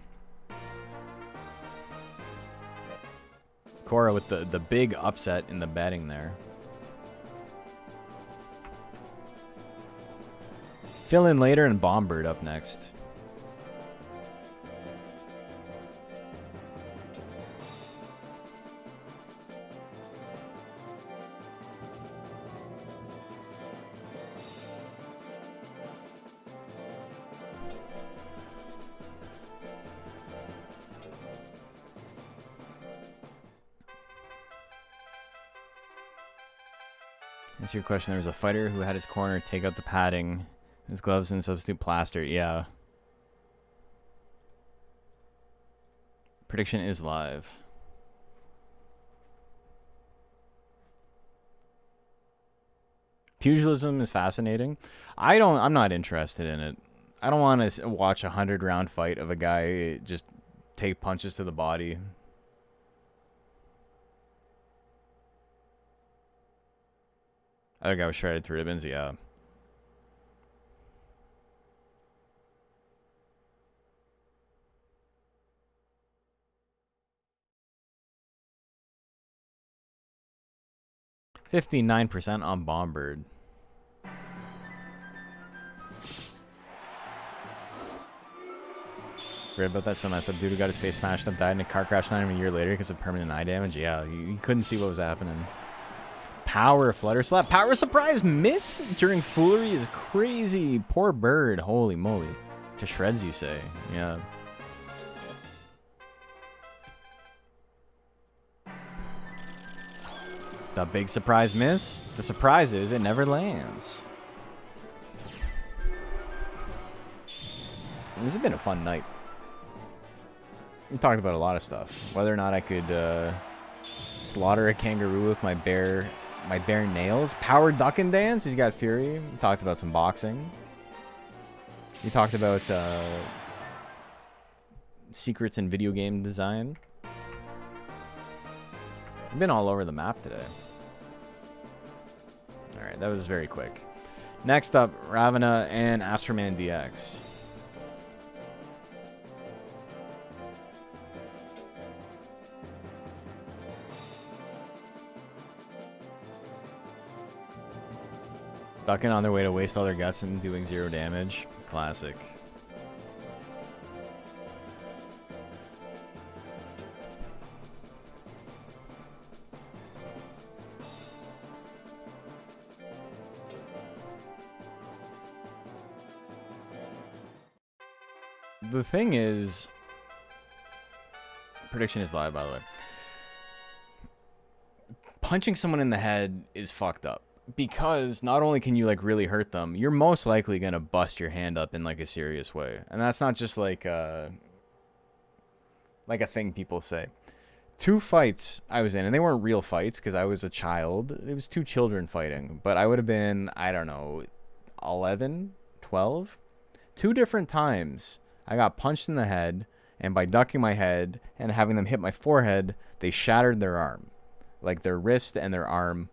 Cora with the big upset in the betting there. Fill in later and Bombird up next. Answer your question. There was a fighter who had his corner take out the padding, his gloves, and substitute plaster. Yeah. Prediction is live. Pugilism is fascinating. I'm not interested in it. I don't want to watch a 100-round fight of a guy just take punches to the body. Other guy was shredded to ribbons, yeah. 59% on Bombird. Read about that so much. That dude who got his face smashed up died in a car crash not even a year later because of permanent eye damage. Yeah, you couldn't see what was happening. Power flutter slap. Power surprise miss during foolery is crazy. Poor bird. Holy moly. To shreds, you say. Yeah. The big surprise miss. The surprise is it never lands. And this has been a fun night. We talked about a lot of stuff. Whether or not I could slaughter a kangaroo with my bare nails. Power duck and dance. He's got Fieri. We talked about some boxing. We talked about secrets in video game design. I've been all over the map today. Alright, that was very quick. Next up, Ravana and Astroman DX. Ducking on their way to waste all their guts and doing 0 damage. Classic. The thing is, prediction is live, by the way. Punching someone in the head is fucked up. Because not only can you like really hurt them, you're most likely gonna bust your hand up in like a serious way, and that's not just like a thing people say. 2 fights I was in, and they weren't real fights because I was a child. It was 2 children fighting, but I would have been, I don't know, 11, 12. 2 different times I got punched in the head, and by ducking my head and having them hit my forehead, they shattered their arm, like their wrist and their arm.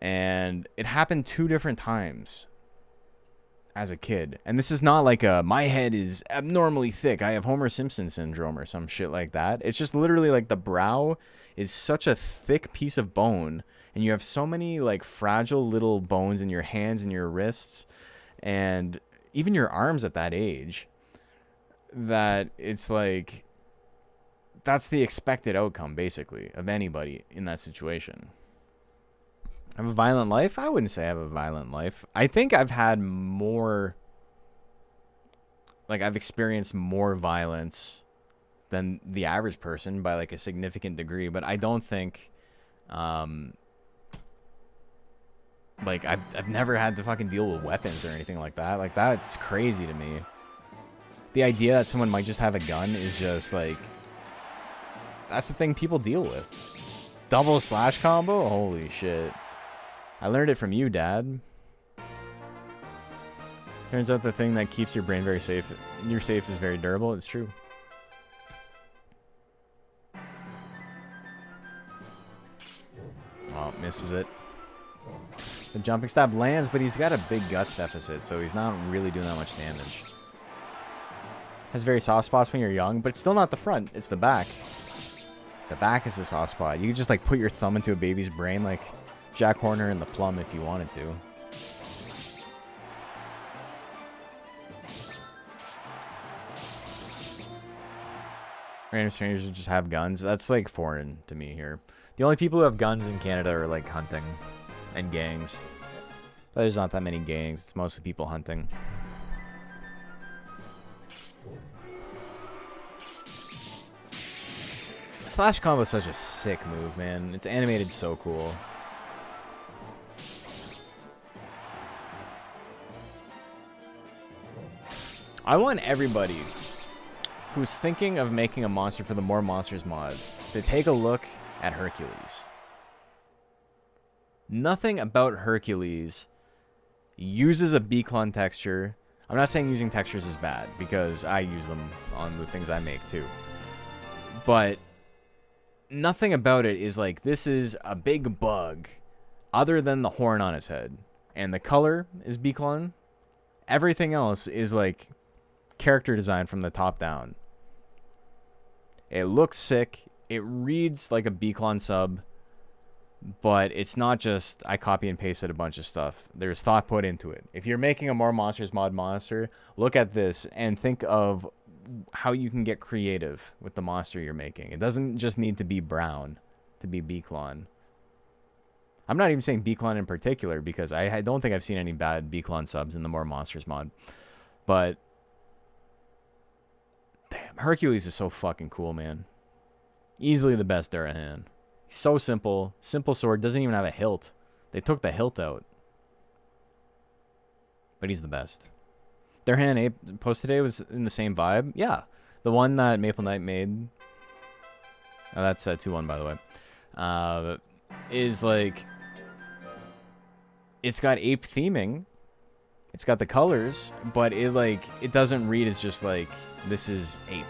And it happened 2 different times as a kid. And this is not like my head is abnormally thick, I have Homer Simpson syndrome or some shit like that. It's just literally like the brow is such a thick piece of bone, and you have so many like fragile little bones in your hands and your wrists and even your arms at that age, that it's like that's the expected outcome basically of anybody in that situation. I have a violent life? I wouldn't say I have a violent life. I think I've had more, like I've experienced more violence than the average person by like a significant degree, but I don't think, like I've never had to fucking deal with weapons or anything like that. Like that's crazy to me. The idea that someone might just have a gun is just like, that's the thing people deal with. Double slash combo? Holy shit. I learned it from you, Dad. Turns out the thing that keeps your brain very safe, your safe is very durable. It's true. Oh, misses it. The jumping stab lands, but he's got a big guts deficit, so he's not really doing that much damage. Has very soft spots when you're young, but it's still not the front. It's the back. The back is the soft spot. You can just like put your thumb into a baby's brain like Jack Horner and the Plum if you wanted to. Random strangers who just have guns. That's like foreign to me here. The only people who have guns in Canada are like hunting and gangs. But there's not that many gangs. It's mostly people hunting. Slash combo is such a sick move, man. It's animated so cool. I want everybody who's thinking of making a monster for the More Monsters mod to take a look at Hercules. Nothing about Hercules uses a B-clone texture. I'm not saying using textures is bad, because I use them on the things I make too. But nothing about it is like, this is a big bug other than the horn on its head. And the color is B-clone. Everything else is like character design from the top down. It looks sick. It reads like a B-clone sub. But it's not just I copy and pasted a bunch of stuff. There's thought put into it. If you're making a More Monsters mod monster, look at this and think of how you can get creative with the monster you're making. It doesn't just need to be brown to be Beaklon. I'm not even saying Beaklon in particular because I don't think I've seen any bad Beaklon subs in the More Monsters mod. But damn, Hercules is so fucking cool, man. Easily the best Durahan. He's so simple. Simple sword. Doesn't even have a hilt. They took the hilt out. But he's the best. Durahan Ape post today was in the same vibe. Yeah. The one that Maple Knight made. Oh, that's 2-1, by the way. Is like... It's got ape theming. It's got the colors. But it doesn't read as just like, this is ape.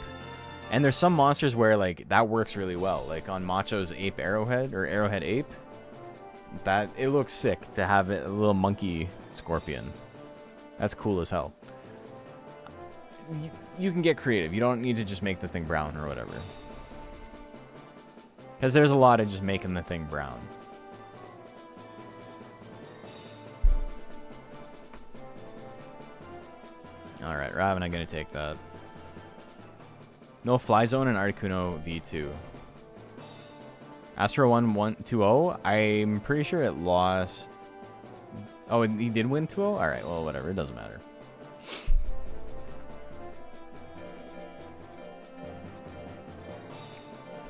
And there's some monsters where, like, that works really well. Like, on Macho's Ape Arrowhead, or Arrowhead Ape. It looks sick to have a little monkey scorpion. That's cool as hell. You can get creative. You don't need to just make the thing brown or whatever. Because there's a lot of just making the thing brown. Alright, Raven, I'm going to take that. No Fly Zone and Articuno V2. Astro 1-1-2-0. I'm pretty sure it lost. Oh, he did win 2-0? Alright, well, whatever. It doesn't matter.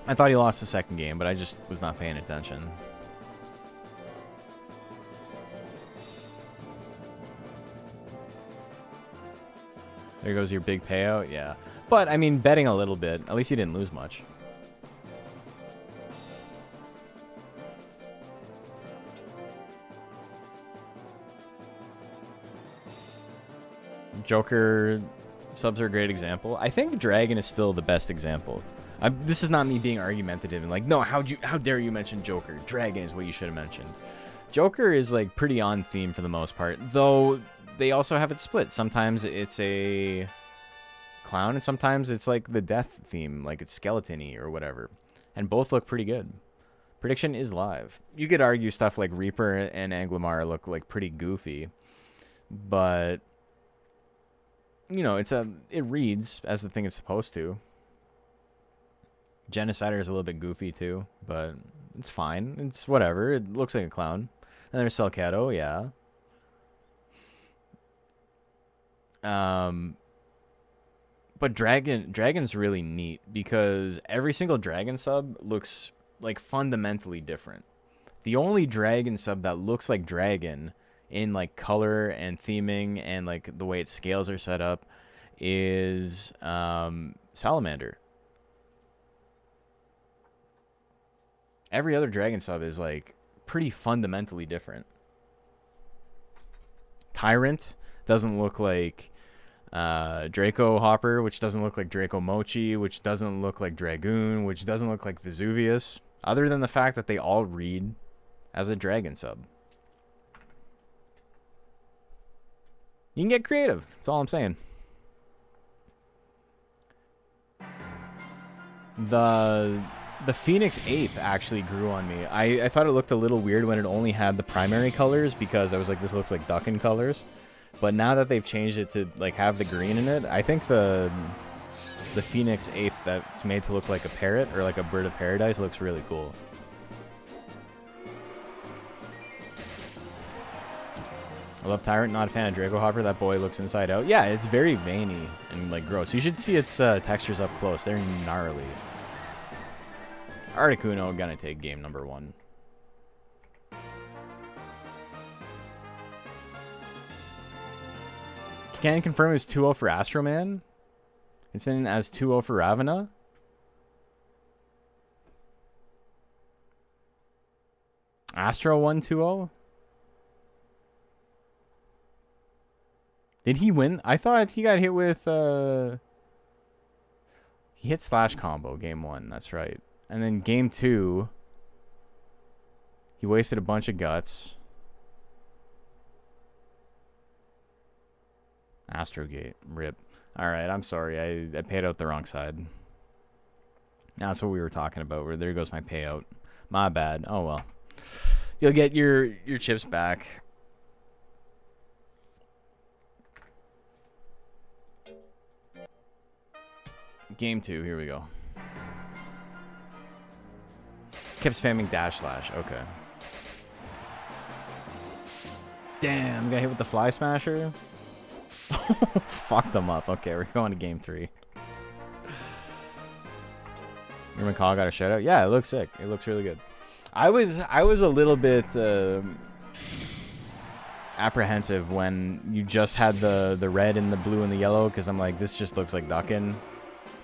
I thought he lost the second game, but I just was not paying attention. There goes your big payout. Yeah. But, I mean, betting a little bit. At least you didn't lose much. Joker subs are a great example. I think Dragon is still the best example. This is not me being argumentative and like, no, how dare you mention Joker? Dragon is what you should have mentioned. Joker is like pretty on theme for the most part, though they also have it split. Sometimes it's a clown, and sometimes it's like the death theme, like it's skeleton-y or whatever. And both look pretty good. Prediction is live. You could argue stuff like Reaper and Anglamar look like pretty goofy, but you know, it reads as the thing it's supposed to. Genocider is a little bit goofy too, but it's fine. It's whatever. It looks like a clown. And there's Selkato, yeah. But Dragon's really neat because every single Dragon sub looks like fundamentally different. The only Dragon sub that looks like Dragon in like color and theming and like the way its scales are set up is Salamander. Every other Dragon sub is like pretty fundamentally different. Tyrant doesn't look like Draco Hopper, which doesn't look like Draco Mochi, which doesn't look like Dragoon, which doesn't look like Vesuvius, other than the fact that they all read as a Dragon sub. You can get creative. That's all I'm saying. The Phoenix Ape actually grew on me. I thought it looked a little weird when it only had the primary colors because I was like, this looks like Duckin colors. But now that they've changed it to like have the green in it, I think the Phoenix Ape that's made to look like a parrot or like a bird of paradise looks really cool. I love Tyrant, not a fan of Draco Hopper. That boy looks inside out. Yeah, it's very veiny and like gross. You should see its textures up close. They're gnarly. Articuno gonna take game number 1. Can you confirm it was 2-0 for Astroman? It's in as 2-0 for Ravana. Astro won 2-0? Did he win? I thought he got hit with he hit slash combo game 1, that's right. And then game 2 he wasted a bunch of guts. Astrogate. Rip. Alright, I'm sorry. I paid out the wrong side. That's what we were talking about. There goes my payout. My bad. Oh well. You'll get your chips back. Game 2, here we go. Kept spamming // okay. Damn, got hit with the fly smasher. Fucked them up. Okay, we're going to game 3. Your McCall got a shutout. Yeah, it looks sick. It looks really good. I was a little bit apprehensive when you just had the red and the blue and the yellow, because I'm like, this just looks like ducking.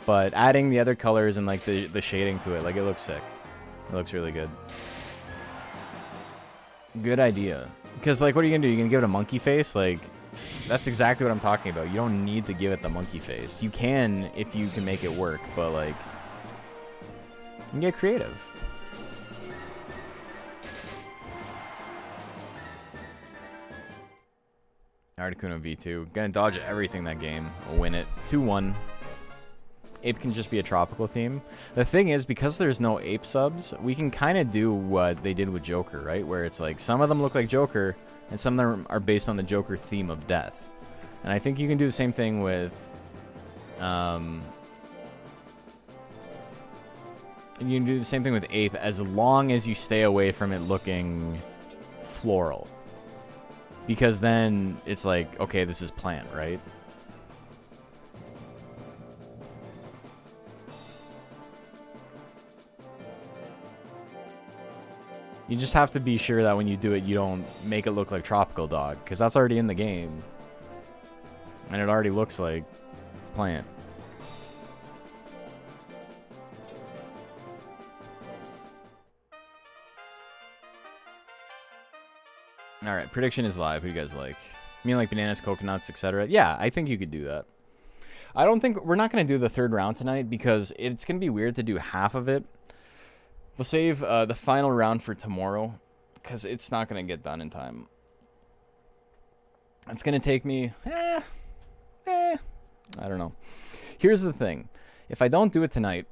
But adding the other colors and like the shading to it, like, it looks sick. It looks really good. Good idea. Because, like, what are you gonna do? You're gonna give it a monkey face? Like, that's exactly what I'm talking about. You don't need to give it the monkey face. You can if you can make it work, but, like, you can get creative. Articuno V2. Gonna dodge everything that game. We'll win it. 2-1. Ape can just be a tropical theme. The thing is, because there's no ape subs, we can kind of do what they did with Joker, right? Where it's like, some of them look like Joker, and some of them are based on the Joker theme of death. And I think you can do the same thing with... you can do the same thing with Ape, as long as you stay away from it looking floral. Because then it's like, okay, this is plant, right? You just have to be sure that when you do it, you don't make it look like Tropical Dog, because that's already in the game. And it already looks like plant. Alright, prediction is live. Who do you guys like? You mean like bananas, coconuts, etc.? Yeah, I think you could do that. I don't think... We're not going to do the third round tonight, because it's going to be weird to do half of it. We'll save the final round for tomorrow, because it's not going to get done in time. It's going to take me... I don't know. Here's the thing. If I don't do it tonight,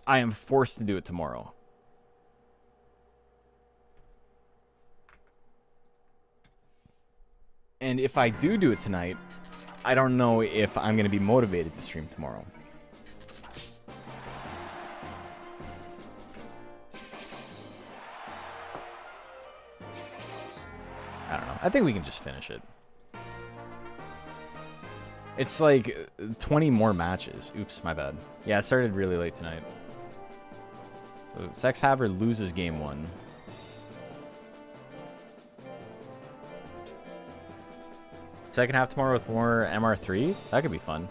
I am forced to do it tomorrow. And if I do it tonight, I don't know if I'm going to be motivated to stream tomorrow. I don't know. I think we can just finish it. It's like 20 more matches. Oops, my bad. Yeah, it started really late tonight. So, Sex Haver loses game 1. Second half tomorrow with more MR3? That could be fun.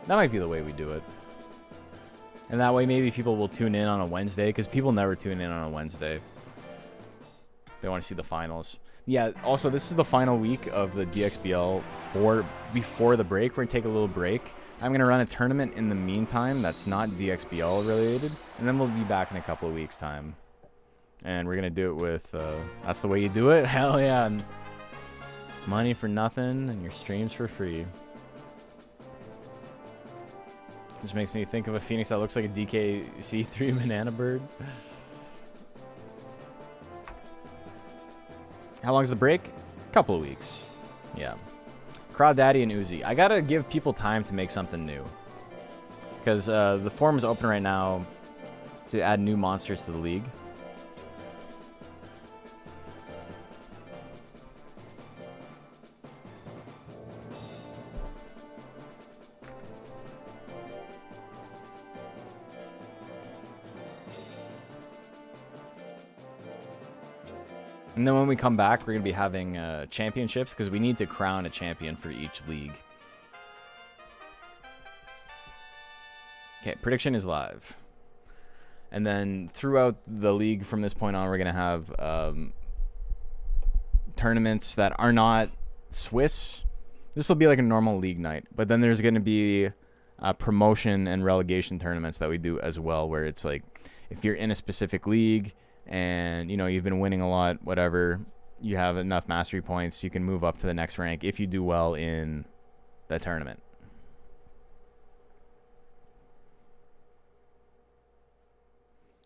That might be the way we do it. And that way maybe people will tune in on a Wednesday, because people never tune in on a Wednesday. They want to see the finals. Yeah, also this is the final week of the DXBL4 before the break. We're going to take a little break. I'm going to run a tournament in the meantime that's not DXBL related, and then we'll be back in a couple of weeks' time. And we're going to do it with, that's the way you do it? Hell yeah. And money for nothing, and your streams for free. Which makes me think of a Phoenix that looks like a DKC3 banana bird. How long's the break? Couple of weeks. Yeah. Crawdaddy and Uzi. I gotta give people time to make something new. Because the forum is open right now to add new monsters to the league. And then when we come back, we're going to be having championships, because we need to crown a champion for each league. Okay, prediction is live. And then throughout the league from this point on, we're going to have tournaments that are not Swiss. This will be like a normal league night. But then there's going to be promotion and relegation tournaments that we do as well, where it's like, if you're in a specific league and, you know, you've been winning a lot, whatever, you have enough mastery points, you can move up to the next rank if you do well in the tournament.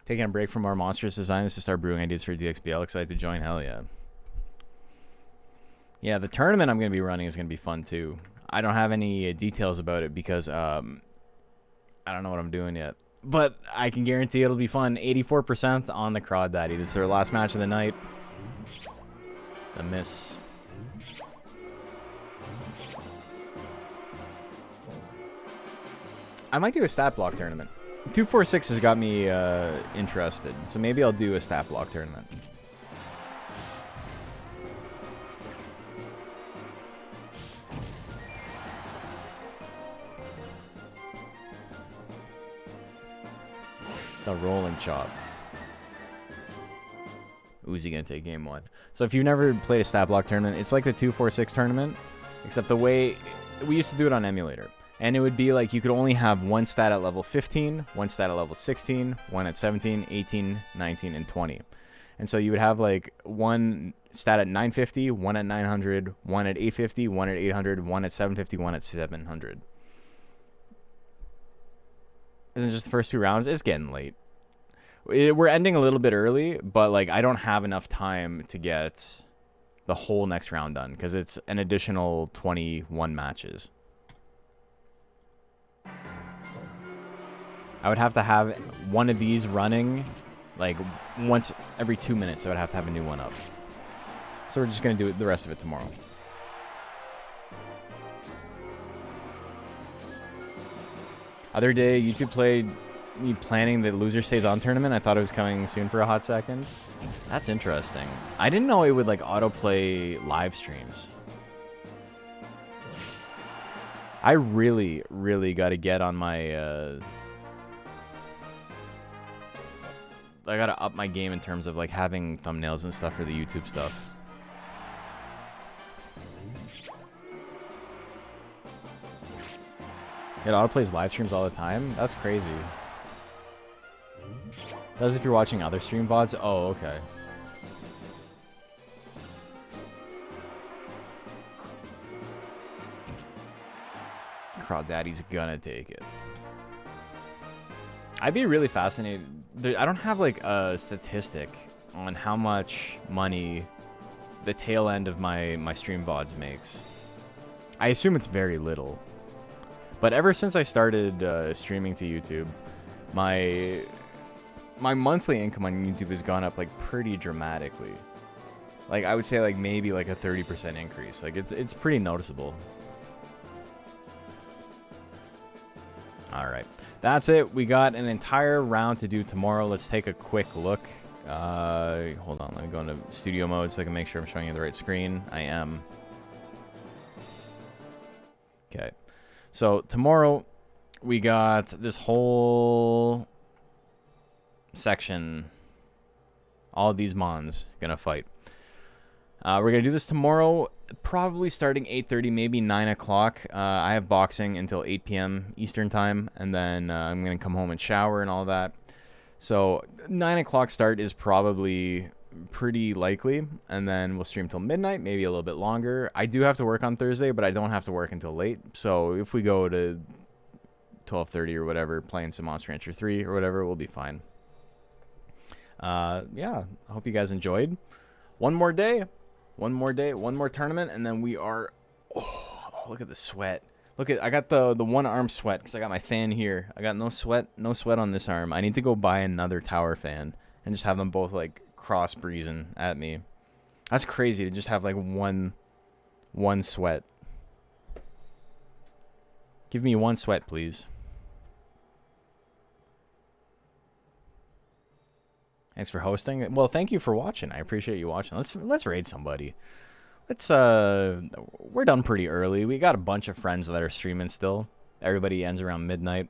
Taking a break from our monstrous designs to start brewing ideas for DXBL. Excited to join. Hell yeah. Yeah, the tournament I'm going to be running is going to be fun too. I don't have any details about it because I don't know what I'm doing yet. But I can guarantee it'll be fun. 84% on the Crawdaddy. This is their last match of the night. The miss. I might do a stat block tournament. 246 has got me interested, so maybe I'll do a stat block tournament. The rolling chop. Uzi gonna take game 1. So if you've never played a stat block tournament, it's like the 246 tournament, except the way we used to do it on emulator. And it would be like you could only have one stat at level 15, one stat at level 16, one at 17, 18, 19, and 20. And so you would have like one stat at 950, one at 900, one at 850, one at 800, one at 750, one at 700. Isn't it just the first 2 rounds? It's getting late. We're ending a little bit early, but like I don't have enough time to get the whole next round done because it's an additional 21 matches. I would have to have one of these running like once every 2 minutes. I would have to have a new one up. So we're just going to do the rest of it tomorrow. Other day, YouTube played me planning the Loser Stays On tournament. I thought it was coming soon for a hot second. That's interesting. I didn't know it would like autoplay live streams. I really, really got to get on my... I got to up my game in terms of like having thumbnails and stuff for the YouTube stuff. It autoplays live streams all the time? That's crazy. Does if you're watching other stream VODs? Oh, okay. Crawdaddy's gonna take it. I'd be really fascinated. I don't have like a statistic on how much money the tail end of my stream VODs makes. I assume it's very little. But ever since I started streaming to YouTube, my monthly income on YouTube has gone up like pretty dramatically. Like I would say like maybe like a 30% increase. Like it's pretty noticeable. All right. That's it. We got an entire round to do tomorrow. Let's take a quick look. Hold on. Let me go into studio mode so I can make sure I'm showing you the right screen. I am. Okay. So tomorrow we got this whole section. All of these mons gonna fight. We're gonna do this tomorrow, probably starting 8:30, maybe 9 o'clock. I have boxing until 8 p.m. Eastern time, and then I'm gonna come home and shower and all that. So 9 o'clock start is probably pretty likely, and then we'll stream till midnight, maybe a little bit longer. I do have to work on Thursday, but I don't have to work until late. So if we go to 12:30 or whatever, playing some Monster Rancher 3 or whatever, we'll be fine. Yeah, I hope you guys enjoyed. One more day, one more tournament, and then we are... Oh, look at the sweat. Look at, I got the one arm sweat because I got my fan here. I got no sweat on this arm. I need to go buy another tower fan and just have them both like cross breezing at me. That's crazy to just have like one sweat. Give me one sweat, please. Thanks for hosting. Well, thank you for watching. I appreciate you watching. Let's raid somebody. We're done pretty early. We got a bunch of friends that are streaming still. Everybody ends around midnight.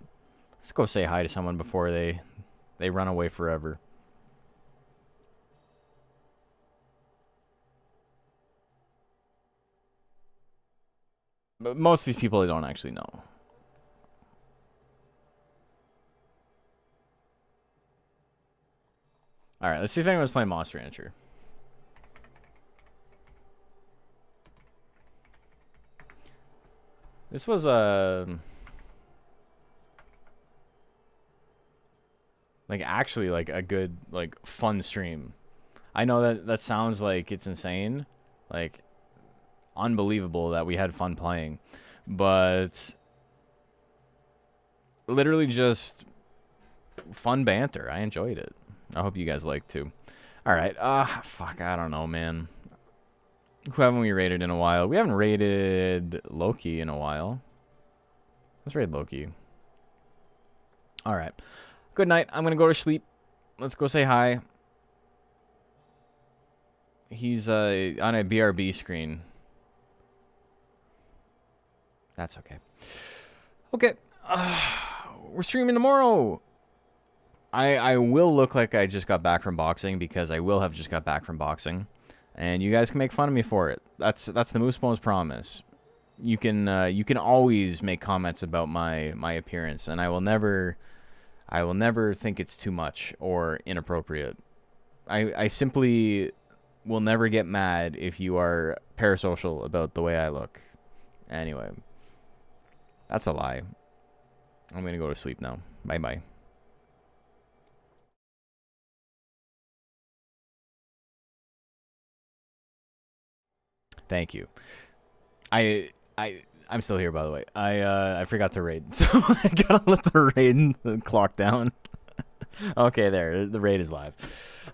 Let's go say hi to someone before they run away forever. But most of these people I don't actually know. Alright, let's see if anyone's playing Monster Rancher. This was a like actually like a good like fun stream. I know that sounds like it's insane, like unbelievable that we had fun playing, but literally just fun banter. I enjoyed it. I hope you guys liked too. All right. Fuck. I don't know, man. Who haven't we rated in a while? We haven't rated Loki in a while. Let's raid Loki. All right. Good night. I'm gonna go to sleep. Let's go say hi. He's on a BRB screen. That's okay. Okay. We're streaming tomorrow. I will look like I just got back from boxing because I will have just got back from boxing, and you guys can make fun of me for it. That's the Moose Bones promise. You can always make comments about my appearance, and I will never think it's too much or inappropriate. I simply will never get mad if you are parasocial about the way I look. Anyway, that's a lie. I'm going to go to sleep now. Bye-bye. Thank you. I'm still here, by the way. I forgot to raid, so I gotta let the raid clock down. Okay, there. The raid is live.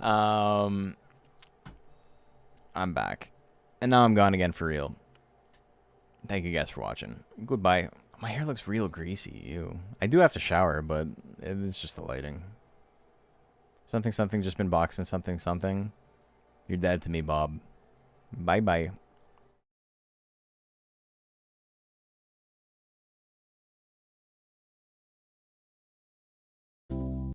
I'm back. And now I'm gone again for real. Thank you guys for watching. Goodbye. My hair looks real greasy. Ew. I do have to shower, but it's just the lighting. Something, something, just been boxing, something, something. You're dead to me, Bob. Bye-bye.